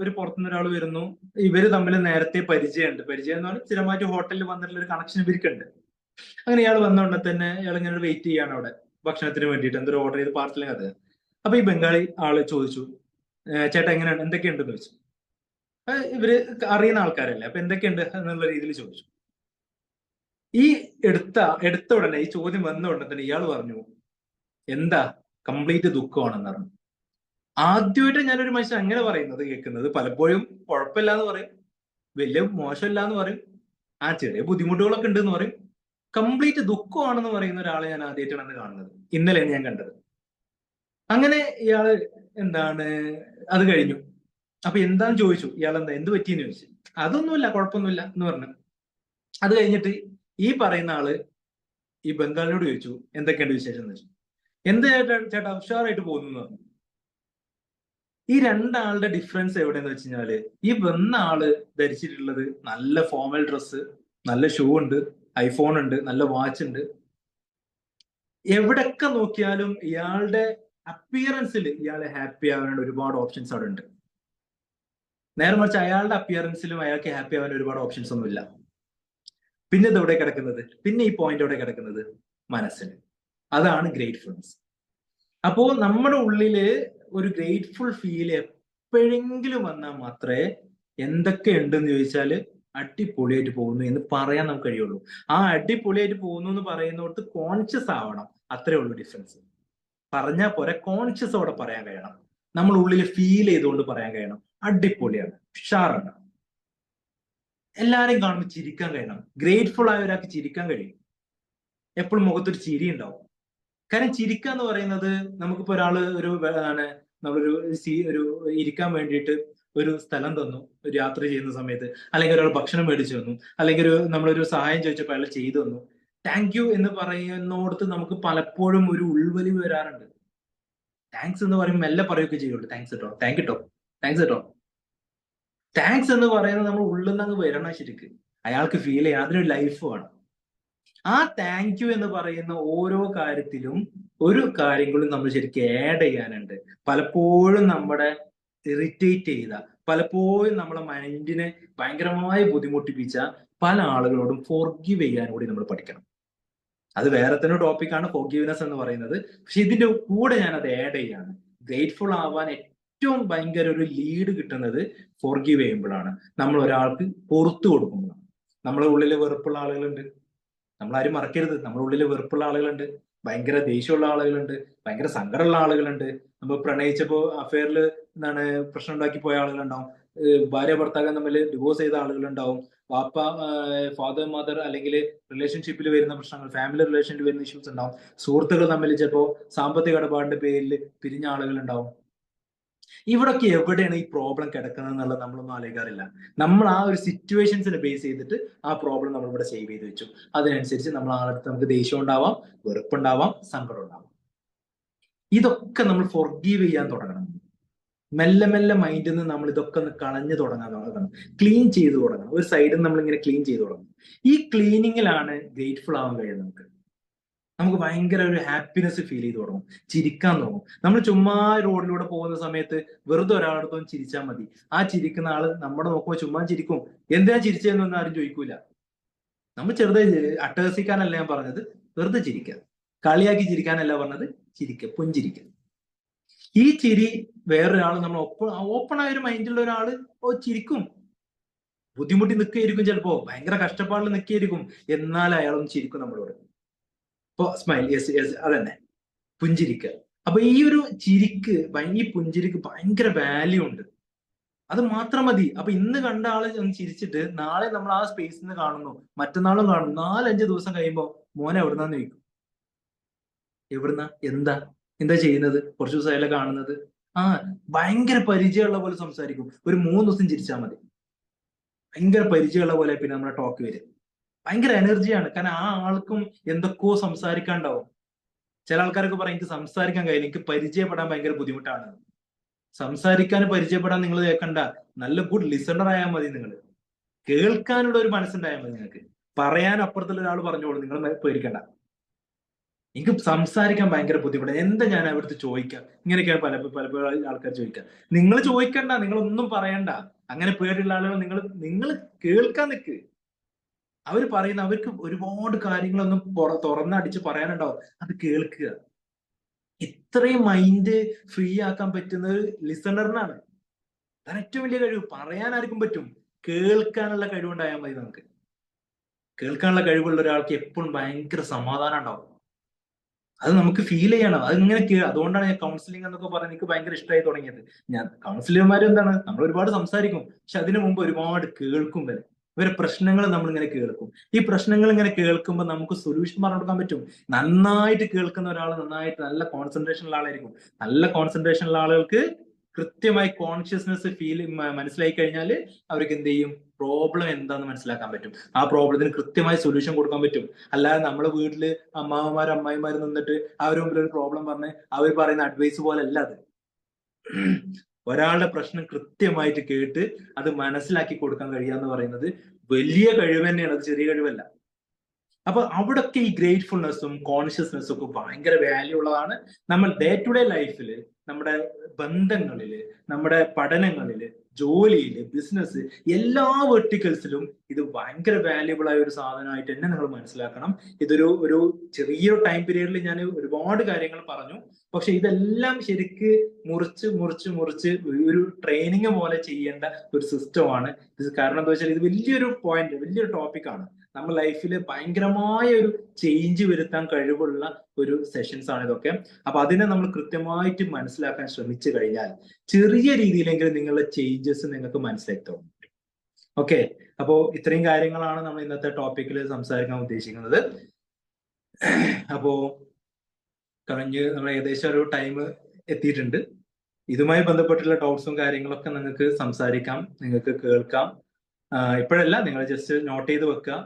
ഒരു പുറത്തുനിന്ന് ഒരാൾ വരുന്നു. ഇവര് തമ്മിൽ നേരത്തെ പരിചയമുണ്ട്. പരിചയം എന്ന് പറഞ്ഞാൽ സ്ഥിരമായിട്ട് ഹോട്ടലിൽ വന്നിട്ടുള്ള ഒരു കണക്ഷൻ ഇവർക്കുണ്ട്. അങ്ങനെ ഇയാൾ വന്നോണ്ട് തന്നെ ഇയാൾ ഇങ്ങനെ വെയിറ്റ് ചെയ്യാണ് അവിടെ ഭക്ഷണത്തിന് വേണ്ടിയിട്ട്, എന്തൊരു ഓർഡർ ചെയ്ത് പാർസലും അത്. അപ്പൊ ഈ ബംഗാളി ആള് ചോദിച്ചു, ചേട്ടാ എങ്ങനെയാണ്, എന്തൊക്കെയുണ്ടെന്ന് ചോദിച്ചു. ഇവര് അറിയുന്ന ആൾക്കാരല്ലേ, അപ്പൊ എന്തൊക്കെയുണ്ട് എന്നുള്ള രീതിയിൽ ചോദിച്ചു. ഈ എടുത്ത ഉടനെ, ഈ ചോദ്യം വന്ന ഉടനെ തന്നെ ഇയാൾ പറഞ്ഞു, എന്താ കംപ്ലീറ്റ് ദുഃഖമാണെന്ന് പറഞ്ഞു. ആദ്യമായിട്ട് ഞാനൊരു മനുഷ്യൻ അങ്ങനെ പറയുന്നത് കേൾക്കുന്നത്. പലപ്പോഴും കുഴപ്പമില്ല എന്ന് പറയും, വലിയ മോശമില്ല എന്ന് പറയും, ആ ചെറിയ ബുദ്ധിമുട്ടുകളൊക്കെ ഉണ്ട് എന്ന് പറയും. കംപ്ലീറ്റ് ദുഃഖമാണെന്ന് പറയുന്ന ഒരാളെ ഞാൻ ആദ്യമായിട്ടാണ് കാണുന്നത്. ഇന്നലെയാണ് ഞാൻ കണ്ടത്. അങ്ങനെ ഇയാള് എന്താണ്, അത് കഴിഞ്ഞു. അപ്പൊ എന്താന്ന് ചോദിച്ചു, ഇയാൾ എന്ത് പറ്റിയെന്ന് ചോദിച്ചു. അതൊന്നുമില്ല, കുഴപ്പമൊന്നുമില്ല എന്ന് പറഞ്ഞു. അത് കഴിഞ്ഞിട്ട് ഈ പറയുന്ന ആള് ഈ ബംഗാളിനോട് ചോദിച്ചു, എന്തൊക്കെയുണ്ട് വിശേഷം എന്ന് ചോദിച്ചു. എന്ത് ചേട്ടാ ഉഷാറായിട്ട് പോകുന്നു എന്ന് പറഞ്ഞു. ഈ രണ്ടാളുടെ ഡിഫറൻസ് എവിടെയെന്ന് വെച്ച് കഴിഞ്ഞാല്, ഈ വന്ന ആള് ധരിച്ചിട്ടുള്ളത് നല്ല ഫോർമൽ ഡ്രസ്സ്, നല്ല ഷൂ ഉണ്ട്, ഐഫോൺ ഉണ്ട്, നല്ല വാച്ച് ഉണ്ട്. എവിടൊക്കെ നോക്കിയാലും ഇയാളുടെ അപ്പിയറൻസിൽ ഇയാളെ ഹാപ്പി ആവാനുള്ള ഒരുപാട് ഓപ്ഷൻസ് അവിടെ ഉണ്ട്. നേരെ മറിച്ച് അയാളുടെ അപ്പിയറൻസിലും അയാൾക്ക് ഹാപ്പി ആവാൻ ഒരുപാട് ഓപ്ഷൻസ് ഒന്നുമില്ല. പിന്നെ ഇത് എവിടെ കിടക്കുന്നത്, പിന്നെ ഈ പോയിന്റ് എവിടെ കിടക്കുന്നത്, മനസ്സിന്. അതാണ് ഗ്രേറ്റ്ഫുൾനെസ്. അപ്പോ നമ്മുടെ ഉള്ളില് ഒരു ഗ്രേറ്റ്ഫുൾ ഫീൽ എപ്പോഴെങ്കിലും വന്നാൽ മാത്രമേ എന്തൊക്കെ ഉണ്ടെന്ന് ചോദിച്ചാല് അടിപൊളിയായിട്ട് പോകുന്നു എന്ന് പറയാൻ നമുക്ക് കഴിയുള്ളൂ. ആ അടിപൊളിയായിട്ട് പോകുന്നു എന്ന് പറയുന്നിടത്ത് കോൺഷ്യസ് ആവണം, അത്രേ ഉള്ളൂ ഡിഫറൻസ്. പറഞ്ഞാൽ പോരെ, കോൺഷ്യസ് അവിടെ പറയാൻ കഴിയണം, നമ്മൾ ഉള്ളിൽ ഫീൽ ചെയ്തുകൊണ്ട് പറയാൻ കഴിയണം. അടിപൊളിയാണ്, ഉഷാറാണ്. എല്ലാരെയും കാണുമ്പോൾ ചിരിക്കാൻ കഴിയണം. ഗ്രേറ്റ്ഫുൾ ആയ ഒരാൾക്ക് ചിരിക്കാൻ കഴിയും, എപ്പോഴും മുഖത്തൊരു ചിരി ഉണ്ടാവും. കാരണം ചിരിക്കുക എന്ന് പറയുന്നത്, നമുക്കിപ്പോ ഒരാള് നമ്മളൊരു ഒരു ഇരിക്കാൻ വേണ്ടിയിട്ട് ഒരു സ്ഥലം തന്നു, ഒരു യാത്ര ചെയ്യുന്ന സമയത്ത്, അല്ലെങ്കിൽ ഒരാൾ ഭക്ഷണം മേടിച്ചു തന്നു, അല്ലെങ്കിൽ നമ്മളൊരു സഹായം ചോദിച്ചപ്പോൾ അയാൾ ചെയ്തു തന്നു. താങ്ക് യു എന്ന് പറയുന്നോടത്ത് നമുക്ക് പലപ്പോഴും ഒരു ഉൾവലിവ് വരാറുണ്ട്. താങ്ക്സ് എന്ന് പറയുമ്പോൾ മെല്ലെ പറയുകയൊക്കെ ചെയ്യുള്ളൂ, താങ്ക്സ് കേട്ടോ, താങ്ക് കേട്ടോ, താങ്ക്സ് കേട്ടോ. താങ്ക്സ് എന്ന് പറയുന്നത് നമ്മൾ ഉള്ളിൽ നിന്ന് അങ്ങ് വരണം. ശരിക്ക് അയാൾക്ക് ഫീൽ ചെയ്യാൻ അതിനൊരു ലൈഫ് വേണം. ആ താങ്ക് യു എന്ന് പറയുന്ന ഓരോ കാര്യത്തിലും ഒരു കാര്യങ്ങളും നമ്മൾ ശരിക്കും ആഡ് ചെയ്യാനുണ്ട്. പലപ്പോഴും നമ്മുടെ ഇറിറ്റേറ്റ് ചെയ്ത, പലപ്പോഴും നമ്മളെ മൈൻഡിനെ ഭയങ്കരമായി ബുദ്ധിമുട്ടിപ്പിച്ച പല ആളുകളോടും ഫോർഗീവ് ചെയ്യാൻ കൂടി നമ്മൾ പഠിക്കണം. അത് വേറെ തന്നെ ടോപ്പിക്കാണ് ഫോർഗീവ്നെസ് എന്ന് പറയുന്നത്. പക്ഷെ ഇതിന്റെ കൂടെ ഞാൻ അത് ആഡ് ചെയ്യാണ്. ഗ്രേറ്റ്ഫുൾ ആവാൻ ഏറ്റവും ഭയങ്കര ഒരു ലീഡ് കിട്ടുന്നത് ഫോർഗീവ് ചെയ്യുമ്പോഴാണ്, നമ്മൾ ഒരാൾക്ക് പുറത്തു കൊടുക്കുമ്പോഴാണ്. നമ്മളെ ഉള്ളിൽ വെറുപ്പുള്ള ആളുകളുണ്ട്, നമ്മളാരും മറക്കരുത്. നമ്മുടെ ഉള്ളിൽ വെറുപ്പുള്ള ആളുകളുണ്ട്, ഭയങ്കര ദേഷ്യമുള്ള ആളുകളുണ്ട്, ഭയങ്കര സങ്കടമുള്ള ആളുകളുണ്ട്. നമ്മൾ പ്രണയിച്ചപ്പോ അഫെയറിൽ പ്രശ്നം ഉണ്ടാക്കി പോയ ആളുകളുണ്ടാവും, ഭാര്യ ഭർത്താക്കൻ തമ്മിൽ ഡിവോഴ്സ് ചെയ്ത ആളുകളുണ്ടാവും, വാപ്പ ഫാദർ മദർ അല്ലെങ്കിൽ റിലേഷൻഷിപ്പിൽ വരുന്ന പ്രശ്നങ്ങൾ, ഫാമിലി റിലേഷനിൽ വരുന്ന ഇഷ്യൂസ് ഉണ്ടാവും, സുഹൃത്തുക്കൾ തമ്മിൽ ചിലപ്പോ സാമ്പത്തിക ഇടപാടിന്റെ പേരിൽ പിരിഞ്ഞ ആളുകളുണ്ടാവും. ഇവിടൊക്കെ എവിടെയാണ് ഈ പ്രോബ്ലം കിടക്കുന്നത് എന്നുള്ളത് നമ്മളൊന്നും ആലോചിക്കാറില്ല. നമ്മൾ ആ ഒരു സിറ്റുവേഷൻസിനെ ബേസ് ചെയ്തിട്ട് ആ പ്രോബ്ലം നമ്മൾ ഇവിടെ സേവ് ചെയ്ത് വെച്ചു. അതിനനുസരിച്ച് നമ്മൾ ആളടുത്ത് നമുക്ക് ദേഷ്യം ഉണ്ടാവാം, വെറുപ്പുണ്ടാവാം, സങ്കടം ഉണ്ടാവാം. ഇതൊക്കെ നമ്മൾ ഫോർഗീവ് ചെയ്യാൻ തുടങ്ങണം. മെല്ലെ മെല്ലെ മൈൻഡിൽ നിന്ന് നമ്മൾ ഇതൊക്കെ ഒന്ന് കളഞ്ഞു തുടങ്ങണം, ക്ലീൻ ചെയ്ത് തുടങ്ങണം. ഒരു സൈഡിൽ നമ്മൾ ഇങ്ങനെ ക്ലീൻ ചെയ്ത് തുടങ്ങണം. ഈ ക്ലീനിങ്ങിലാണ് ഗ്രേറ്റ്ഫുൾ ആവാൻ കഴിയുന്നത്. നമുക്ക് ഭയങ്കര ഒരു ഹാപ്പിനെസ് ഫീൽ ചെയ്ത് തുടങ്ങും, ചിരിക്കാൻ തുടങ്ങും. നമ്മൾ ചുമ്മാ റോഡിലൂടെ പോകുന്ന സമയത്ത് വെറുതെ ഒരാളടുത്തൊന്ന് ചിരിച്ചാൽ മതി, ആ ചിരിക്കുന്ന ആള് നമ്മുടെ നോക്കുമ്പോൾ ചുമ്മാ ചിരിക്കും. എന്തിനാ ചിരിച്ചതെന്നൊന്നും ആരും ചോദിക്കൂല. നമ്മൾ ചെറുതെ അട്ടഹസിക്കാനല്ല ഞാൻ പറഞ്ഞത്, വെറുതെ ചിരിക്കുക. കളിയാക്കി ചിരിക്കാനല്ല പറഞ്ഞത്, ചിരിക്കുക, പുഞ്ചിരിക്കുക. ഈ ചിരി വേറൊരാൾ, നമ്മൾ ഓപ്പൺ ആയ ഒരു മൈൻഡുള്ള ഒരാള് ചിരിക്കും. ബുദ്ധിമുട്ടി നിൽക്കുകയായിരിക്കും, ചിലപ്പോ ഭയങ്കര കഷ്ടപ്പാടിൽ നിൽക്കുകയായിരിക്കും, എന്നാൽ അയാളൊന്നും ചിരിക്കും നമ്മളോട്. ഇപ്പൊ സ്മൈൽ, യെസ് യെസ്, അതന്നെ, പുഞ്ചിരിക്കുക. അപ്പൊ ഈ ഒരു ചിരിക്ക്, ഈ പുഞ്ചിരിക്ക് ഭയങ്കര വാല്യൂ ഉണ്ട്. അത് മാത്രം മതി. അപ്പൊ ഇന്ന് കണ്ട ആളെ ഒന്ന് ചിരിച്ചിട്ട് നാളെ നമ്മൾ ആ സ്പേസിൽ നിന്ന് കാണുന്നു, മറ്റന്നാളും കാണുന്നു, 4-5 ദിവസം കഴിയുമ്പോ മോനെ എവിടുന്നാന്ന് ചോദിക്കും. എവിടുന്ന, എന്താ ചെയ്യുന്നത്, കുറച്ച് ദിവസമായല്ലേ കാണുന്നത്. ആ, ഭയങ്കര പരിചയമുള്ള പോലെ സംസാരിക്കും. ഒരു 3 ദിവസം ചിരിച്ചാൽ മതി, ഭയങ്കര പരിചയമുള്ള പോലെ പിന്നെ നമ്മുടെ ടോക്ക് വരും. ഭയങ്കര എനർജിയാണ്. കാരണം ആ ആൾക്കും എന്തൊക്കെയോ സംസാരിക്കാണ്ടാവും. ചില ആൾക്കാരൊക്കെ പറയും എനിക്ക് സംസാരിക്കാൻ കഴിയില്ല, എനിക്ക് പരിചയപ്പെടാൻ ഭയങ്കര ബുദ്ധിമുട്ടാണ്. സംസാരിക്കാൻ പരിചയപ്പെടാൻ നിങ്ങൾ കേൾക്കണ്ട, നല്ല ഗുഡ് ലിസണർ ആയാൽ മതി. നിങ്ങൾ കേൾക്കാനുള്ള ഒരു മനസ്സുണ്ടായാൽ മതി. നിങ്ങൾക്ക് പറയാൻ അപ്പുറത്തുള്ള ഒരാൾ പറഞ്ഞോളൂ, നിങ്ങൾ പേടിക്കണ്ട. എനിക്ക് സംസാരിക്കാൻ ഭയങ്കര ബുദ്ധിമുട്ടാണ്, എന്താ ഞാൻ അവിടുത്തെ ചോദിക്കാം, ഇങ്ങനെയൊക്കെയാണ് പലപ്പോഴും ആൾക്കാർ ചോദിക്കുക. നിങ്ങൾ ചോദിക്കണ്ട, നിങ്ങളൊന്നും പറയണ്ട. അങ്ങനെ പേടിയുള്ള ആളുകൾ നിങ്ങൾ കേൾക്കാൻ നിൽക്ക്. അവർ പറയുന്ന, അവർക്ക് ഒരുപാട് കാര്യങ്ങളൊന്നും തുറന്നടിച്ച് പറയാനുണ്ടാവും, അത് കേൾക്കുക. ഇത്രയും മൈൻഡ് ഫ്രീ ആക്കാൻ പറ്റുന്നത് ലിസണറിനാണ്. അതാണ് ഏറ്റവും വലിയ കഴിവ്. പറയാൻ ആർക്കും പറ്റും, കേൾക്കാനുള്ള കഴിവുണ്ടായാൽ മതി. നമുക്ക് കേൾക്കാനുള്ള കഴിവുള്ള ഒരാൾക്ക് എപ്പോഴും ഭയങ്കര സമാധാനം ഉണ്ടാവും. അത് നമുക്ക് ഫീൽ ചെയ്യണം. അതിങ്ങനെ അതുകൊണ്ടാണ് ഞാൻ കൗൺസിലിംഗ് എന്നൊക്കെ പറഞ്ഞ് എനിക്ക് ഭയങ്കര ഇഷ്ടമായി തുടങ്ങിയത്. ഞാൻ കൗൺസിലർമാർ എന്താണ്, നമ്മൾ ഒരുപാട് സംസാരിക്കും, പക്ഷെ അതിനു മുമ്പ് ഒരുപാട് കേൾക്കും വരെ. ഇവരെ പ്രശ്നങ്ങൾ നമ്മൾ ഇങ്ങനെ കേൾക്കും. ഈ പ്രശ്നങ്ങൾ ഇങ്ങനെ കേൾക്കുമ്പോൾ നമുക്ക് സൊല്യൂഷൻ പറഞ്ഞു കൊടുക്കാൻ പറ്റും. നന്നായിട്ട് കേൾക്കുന്ന ഒരാൾ നന്നായിട്ട് നല്ല കോൺസെൻട്രേഷൻ ഉള്ള ആളായിരിക്കും. നല്ല കോൺസെൻട്രേഷൻ ഉള്ള ആളുകൾക്ക് കൃത്യമായി കോൺഷ്യസ്നെസ് മനസ്സിലായി കഴിഞ്ഞാൽ അവർക്ക് എന്ത് ചെയ്യും, പ്രോബ്ലം എന്താന്ന് മനസ്സിലാക്കാൻ പറ്റും. ആ പ്രോബ്ലത്തിന് കൃത്യമായി സൊല്യൂഷൻ കൊടുക്കാൻ പറ്റും. അല്ലാതെ നമ്മളെ വീട്ടില് അമ്മാവന്മാരും അമ്മായിമാരും നിന്നിട്ട് അവരുടെ മുമ്പിൽ ഒരു പ്രോബ്ലം പറഞ്ഞ് അവർ പറയുന്ന അഡ്വൈസ് പോലെ അല്ല അത്. ഒരാളുടെ പ്രശ്നം കൃത്യമായിട്ട് കേട്ട് അത് മനസ്സിലാക്കി കൊടുക്കാൻ കഴിയുക എന്ന് പറയുന്നത് വലിയ കഴിവ് തന്നെയാണ്. അത് ചെറിയ കഴിവല്ല. അപ്പൊ അവിടൊക്കെ ഈ ഗ്രേറ്റ്ഫുൾനെസ്സും കോൺഷ്യസ്നെസ്സും ഒക്കെ ഭയങ്കര വാല്യൂ ഉള്ളതാണ്. നമ്മൾ ഡേ ടു ഡേ ലൈഫില്, നമ്മുടെ ബന്ധങ്ങളില്, നമ്മുടെ പഠനങ്ങളില്, ജോലിയില്, ബിസിനസ്, എല്ലാ വെർട്ടിക്കൽസിലും ഇത് ഭയങ്കര വാല്യുബിൾ ആയ ഒരു സാധനമായിട്ട് തന്നെ നിങ്ങൾ മനസ്സിലാക്കണം. ഒരു ചെറിയൊരു ടൈം പീരീഡിൽ ഞാൻ ഒരുപാട് കാര്യങ്ങൾ പറഞ്ഞു. പക്ഷെ ഇതെല്ലാം ശരിക്ക് മുറിച്ച് മുറിച്ച് മുറിച്ച് ഒരു ട്രെയിനിങ് പോലെ ചെയ്യേണ്ട ഒരു സിസ്റ്റമാണ് ഇത്. കാരണം എന്താ വെച്ചാൽ ഇത് വലിയൊരു പോയിന്റ്, വലിയൊരു ടോപ്പിക്കാണ്. നമ്മുടെ ലൈഫിൽ ഭയങ്കരമായ ഒരു ചേഞ്ച് വരുത്താൻ കഴിവുള്ള ഒരു സെഷൻസ് ആണ് ഇതൊക്കെ. അപ്പൊ അതിനെ നമ്മൾ കൃത്യമായിട്ട് മനസ്സിലാക്കാൻ ശ്രമിച്ചു കഴിഞ്ഞാൽ ചെറിയ രീതിയിലെങ്കിലും നിങ്ങളുടെ ചേഞ്ചസ് നിങ്ങൾക്ക് മനസ്സിലാക്കി തുടങ്ങും. ഓക്കെ, അപ്പോ ഇത്രയും കാര്യങ്ങളാണ് നമ്മൾ ഇന്നത്തെ ടോപ്പിക്കിൽ സംസാരിക്കാൻ ഉദ്ദേശിക്കുന്നത്. അപ്പോ നമ്മൾ ഏകദേശം ഒരു ടൈം എത്തിയിട്ടുണ്ട്. ഇതുമായി ബന്ധപ്പെട്ടുള്ള ഡൗട്ട്സും കാര്യങ്ങളൊക്കെ നിങ്ങൾക്ക് സംസാരിക്കാം, നിങ്ങൾക്ക് കേൾക്കാം. ഇപ്പോഴല്ല, നിങ്ങൾ ജസ്റ്റ് നോട്ട് ചെയ്ത് വെക്കുക,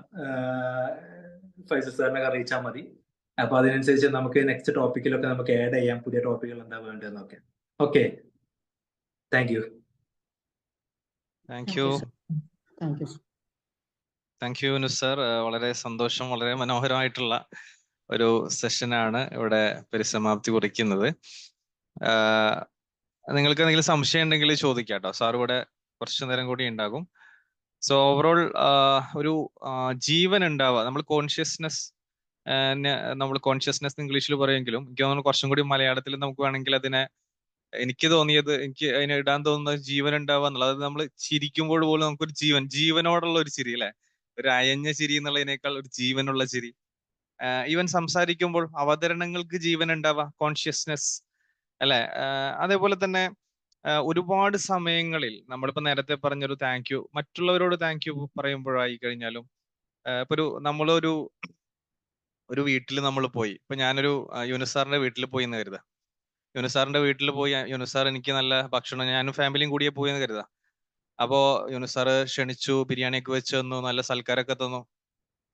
ഫൈസൽ സാറിനെ അറിയിച്ചാൽ മതി. അപ്പൊ അതിനനുസരിച്ച് നമുക്ക് നെക്സ്റ്റ് ടോപ്പിക്കിലൊക്കെ നമുക്ക് ആഡ് ചെയ്യാം, പുതിയ ടോപ്പിക്കുകൾ എന്താ വേണ്ടതെന്നൊക്കെ. Okay, thank you.
Thank you. Thank you Nusar. വളരെ സന്തോഷം, വളരെ മനോഹരമായിട്ടുള്ള ഒരു സെഷനാണ് ഇവിടെ പരിസമാപ്തി കുറിക്കുന്നത്. നിങ്ങൾക്ക് എന്തെങ്കിലും സംശയം ഉണ്ടെങ്കിൽ ചോദിക്കാം കേട്ടോ, സാർ ഇവിടെ കുറച്ചു നേരം കൂടി ഉണ്ടാകും. സോ ഓവറോൾ ഒരു ജീവൻ ഉണ്ടാവുക, നമ്മൾ കോൺഷ്യസ്നെസ് ഇംഗ്ലീഷിൽ പറയുമെങ്കിലും എനിക്ക് തോന്നുന്നു കുറച്ചും കൂടി മലയാളത്തിൽ നമുക്ക് വേണമെങ്കിൽ അതിനെ, എനിക്ക് തോന്നിയത്, എനിക്ക് അതിനെ ഇടാൻ തോന്നുന്നത് ജീവൻ ഉണ്ടാവുക എന്നുള്ളത്. അത് നമ്മൾ ചിരിക്കുമ്പോൾ പോലും നമുക്കൊരു ജീവനോടുള്ള ഒരു ചിരി അല്ലെ, ഒരു അയഞ്ഞ ചിരി എന്നുള്ളതിനേക്കാൾ ഒരു ജീവനുള്ള ചിരി. ഈവൻ സംസാരിക്കുമ്പോൾ അവതരണങ്ങൾക്ക് ജീവൻ ഉണ്ടാവുക, കോൺഷ്യസ്നെസ് അല്ലെ. അതേപോലെ തന്നെ ഒരുപാട് സമയങ്ങളിൽ നമ്മളിപ്പോ നേരത്തെ പറഞ്ഞൊരു താങ്ക് യു, മറ്റുള്ളവരോട് താങ്ക് യു പറയുമ്പോഴായി കഴിഞ്ഞാലും, ഇപ്പൊ ഒരു വീട്ടിൽ നമ്മൾ പോയി, ഇപ്പൊ ഞാനൊരു യൂനുസാറിന്റെ വീട്ടിൽ പോയി എന്ന് കരുതാം. യൂനുസാറിന്റെ വീട്ടിൽ പോയി, യൂനുസാർ എനിക്ക് നല്ല ഭക്ഷണം, ഞാനും ഫാമിലിയും കൂടിയേ പോയി എന്ന് കരുതാം. അപ്പോ യൂനുസാറ് ക്ഷണിച്ചു, ബിരിയാണിയൊക്കെ വെച്ച് തന്നു, നല്ല സൽക്കാരമൊക്കെ തന്നു.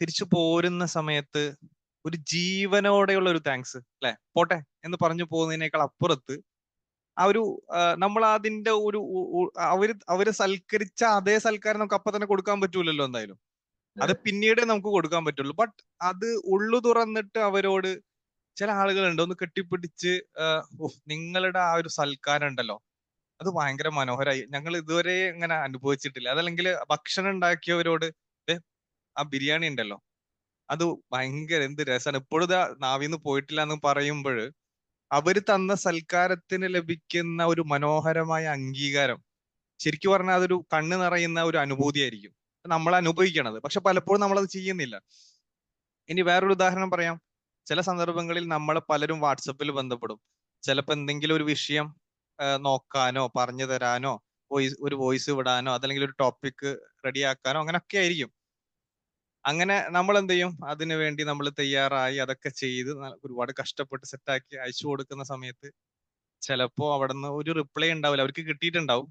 തിരിച്ചു പോരുന്ന സമയത്ത് ഒരു ജീവനോടെയുള്ള ഒരു താങ്ക്സ് അല്ലെ, പോട്ടെ എന്ന് പറഞ്ഞു പോകുന്നതിനേക്കാൾ അപ്പുറത്ത് ആ ഒരു നമ്മൾ അതിന്റെ അവര് സൽക്കരിച്ച അതേ സൽക്കാരം നമുക്ക് അപ്പൊ തന്നെ കൊടുക്കാൻ പറ്റൂലല്ലോ എന്തായാലും. അത് പിന്നീടേ നമുക്ക് കൊടുക്കാൻ പറ്റുള്ളൂ. ബട്ട് അത് ഉള്ളു തുറന്നിട്ട് അവരോട്, ചില ആളുകളുണ്ട് ഒന്ന് കെട്ടിപ്പിടിച്ച്, നിങ്ങളുടെ ആ ഒരു സൽക്കാരം ഉണ്ടല്ലോ അത് ഭയങ്കര മനോഹരമായി, ഞങ്ങൾ ഇതുവരെ ഇങ്ങനെ അനുഭവിച്ചിട്ടില്ല. അതല്ലെങ്കിൽ ഭക്ഷണം ഉണ്ടാക്കിയവരോട്, ആ ബിരിയാണി ഉണ്ടല്ലോ അത് ഭയങ്കര എന്ത് രസമാണ്, ഇപ്പോഴും ഇതാ നാവിന്ന് പോയിട്ടില്ല എന്ന് പറയുമ്പോൾ അവര് തന്ന സൽക്കാരത്തിന് ലഭിക്കുന്ന ഒരു മനോഹരമായ അംഗീകാരം, ശരിക്കും പറഞ്ഞാൽ അതൊരു കണ്ണ് നിറയുന്ന ഒരു അനുഭൂതിയായിരിക്കും നമ്മൾ അനുഭവിക്കണത്. പക്ഷെ പലപ്പോഴും നമ്മളത് ചെയ്യുന്നില്ല. ഇനി വേറൊരു ഉദാഹരണം പറയാം. ചില സന്ദർഭങ്ങളിൽ നമ്മളെ പലരും വാട്സപ്പിൽ ബന്ധപ്പെടും, ചിലപ്പോൾ എന്തെങ്കിലും ഒരു വിഷയം നോക്കാനോ പറഞ്ഞു തരാനോ ഒരു വോയിസ് വിടാനോ അതല്ലെങ്കിൽ ഒരു ടോപ്പിക് റെഡിയാക്കാനോ അങ്ങനെയൊക്കെ ആയിരിക്കും. അങ്ങനെ നമ്മൾ എന്ത് ചെയ്യും, അതിനു വേണ്ടി നമ്മൾ തയ്യാറായി അതൊക്കെ ചെയ്ത് ഒരുപാട് കഷ്ടപ്പെട്ട് സെറ്റാക്കി അയച്ചു കൊടുക്കുന്ന സമയത്ത് ചിലപ്പോ അവിടുന്ന് ഒരു റിപ്ലൈ ഉണ്ടാവില്ല, അവർക്ക് കിട്ടിയിട്ടുണ്ടാവും.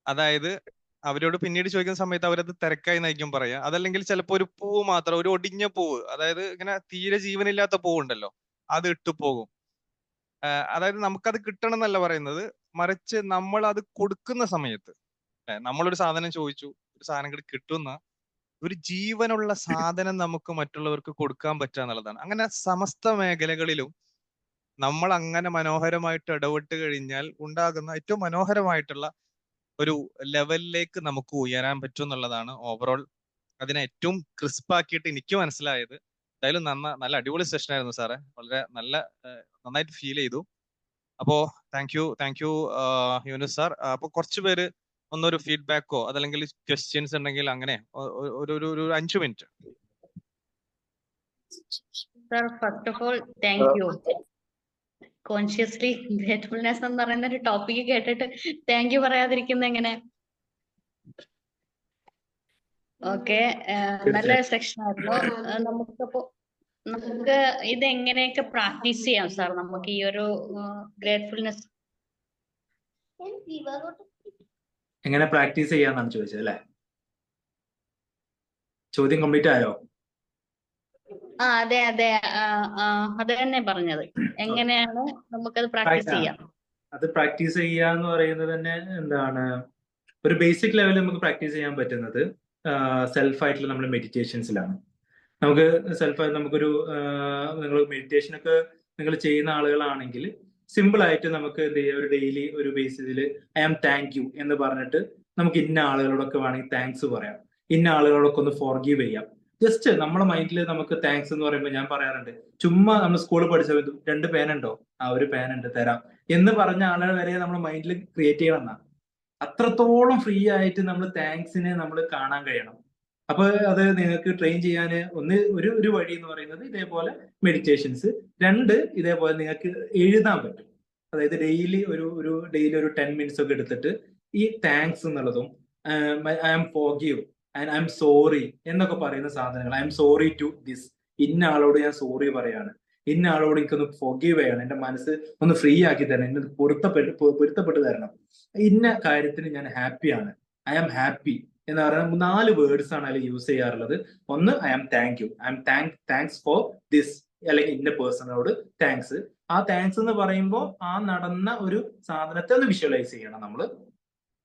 അതായത് അവരോട് പിന്നീട് ചോദിക്കുന്ന സമയത്ത് അവരത് തിരക്കായി നയിക്കും പറയാ. അതല്ലെങ്കിൽ ചിലപ്പോ ഒരു പൂവ് മാത്രം, ഒരു ഒടിഞ്ഞ പൂവ്, അതായത് ഇങ്ങനെ തീരെ ജീവനില്ലാത്ത പൂവുണ്ടല്ലോ, അത് ഇട്ടു പോകും. അതായത് നമുക്കത് കിട്ടണം എന്നല്ല പറയുന്നത്, മറിച്ച് നമ്മൾ അത് കൊടുക്കുന്ന സമയത്ത്, നമ്മളൊരു സാധനം ചോദിച്ചു, ഒരു സാധനം കൂടി കിട്ടുന്ന ഒരു ജീവനുള്ള സാധനം നമുക്ക് മറ്റുള്ളവർക്ക് കൊടുക്കാൻ പറ്റുക എന്നുള്ളതാണ്. അങ്ങനെ സമസ്ത മേഖലകളിലും നമ്മൾ അങ്ങനെ മനോഹരമായിട്ട് ഇടപെട്ട് കഴിഞ്ഞാൽ ഉണ്ടാകുന്ന ഏറ്റവും മനോഹരമായിട്ടുള്ള ഒരു ലെവലിലേക്ക് നമുക്ക് ഉയരാൻ പറ്റും എന്നുള്ളതാണ് ഓവറോൾ അതിനെ ഏറ്റവും ക്രിസ്പാക്കിയിട്ട് എനിക്ക് മനസ്സിലായത്. എന്തായാലും നല്ല അടിപൊളി സെഷൻ ആയിരുന്നു സാറേ, വളരെ നന്നായിട്ട് ഫീൽ ചെയ്തു. അപ്പോ താങ്ക് യു യൂനുസ് സാർ. അപ്പൊ കുറച്ചു പേര് ഒന്നൊരു ഫീഡ്ബാക്കോ അതല്ലെങ്കിൽ ക്വസ്റ്റ്യൻസ് ഉണ്ടെങ്കിൽ അങ്ങനെ ഒരു 5 minute.
Sir, first of all thank you. Consciously gratefulness എന്ന് പറയുന്ന ഒരു ടോപ്പിക് കേട്ടിട്ട് താങ്ക് യു പറയാതിരിക്കുന്ന എങ്ങനെ? ഓക്കെ, നല്ല സെക്ഷൻ ആയിരുന്നു. നമുക്ക് ഇത് എങ്ങനെയൊക്കെ പ്രാക്ടീസ് ചെയ്യാം സാർ? നമുക്ക് ഈ ഒരു ഗ്രേറ്റ്ഫുൾനെസ്
എങ്ങനെ പ്രാക്ടീസ് ചെയ്യാന്നാണ് ചോദിച്ചത് അല്ലെ? ചോദ്യം കംപ്ലീറ്റ് ആയോ?
അതെ അതെ, അത് തന്നെ പറഞ്ഞത്. എങ്ങനെയാണ് നമുക്കത് പ്രാക്ടീസ് ചെയ്യാം?
അത് പ്രാക്ടീസ് ചെയ്യുക എന്ന് പറയുന്നത് തന്നെ എന്താണ്, ഒരു ബേസിക് ലെവലിൽ നമുക്ക് പ്രാക്ടീസ് ചെയ്യാൻ പറ്റുന്നത് സെൽഫായിട്ടുള്ള നമ്മുടെ മെഡിറ്റേഷൻസിലാണ്. നമുക്ക് സെൽഫായിട്ട് നമുക്കൊരു നിങ്ങൾ മെഡിറ്റേഷൻ ഒക്കെ നിങ്ങൾ ചെയ്യുന്ന ആളുകളാണെങ്കിൽ സിമ്പിൾ ആയിട്ട് നമുക്ക് എന്ത് ചെയ്യാം, ഒരു ഡെയിലി ഒരു ബേസിസിൽ ഐ ആം താങ്ക് യു എന്ന് പറഞ്ഞിട്ട് നമുക്ക് ഇന്ന ആളുകളോടൊക്കെ വേണമെങ്കിൽ താങ്ക്സ് പറയാം, ഇന്ന ആളുകളോടൊക്കെ ഒന്ന് ഫോർഗീവ് ചെയ്യാം. ജസ്റ്റ് നമ്മുടെ മൈൻഡിൽ നമുക്ക് താങ്ക്സ് എന്ന് പറയുമ്പോൾ ഞാൻ പറയാറുണ്ട്, ചുമ്മാ നമ്മൾ സ്കൂളിൽ പഠിച്ച 2 പേനുണ്ടോ? ഒരു പേനുണ്ട്, തരാം എന്ന് പറഞ്ഞ ആളുകൾ വരെ നമ്മുടെ മൈൻഡിൽ ക്രിയേറ്റ് ചെയ്യണം എന്നാ. അത്രത്തോളം ഫ്രീ ആയിട്ട് നമ്മൾ താങ്ക്സിനെ നമ്മൾ കാണാൻ കഴിയണം. അപ്പൊ അത് നിങ്ങൾക്ക് ട്രെയിൻ ചെയ്യാൻ ഒരു വഴി എന്ന് പറയുന്നത് ഇതേപോലെ മെഡിറ്റേഷൻസ്. 2 ഇതേപോലെ നിങ്ങൾക്ക് എഴുതാൻ പറ്റും. അതായത് ഡെയിലി ഒരു 10 മിനിറ്റ്സ് ഒക്കെ എടുത്തിട്ട് ഈ താങ്ക്സ് എന്നുള്ളതും I am forgive and I'm sorry എന്നൊക്കെ പറയുന്ന സാധനങ്ങൾ, I'm sorry to this, ഇന്ന ആളോട് ഞാൻ സോറി പറയാണ്, ഇന്ന ആളോട് എനിക്കൊന്ന് ഫോർഗീവ് ചെയ്യണം, എന്റെ മനസ്സ് ഒന്ന് ഫ്രീ ആക്കി തരണം, എന്നെ പൊരുത്തപ്പെട്ട് തരണം, ഇന്ന കാര്യത്തിന് ഞാൻ ഹാപ്പിയാണ്, ഐ ആം ഹാപ്പി എന്ന് പറയുന്ന 4 വേർഡ്സ് ആണ് അതിൽ യൂസ് ചെയ്യാറുള്ളത്. ഒന്ന് I am thank you, I'm thanks for this, അല്ലെങ്കിൽ ഇന്ന പേഴ്സണോട് താങ്ക്സ്. ആ താങ്ക്സ് എന്ന് പറയുമ്പോൾ ആ നടന്ന ഒരു സാധനത്തെ ഒന്ന് വിഷ്വലൈസ് ചെയ്യണം നമ്മൾ.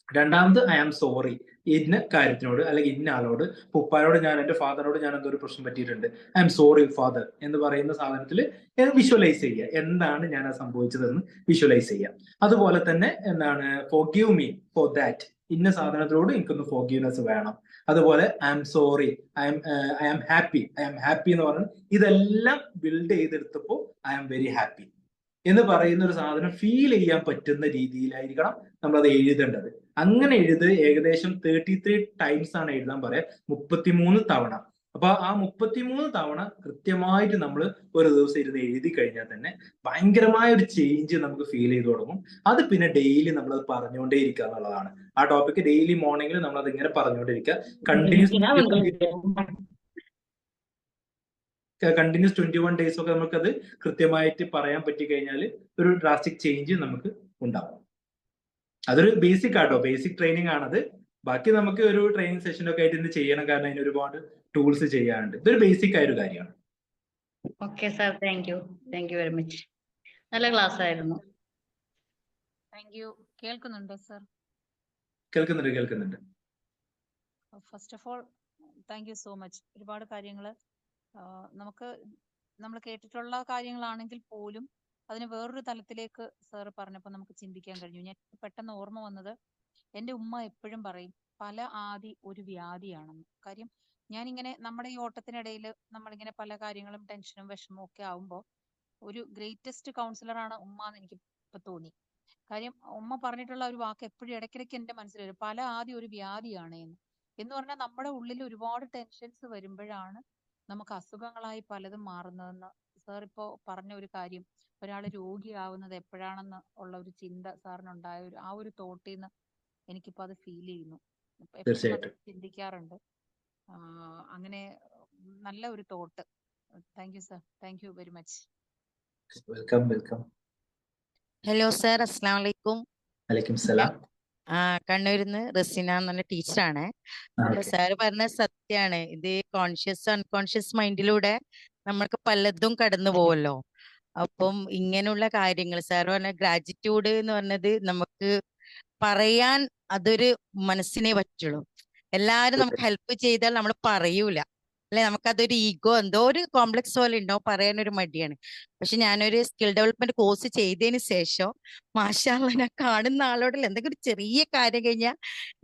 രണ്ടാമത് ഐ ആം സോറി, ഇന്ന കാര്യത്തിനോട് അല്ലെങ്കിൽ ഇന്ന ആളോട്, ഉപ്പായോട് ഞാൻ, എന്റെ ഫാദറിനോട് ഞാൻ എന്തോ ഒരു പ്രശ്നം പറ്റിയിട്ടുണ്ട്, ഐ ആം സോറി ഫാദർ എന്ന് പറയുന്ന സാധനത്തിൽ വിഷ്വലൈസ് ചെയ്യുക, എന്താണ് ഞാൻ സംഭവിച്ചതെന്ന് വിഷ്വലൈസ് ചെയ്യാം. അതുപോലെ തന്നെ എന്താണ്, ഫോർഗീവ് മീ ഫോർ ദാറ്റ്, ഇന്ന സാധനത്തിനോട് എനിക്കൊന്ന് ഫോർഗീവ്നെസ് വേണം. അതുപോലെ I am sorry, I am happy എന്ന് പറഞ്ഞാൽ ഇതെല്ലാം ബിൽഡ് ചെയ്തെടുത്തപ്പോൾ ഐ ആം വെരി ഹാപ്പി എന്ന് പറയുന്ന ഒരു സാധനം ഫീൽ ചെയ്യാൻ പറ്റുന്ന രീതിയിലായിരിക്കണം നമ്മളത് എഴുതേണ്ടത്. അങ്ങനെ ഏകദേശം 33 ടൈംസ് ആണ് എഴുതാൻ പറയാം, 33 തവണ. അപ്പൊ ആ 33 തവണ കൃത്യമായിട്ട് നമ്മൾ ഒരു ദിവസം ഇരുന്ന് എഴുതി കഴിഞ്ഞാൽ തന്നെ ഭയങ്കരമായ ഒരു ചേഞ്ച് നമുക്ക് ഫീൽ ചെയ്ത് തുടങ്ങും. അത് പിന്നെ ഡെയിലി നമ്മൾ അത് പറഞ്ഞുകൊണ്ടേ ഇരിക്കുക എന്നുള്ളതാണ്. ആ ടോപ്പിക് ഡെയിലി മോർണിംഗിൽ നമ്മൾ അത് ഇങ്ങനെ പറഞ്ഞുകൊണ്ടിരിക്കുക. കണ്ടിന്യൂസ് 21 ഡേയ്സ് ഒക്കെ നമുക്കത് കൃത്യമായിട്ട് പറയാൻ പറ്റി കഴിഞ്ഞാൽ ഒരു ഡ്രാസ്റ്റിക് ചേഞ്ച് നമുക്ക് ഉണ്ടാവും. അതൊരു ബേസിക് ആട്ടോ, ബേസിക് ട്രെയിനിങ് ആണത്. ബാക്കി നമുക്ക് ഒരു ട്രെയിനിങ് സെഷൻ ഒക്കെ ആയിട്ട് ഇന്ന് ചെയ്യണം, കാരണം അതിന് ഒരുപാട് ടൂൾസ് ചെയ്യാനുണ്ട്. ഇതൊരു ബേസിക് ആയ ഒരു കാര്യമാണ്.
Okay sir, thank you very much. നല്ല ക്ലാസ് ആയിരുന്നു.
Thank you. കേൾക്കുന്നുണ്ടോ സർ?
കേൾക്കുന്നുണ്ട്.
First of all thank you so much. ഒരുപാട് കാര്യങ്ങൾ നമ്മൾ കേട്ടിട്ടുള്ള കാര്യങ്ങളാണെങ്കിൽ പോലും അതിന് വേറൊരു തലത്തിലേക്ക് സാർ പറഞ്ഞപ്പോൾ നമുക്ക് ചിന്തിക്കാൻ കഴിഞ്ഞു. ഞാൻ പെട്ടെന്ന് ഓർമ്മ വന്നത്, എൻ്റെ ഉമ്മ എപ്പോഴും പറയും പല ആദി ഒരു വ്യാധിയാണെന്ന്. കാര്യം ഞാനിങ്ങനെ നമ്മുടെ ഈ ഓട്ടത്തിനിടയിൽ നമ്മളിങ്ങനെ പല കാര്യങ്ങളും ടെൻഷനും വിഷമവും ഒക്കെ ആവുമ്പോൾ ഒരു ഗ്രേറ്റസ്റ്റ് കൗൺസിലറാണ് ഉമ്മ എന്ന് എനിക്ക് ഇപ്പൊ തോന്നി. കാര്യം ഉമ്മ പറഞ്ഞിട്ടുള്ള ഒരു വാക്ക് എപ്പോഴും ഇടയ്ക്കിടയ്ക്ക് എന്റെ മനസ്സിൽ വരും, പല ആദ്യം ഒരു വ്യാധിയാണ് എന്ന് പറഞ്ഞാൽ നമ്മുടെ ഉള്ളിൽ ഒരുപാട് ടെൻഷൻസ് വരുമ്പോഴാണ് നമുക്ക് അസുഖങ്ങളായി പലതും മാറുന്നതെന്ന് സാർ ഇപ്പോ പറഞ്ഞ ഒരു കാര്യം, ഒരാൾ രോഗിയാവുന്നത് എപ്പോഴാണെന്ന് ഉള്ള ഒരു ചിന്ത സാറിനുണ്ടായ ആ ഒരു തോട്ടിൽ നിന്ന് എനിക്കിപ്പോ അത് ഫീൽ ചെയ്യുന്നു. എപ്പോഴും ചിന്തിക്കാറുണ്ട്. അങ്ങനെ നല്ല ഒരു thought. Thank you sir, thank you very much.
Welcome.
Hello sir, അസ്സലാമു അലൈക്കും.
വലൈക്കും സലാം.
കണ്ണൂരിന്ന് റസീന എന്ന് പറഞ്ഞ ടീച്ചറാണ്. അപ്പൊ സാറ് പറഞ്ഞ സത്യാണ്, ഇത് കോൺഷ്യസ് അൺകോൺഷ്യസ് മൈൻഡിലൂടെ നമ്മൾക്ക് പലതും കടന്നു പോവല്ലോ. അപ്പം ഇങ്ങനെയുള്ള കാര്യങ്ങൾ സാർ പറഞ്ഞ ഗ്രാറ്റിറ്റ്യൂഡ് എന്ന് പറഞ്ഞത് നമുക്ക് പറയാൻ അതൊരു മനസ്സിനെ പറ്റുള്ളൂ. എല്ലാരും നമുക്ക് ഹെൽപ്പ് ചെയ്താൽ നമ്മൾ പറയൂല. അല്ലെ നമുക്കതൊരു ഈഗോ എന്തോ ഒരു കോംപ്ലക്സ് പോലെ ഉണ്ടാവും, പറയാനൊരു മടിയാണ്. പക്ഷെ ഞാനൊരു സ്കിൽ ഡെവലപ്മെന്റ് കോഴ്സ് ചെയ്തതിന് ശേഷം മാഷാ അല്ലാ ഞാൻ കാണുന്ന ആളോടല്ല എന്തെങ്കിലും ഒരു ചെറിയ കാര്യം കഴിഞ്ഞാൽ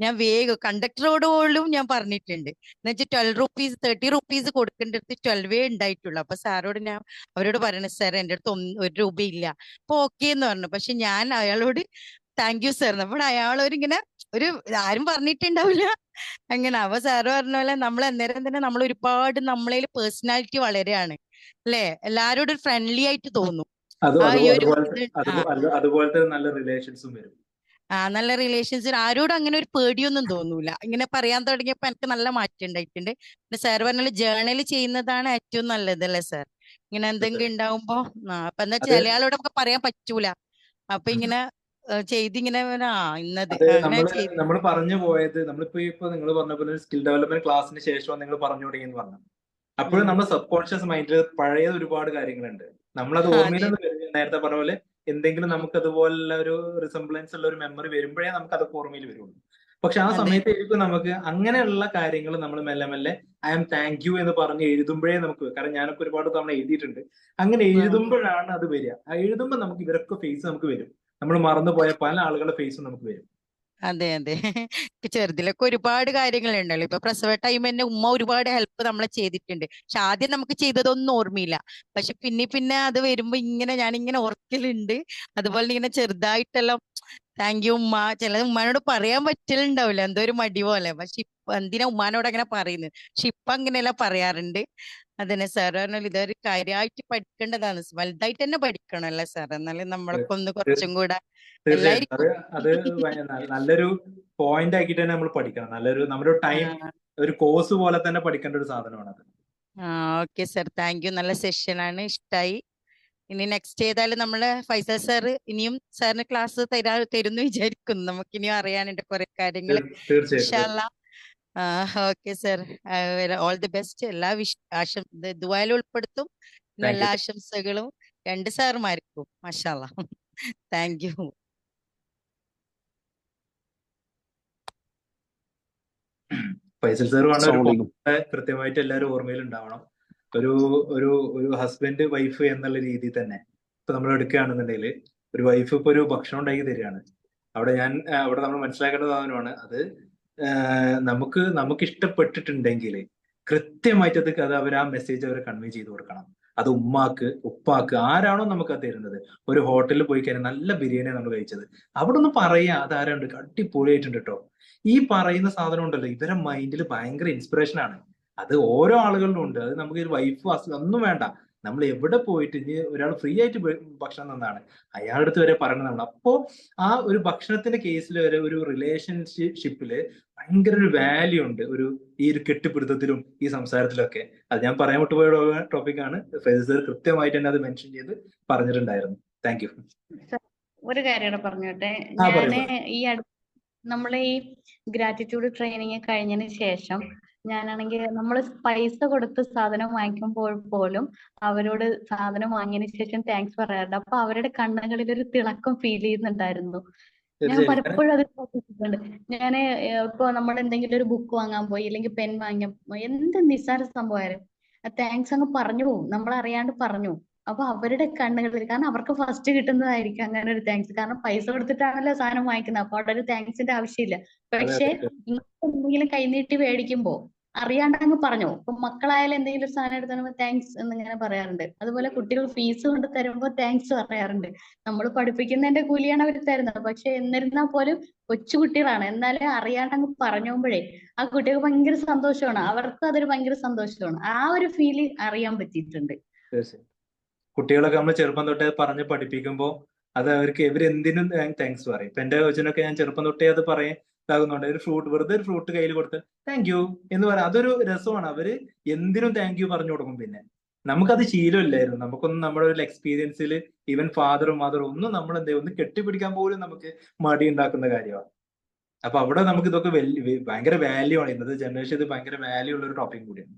ഞാൻ വേഗം കണ്ടക്ടറോട് പോലും ഞാൻ പറഞ്ഞിട്ടുണ്ട്. എന്നുവെച്ചാൽ 12 റുപ്പീസ് 30 റുപ്പീസ് കൊടുക്കേണ്ടടുത്ത് 12 ഉണ്ടായിട്ടുള്ളൂ. അപ്പൊ സാറോട് ഞാൻ അവരോട് പറയണ സാർ എൻ്റെ അടുത്ത് 1 രൂപയില്ല. അപ്പൊ ഓക്കെ എന്ന് പറഞ്ഞു. പക്ഷെ ഞാൻ അയാളോട് താങ്ക് യു സാർ, അപ്പോൾ അയാളൊരിങ്ങനെ ഒരു ആരും പറഞ്ഞിട്ടുണ്ടാവില്ല അങ്ങനെ. അപ്പൊ സാറ് പറഞ്ഞ പോലെ നമ്മൾ അന്നേരം തന്നെ നമ്മൾ ഒരുപാട് നമ്മളതിൽ പേഴ്സണാലിറ്റി വളരെയാണ് അല്ലെ, എല്ലാരോടും ഒരു ഫ്രണ്ട്ലി ആയിട്ട് തോന്നും. ആ ഈ ഒരു
അതുപോലത്തെ നല്ല റിലേഷൻസും വരും.
നല്ല റിലേഷൻസ്, ആരോടും അങ്ങനെ ഒരു പേടിയൊന്നും തോന്നൂല. ഇങ്ങനെ പറയാൻ തുടങ്ങിയപ്പോ എനിക്ക് നല്ല മാറ്റം ഉണ്ടായിട്ടുണ്ട്. പിന്നെ സാർ പറഞ്ഞ ജേർണൽ ചെയ്യുന്നതാണ് ഏറ്റവും നല്ലത് അല്ലേ സാർ? ഇങ്ങനെ എന്തെങ്കിലും ഉണ്ടാവുമ്പോ അപ്പൊ എന്താ
അത്
ചില ആളോടൊക്കെ പറയാൻ പറ്റൂല. അപ്പൊ ഇങ്ങനെ ചെയ്തിങ്ങനെ ഇന്നത്
അത്
അങ്ങനെ ചെയ്തു.
നമ്മൾ പറഞ്ഞു പോയത് ഇപ്പൊ നിങ്ങൾ പറഞ്ഞ പോലെ സ്കിൽ ഡെവലപ്മെന്റ് ക്ലാസ്സിന് ശേഷം നിങ്ങൾ പറഞ്ഞു തുടങ്ങിയെന്ന് പറഞ്ഞു. അപ്പോഴും നമ്മുടെ സബ് കോൺഷ്യസ് മൈൻഡിൽ പഴയ ഒരുപാട് കാര്യങ്ങളുണ്ട്. നമ്മളത്
അതെ
ഓർമ്മയിലൊന്നും വരും. നേരത്തെ പറഞ്ഞ പോലെ എന്തെങ്കിലും നമുക്ക് അതുപോലുള്ള ഒരു റിസംബ്ലൻസ് ഉള്ള ഒരു മെമ്മറി വരുമ്പോഴേ നമുക്ക് അതൊക്കെ ഓർമ്മയിൽ വരുള്ളൂ. പക്ഷെ ആ
അതെ
സമയത്തായിരിക്കും നമുക്ക് അങ്ങനെയുള്ള കാര്യങ്ങൾ നമ്മൾ മെല്ലെ മെല്ലെ ഐ ആം താങ്ക് യു എന്ന് പറഞ്ഞ് എഴുതുമ്പോഴേ നമുക്ക്, കാരണം ഞാനൊക്കെ ഒരുപാട് തവണ എഴുതിയിട്ടുണ്ട്, അങ്ങനെ എഴുതുമ്പോഴാണ് അത് വരിക. ആ എഴുതുമ്പോൾ നമുക്ക് ഇവരൊക്കെ ഫേസ് നമുക്ക് വരും. നമ്മൾ മറന്നുപോയ പല ആളുകളുടെ ഫേസും നമുക്ക് വരും.
അതെ അതെ ഇപ്പൊ ചെറുതിലൊക്കെ ഒരുപാട് കാര്യങ്ങളുണ്ടല്ലോ. ഇപ്പൊ പ്രസവ ടൈം തന്നെ ഉമ്മ ഒരുപാട് ഹെൽപ്പ് നമ്മളെ ചെയ്തിട്ടുണ്ട്. പക്ഷെ ആദ്യം നമുക്ക് ചെയ്തതൊന്നും ഓർമ്മയില്ല. പക്ഷെ പിന്നെ അത് വരുമ്പോ ഇങ്ങനെ ഞാനിങ്ങനെ ഓർക്കലുണ്ട്. അതുപോലെ ഇങ്ങനെ ചെറുതായിട്ടെല്ലാം താങ്ക് യു ഉമ്മ, ചിലത് ഉമ്മാനോട് പറയാൻ പറ്റലുണ്ടാവില്ല, എന്തോ ഒരു മടി പോലെ. പക്ഷെ ഇപ്പൊ എന്തിനാ ഉമ്മാനോട് അങ്ങനെ പറയുന്നത്, പക്ഷെ ഇപ്പൊ അങ്ങനെയെല്ലാം പറയാറുണ്ട്. അതന്നെ സാർ പറഞ്ഞാൽ ഇതൊരു കാര്യമായിട്ട് പഠിക്കേണ്ടതാണ്, വലുതായിട്ട് തന്നെ പഠിക്കണമല്ലേ സാർ, എന്നാലും നമ്മളൊക്കെ ഒന്ന് കുറച്ചും കൂടെ
തീർച്ചയായിട്ടും അത്
എല്ലാവർക്കും
നല്ലൊരു പോയിന്റ് ആക്കിയിട്ട് തന്നെ നമ്മൾ പഠിക്കണം. നമ്മുടെ ടൈം ഒരു കോഴ്സ് പോലെ തന്നെ പഠിക്കേണ്ട ഒരു സാധനമാണ് അത്.
Okay sir, thank you. നല്ല സെഷനാണ്, ഇഷ്ടായി. ഇനി നെക്സ്റ്റ് ഏതായാലും നമ്മള് ഫൈസൽ സാർ ഇനിയും സാറിന് ക്ലാസ് തരുന്നു വിചാരിക്കുന്നു. നമുക്കിനിയും അറിയാനുണ്ട് കുറെ കാര്യങ്ങൾ.
തീർച്ചയായിട്ടും
ഇൻഷാല്ലാ. Okay sir, all the best. എല്ലാ ദുആയിൽ ഉൾപ്പെടുത്തും. പിന്നെ എല്ലാ ആശംസകളും 2 സാറുമാർക്കും. മാഷാ അല്ലാ. Thank you.
ഫൈസൽ സാർ പറഞ്ഞ ഒരു പോയിന്റ് കൃത്യമായിട്ട് എല്ലാവരും ഓർമ്മയിൽ ഉണ്ടാവണം. ഒരു ഒരു ഒരു ഹസ്ബൻഡ് വൈഫ് എന്നുള്ള രീതിയിൽ തന്നെ ഇപ്പൊ നമ്മൾ എടുക്കുകയാണെന്നുണ്ടെങ്കിൽ, ഒരു വൈഫ് ഇപ്പൊ ഒരു ഭക്ഷണം ഉണ്ടാക്കി തരികയാണ്. അവിടെ നമ്മൾ മനസ്സിലാക്കേണ്ട സാധനമാണ് അത്. നമുക്ക് ഇഷ്ടപ്പെട്ടിട്ടുണ്ടെങ്കിൽ കൃത്യമായിട്ട് അത് അവർ ആ മെസ്സേജ് അവർ കൺവേ ചെയ്ത് കൊടുക്കണം. അത് ഉമ്മാക്ക് ഉപ്പാക്ക് ആരാണോ നമുക്ക് അത് തരുന്നത്. ഒരു ഹോട്ടലിൽ പോയി കഴിഞ്ഞാൽ നല്ല ബിരിയാണി നമ്മൾ കഴിച്ചത്, അവിടെ ഒന്ന് പറയാ അതാരുണ്ട് അടിപൊളിയായിട്ടുണ്ട് കേട്ടോ. ഈ പറയുന്ന സാധനം ഉണ്ടല്ലോ, ഇവരെ മൈൻഡിൽ ഭയങ്കര ഇൻസ്പിറേഷൻ ആണ്. അത് ഓരോ ആളുകളിലും ഉണ്ട്. അത് നമുക്ക് ഒരു വൈഫ് ഒന്നും വേണ്ട, നമ്മൾ എവിടെ പോയിട്ട് ഇനി ഒരാൾ ഫ്രീ ആയിട്ട് ഭക്ഷണം തന്നാണ് അയാളുടെ അടുത്ത് വരെ പറയണം നമ്മൾ. അപ്പോ ആ ഒരു ഭക്ഷണത്തിന്റെ കേസിൽ വരെ ഒരു റിലേഷൻഷിപ്പില് ഭയങ്കര ഒരു വാല്യൂ ഉണ്ട്, ഈ ഒരു കെട്ടിപ്പിടുത്തത്തിലും ഈ സംസാരത്തിലൊക്കെ. അത് ഞാൻ പറയാൻ വിട്ടുപോയ ടോപ്പിക്കാണ്. ഫൈസൽ കൃത്യമായിട്ട് തന്നെ അത് മെൻഷൻ ചെയ്ത് പറഞ്ഞിട്ടുണ്ടായിരുന്നു. Thank you.
ഒരു കാര്യം പറഞ്ഞോട്ടെ. ഈ നമ്മളെ ഈ ഗ്രാറ്റിറ്റ്യൂഡ് ട്രെയിനിങ് കഴിഞ്ഞതിന് ശേഷം ഞാനാണെങ്കിൽ നമ്മൾ പൈസ കൊടുത്ത് സാധനം വാങ്ങിക്കുമ്പോൾ പോലും അവരോട് സാധനം വാങ്ങിയതിന് ശേഷം താങ്ക്സ് പറയാറുണ്ട്. അപ്പൊ അവരുടെ കണ്ണുകളിൽ ഒരു തിളക്കം ഫീൽ ചെയ്യുന്നുണ്ടായിരുന്നു. ഞാൻ പലപ്പോഴും അത് ശ്രദ്ധിച്ചിട്ടുണ്ട്. ഞാന് ഇപ്പൊ നമ്മൾ എന്തെങ്കിലും ഒരു ബുക്ക് വാങ്ങാൻ പോയി, അല്ലെങ്കിൽ പെൻ വാങ്ങാൻ പോയി, എന്ത് നിസ്സാര സംഭവമായാലും താങ്ക്സ് അങ്ങ് പറഞ്ഞു പോകും, നമ്മൾ അറിയാണ്ട് പറഞ്ഞു. അപ്പൊ അവരുടെ കണ്ണുകളിൽ, കാരണം അവർക്ക് ഫസ്റ്റ് കിട്ടുന്നതായിരിക്കും അങ്ങനെ ഒരു താങ്ക്സ്. കാരണം പൈസ കൊടുത്തിട്ടാണല്ലോ സാധനം വാങ്ങിക്കുന്നത്, അപ്പൊ അവിടെ ഒരു താങ്ക്സിന്റെ ആവശ്യമില്ല. പക്ഷെ ഇങ്ങനത്തെ എന്തെങ്കിലും കൈനീട്ടി മേടിക്കുമ്പോ അറിയാണ്ട് അങ്ങ് പറഞ്ഞു. ഇപ്പൊ മക്കളായാലും എന്തെങ്കിലും ഒരു സാധനം എടുത്ത് താങ്ക്സ് എന്നിങ്ങനെ പറയാറുണ്ട്. അതുപോലെ കുട്ടികൾ ഫീസ് കൊണ്ട് തരുമ്പോ താങ്ക്സ് പറയാറുണ്ട്. നമ്മൾ പഠിപ്പിക്കുന്നതിന്റെ കൂലിയാണ് അവർ തരുന്നത്. പക്ഷെ എന്നിരുന്നാൽ പോലും കൊച്ചുകുട്ടികളാണ്, എന്നാലും അറിയാണ്ട് അങ്ങ് പറഞ്ഞുമ്പോഴേ ആ കുട്ടികൾക്ക് ഭയങ്കര സന്തോഷമാണ്, അവർക്ക് അതൊരു ഭയങ്കര സന്തോഷമാണ്. ആ ഒരു ഫീല് അറിയാൻ പറ്റിയിട്ടുണ്ട്.
കുട്ടികളൊക്കെ നമ്മൾ ചെറുപ്പം തൊട്ടേ പറഞ്ഞ് പഠിപ്പിക്കുമ്പോൾ അത് അവർക്ക് എന്തിനും താങ്ക്സ് പറയും. ഇപ്പൊ എന്റെ കൊച്ചിനൊക്കെ ഞാൻ ചെറുപ്പം തൊട്ടേ അത് ഇതാകുന്നുണ്ട്. വെറുതെ ഒരു ഫ്രൂട്ട് കയ്യിൽ കൊടുത്ത് താങ്ക് യു എന്ന് പറയാം. അതൊരു രസമാണ്. അവര് എന്തിനും താങ്ക് യു പറഞ്ഞു കൊടുക്കും. പിന്നെ നമുക്കത് ശീലമില്ലായിരുന്നു. നമുക്കൊന്നും നമ്മുടെ ഒരു എക്സ്പീരിയൻസിൽ ഈവൻ ഫാദറും മദറും ഒന്നും നമ്മൾ ഒന്ന് കെട്ടിപ്പിടിക്കാൻ പോലും നമുക്ക് മടി ഉണ്ടാക്കുന്ന കാര്യമാണ്. അപ്പൊ അവിടെ നമുക്ക് ഇതൊക്കെ ഭയങ്കര വാല്യൂ ആണ്. ഇന്നത്തെ ജനറേഷൻ ഇത് ഭയങ്കര വാല്യൂ ഉള്ള ഒരു ടോപ്പിക് കൂടിയാണ്.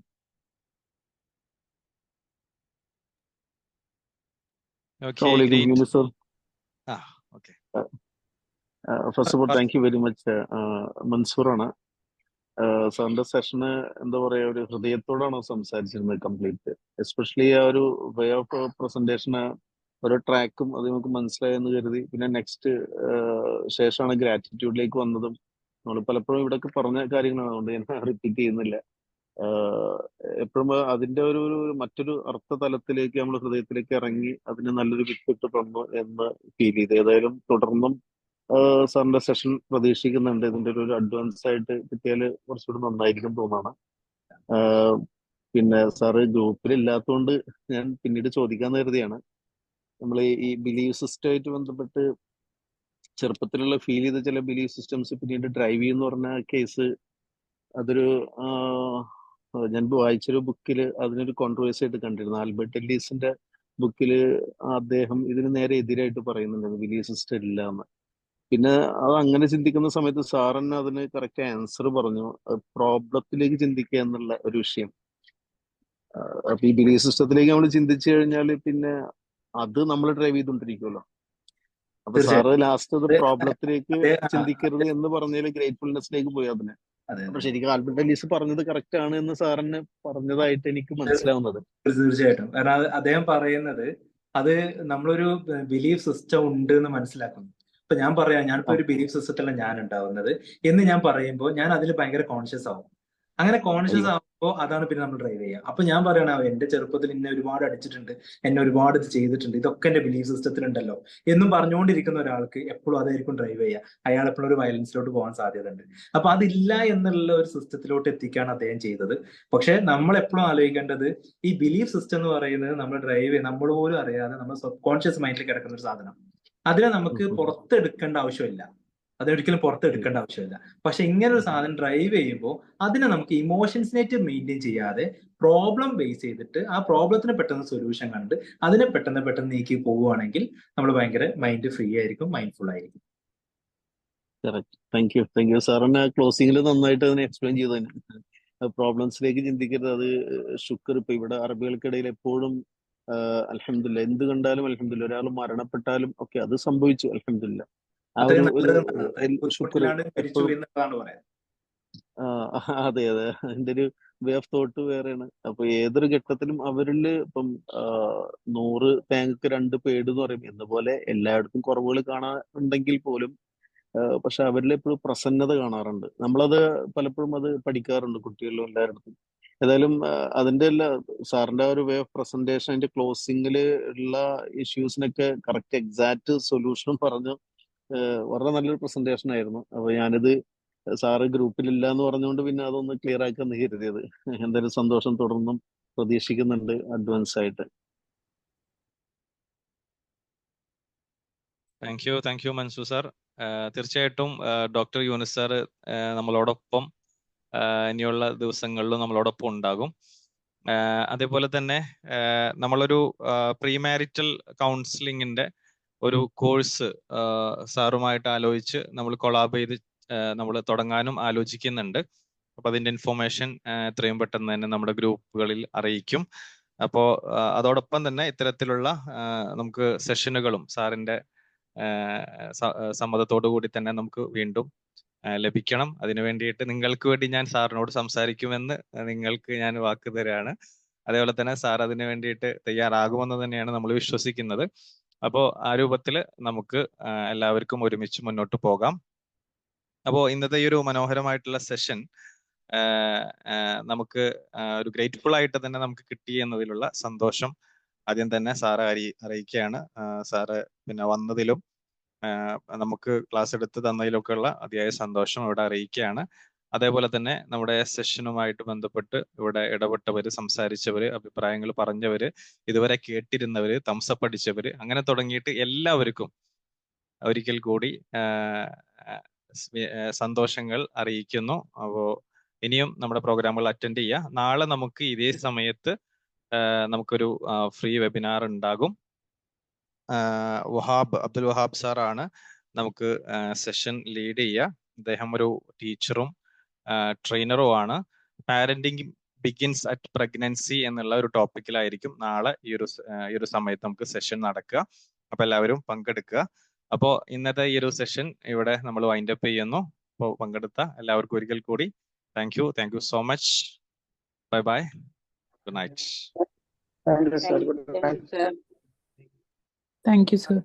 First of all, thank you very much, Mansoor. സാറിന്റെ സെഷന് എന്താ പറയാ ഒരു ഹൃദയത്തോടാണ് സംസാരിച്ചിരുന്നത് കംപ്ലീറ്റ്. എസ്പെഷ്യലി ആ ഒരു വേ ഓഫ് പ്രസന്റേഷന് ഓരോ ട്രാക്കും അത് നമുക്ക് മനസ്സിലായെന്ന് കരുതി. പിന്നെ നെക്സ്റ്റ് ശേഷമാണ് ഗ്രാറ്റിറ്റ്യൂഡിലേക്ക് വന്നതും. നമ്മൾ പലപ്പോഴും ഇവിടെയൊക്കെ പറഞ്ഞ കാര്യങ്ങളാണ്, അതുകൊണ്ട് ഞാൻ റിപ്പീറ്റ് ചെയ്യുന്നില്ല. എപ്പോഴും അതിന്റെ ഒരു മറ്റൊരു അർത്ഥതലത്തിലേക്ക് നമ്മൾ ഹൃദയത്തിലേക്ക് ഇറങ്ങി അതിന് നല്ലൊരു വിത്തിട്ട് തന്നു എന്ന് ഫീൽ ചെയ്തു. ഏതായാലും തുടർന്നും സാറിന്റെ സെഷൻ പ്രതീക്ഷിക്കുന്നുണ്ട്. ഇതിന്റെ ഒരു അഡ്വാൻസ് ആയിട്ട് കിട്ടിയാൽ കുറച്ചുകൂടി നന്നായിരിക്കും തോന്നാണ്. പിന്നെ സാറ് ഗ്രൂപ്പിൽ ഇല്ലാത്തതുകൊണ്ട് ഞാൻ പിന്നീട് ചോദിക്കാൻ കരുതിയാണ്. നമ്മൾ ഈ ബിലീവ് സിസ്റ്റമായിട്ട് ബന്ധപ്പെട്ട് ചെറുപ്പത്തിലുള്ള ഫീൽ ചെയ്ത ചില ബിലീവ് സിസ്റ്റംസ് പിന്നീട് ഡ്രൈവ് ചെയ്യുന്ന പറഞ്ഞ കേസ്, അതൊരു ഞാൻ വായിച്ചൊരു ബുക്കിൽ അതിനൊരു കോൺട്രവേഴ്സി ആയിട്ട് കണ്ടിരുന്നു. ആൽബർട്ട് എല്ലീസിന്റെ ബുക്കിൽ അദ്ദേഹം ഇതിന് നേരെ എതിരായിട്ട് പറയുന്നുണ്ട് ബിലീവ് സിസ്റ്റം ഇല്ല എന്ന്. പിന്നെ അത് അങ്ങനെ ചിന്തിക്കുന്ന സമയത്ത് സാർ തന്നെ അതിന് കറക്റ്റ് ആൻസർ പറഞ്ഞു, പ്രോബ്ലത്തിലേക്ക് ചിന്തിക്കുക എന്നുള്ള ഒരു വിഷയം. അപ്പൊ ഈ ബിലീഫ് സിസ്റ്റത്തിലേക്ക് നമ്മൾ ചിന്തിച്ചു കഴിഞ്ഞാൽ പിന്നെ അത് നമ്മൾ ഡ്രൈവ് ചെയ്തുകൊണ്ടിരിക്കുമല്ലോ. അപ്പൊ സാറ് ലാസ്റ്റ് അത് പ്രോബ്ലത്തിലേക്ക് ചിന്തിക്കരുത് എന്ന് പറഞ്ഞതിൽ ഗ്രേറ്റ്ഫുൾനെസ്സിലേക്ക് പോയി അതിനെ. അപ്പൊ ശരിക്കും ആൽബർട്ട് എല്ലീസ് പറഞ്ഞത് കറക്റ്റ് ആണ് എന്ന് സാറിന് പറഞ്ഞതായിട്ട് എനിക്ക് മനസ്സിലാവുന്നത്.
തീർച്ചയായിട്ടും. കാരണം അദ്ദേഹം പറയുന്നത് അത് നമ്മളൊരു ബിലീഫ് സിസ്റ്റം ഉണ്ട് എന്ന് മനസ്സിലാക്കുന്നു. ഇപ്പൊ ഞാൻ പറയാം, ഞാനിപ്പോ ഒരു ബിലീഫ് സിസ്റ്റത്തിലാണ് ഞാൻ ഉണ്ടാവുന്നത് എന്ന് ഞാൻ പറയുമ്പോൾ ഞാൻ അതിൽ ഭയങ്കര കോൺഷ്യസ് ആവും. അങ്ങനെ കോൺഷ്യസ് ആവുമ്പോൾ അതാണ് പിന്നെ നമ്മൾ ഡ്രൈവ് ചെയ്യുക. അപ്പൊ ഞാൻ പറയണ എന്റെ ചെറുപ്പത്തിൽ എന്നെ ഒരുപാട് അടിച്ചിട്ടുണ്ട്, എന്നെ ഒരുപാട് ഇത് ചെയ്തിട്ടുണ്ട്, ഇതൊക്കെ എന്റെ ബിലീഫ് സിസ്റ്റത്തിൽ ഉണ്ടല്ലോ എന്നും പറഞ്ഞുകൊണ്ടിരിക്കുന്ന ഒരാൾക്ക് എപ്പോഴും അതായിരിക്കും ഡ്രൈവ് ചെയ്യുക. അയാൾ എപ്പോഴും ഒരു വയലൻസിലോട്ട് പോകാൻ സാധ്യതയുണ്ട്. അപ്പൊ അതില്ല എന്നുള്ള ഒരു സിസ്റ്റത്തിലോട്ട് എത്തിക്കാണ് അദ്ദേഹം ചെയ്തത്. പക്ഷെ നമ്മൾ എപ്പോഴും ആലോചിക്കേണ്ടത് ഈ ബിലീഫ് സിസ്റ്റം എന്ന് പറയുന്നത് നമ്മൾ ഡ്രൈവ് നമ്മൾ പോലും അറിയാതെ നമ്മൾ സബ് കോൺഷ്യസ് മൈൻഡിൽ കിടക്കുന്ന ഒരു സാധനം. അതിനെ നമുക്ക് പുറത്തെടുക്കേണ്ട ആവശ്യമില്ല, അതൊരിക്കലും പുറത്തെടുക്കേണ്ട ആവശ്യമില്ല. പക്ഷെ ഇങ്ങനെ ഒരു സാധനം ഡ്രൈവ് ചെയ്യുമ്പോൾ അതിനെ നമുക്ക് ഇമോഷൻസിനായിട്ട് മെയിൻറ്റെയിൻ ചെയ്യാതെ പ്രോബ്ലം ബേസ് ചെയ്തിട്ട് ആ പ്രോബ്ലത്തിന് പെട്ടെന്ന് സൊല്യൂഷൻ കണ്ട് അതിനെ പെട്ടെന്ന് നീക്കി പോവുകയാണെങ്കിൽ നമ്മൾ ഭയങ്കര മൈൻഡ് ഫ്രീ ആയിരിക്കും, മൈൻഡ്ഫുൾ ആയിരിക്കും.
താങ്ക് യു സാറിന് ക്ലോസിംഗിൽ നന്നായിട്ട് അതിനെ എക്സ്പ്ലെയിൻ ചെയ്തതിന്. പ്രോബ്ലംസിലേക്ക് ചിന്തിക്കരുത്. അത് ശുക്ർ ഇപ്പൊ ഇവിടെ അറബികൾക്കിടയിൽ എപ്പോഴും അൽഹംദുലില്ലാ എന്ത് കണ്ടാലും അൽഹംദുലില്ലാ, ഒരാൾ മരണപ്പെട്ടാലും ഒക്കെ അത് സംഭവിച്ചു അൽഹംദുലില്ലാ, ആ ഒരു ശുക്ർ എപ്പോഴും. അതെ അതിന്റെ ഒരു വേ ഓഫ് തോട്ട് വേറെയാണ്. അപ്പൊ ഏതൊരു ഘട്ടത്തിലും അവരില് ഇപ്പം 100 തേങ്ങക്ക് 2 പേട് എന്ന് പറയും എന്ന പോലെ എല്ലായിടത്തും കുറവുകൾ കാണാറുണ്ടെങ്കിൽ പോലും പക്ഷെ അവരിൽ എപ്പോഴും പ്രസന്നത കാണാറുണ്ട്. നമ്മളത് പലപ്പോഴും അത് പഠിക്കാറുണ്ട് കുട്ടികളിലും എല്ലായിടത്തും. ഏതായാലും അതിന്റെ സാറിന്റെ ഒരു വേ ഓഫ് പ്രസന്റേഷൻ, അതിന്റെ ക്ലോസിംഗിൽ ഉള്ള ഇഷ്യൂസിനൊക്കെ കറക്റ്റ് എക്സാക്ട് സൊല്യൂഷനും പറഞ്ഞു. വളരെ നല്ലൊരു പ്രസന്റേഷൻ ആയിരുന്നു. അപ്പൊ ഞാനിത് സാറ് ഗ്രൂപ്പിലില്ല എന്ന് പറഞ്ഞുകൊണ്ട് പിന്നെ അതൊന്ന് ക്ലിയർ ആക്കാന്ന് കരുതിയത്. എന്തായാലും സന്തോഷം, തുടർന്നും പ്രതീക്ഷിക്കുന്നുണ്ട് അഡ്വാൻസ് ആയിട്ട്.
Thank you Mansoor sir. തീർച്ചയായിട്ടും ഡോക്ടർ യൂനിസ് സാർ നമ്മളോടൊപ്പം ഇനിയുള്ള ദിവസങ്ങളിലും നമ്മളോടൊപ്പം ഉണ്ടാകും. അതേപോലെ തന്നെ നമ്മളൊരു പ്രീ മാരിറ്റൽ കൗൺസിലിങ്ങിന്റെ ഒരു കോഴ്സ് സാറുമായിട്ട് ആലോചിച്ച് നമ്മൾ കൊളാബ് ചെയ്ത് നമ്മൾ തുടങ്ങാനും ആലോചിക്കുന്നുണ്ട്. അപ്പൊ അതിന്റെ ഇൻഫോർമേഷൻ എത്രയും പെട്ടെന്ന് തന്നെ നമ്മുടെ ഗ്രൂപ്പുകളിൽ അറിയിക്കും. അപ്പോൾ അതോടൊപ്പം തന്നെ ഇത്തരത്തിലുള്ള നമുക്ക് സെഷനുകളും സാറിന്റെ സമ്മതത്തോടു കൂടി തന്നെ നമുക്ക് വീണ്ടും ലഭിക്കണം. അതിനു വേണ്ടിയിട്ട് നിങ്ങൾക്ക് വേണ്ടി ഞാൻ സാറിനോട് സംസാരിക്കുമെന്ന് നിങ്ങൾക്ക് ഞാൻ വാക്ക് തരാണ്. അതേപോലെ തന്നെ സാർ അതിനു വേണ്ടിയിട്ട് തയ്യാറാകുമെന്ന് തന്നെയാണ് നമ്മൾ വിശ്വസിക്കുന്നത്. അപ്പോൾ ആ രൂപത്തിൽ നമുക്ക് എല്ലാവർക്കും ഒരുമിച്ച് മുന്നോട്ട് പോകാം. അപ്പോൾ ഇന്നത്തെ ഈ ഒരു മനോഹരമായിട്ടുള്ള സെഷൻ നമുക്ക് ഒരു ഗ്രേറ്റ്ഫുൾ ആയിട്ട് തന്നെ നമുക്ക് കിട്ടി എന്നതിലുള്ള സന്തോഷം ആദ്യം തന്നെ സാറ് അറിയിക്കുകയാണ്. സാറ് പിന്നെ വന്നതിലും നമുക്ക് ക്ലാസ് എടുത്ത് തന്നതിലൊക്കെ ഉള്ള അതിയായ സന്തോഷം ഇവിടെ അറിയിക്കുകയാണ്. അതേപോലെ തന്നെ നമ്മുടെ സെഷനുമായിട്ട് ബന്ധപ്പെട്ട് ഇവിടെ ഇടപെട്ടവര്, സംസാരിച്ചവര്, അഭിപ്രായങ്ങൾ പറഞ്ഞവര്, ഇതുവരെ കേട്ടിരുന്നവര്, തംസപ്പ് അടിച്ചവര്, അങ്ങനെ തുടങ്ങിയിട്ട് എല്ലാവർക്കും ഒരിക്കൽ കൂടി സന്തോഷങ്ങൾ അറിയിക്കുന്നു. അപ്പോൾ ഇനിയും നമ്മുടെ പ്രോഗ്രാമുകൾ അറ്റൻഡ് ചെയ്യുക. നാളെ നമുക്ക് ഇതേ സമയത്ത് നമുക്കൊരു ഫ്രീ വെബിനാർ ഉണ്ടാകും. അബ്ദുൽ വഹാബ് സാറാണ് നമുക്ക് സെഷൻ ലീഡ് ചെയ്യുക. അദ്ദേഹം ഒരു ടീച്ചറും ട്രെയിനറും ആണ്. പാരന്റിങ് ബിഗിൻസ് അറ്റ് പ്രഗ്നൻസി എന്നുള്ള ഒരു ടോപ്പിക്കിലായിരിക്കും നാളെ ഈ ഒരു സമയത്ത് നമുക്ക് സെഷൻ നടക്കുക. അപ്പൊ എല്ലാവരും പങ്കെടുക്കുക. അപ്പോൾ ഇന്നത്തെ ഈ ഒരു സെഷൻ ഇവിടെ നമ്മൾ വൈൻഡ് അപ്പ് ചെയ്യുന്നു. അപ്പോൾ പങ്കെടുത്ത എല്ലാവർക്കും ഒരിക്കൽ കൂടി Thank you so much. Bye bye. Good night.
Thank you, sir. Good night.
Thank you, sir.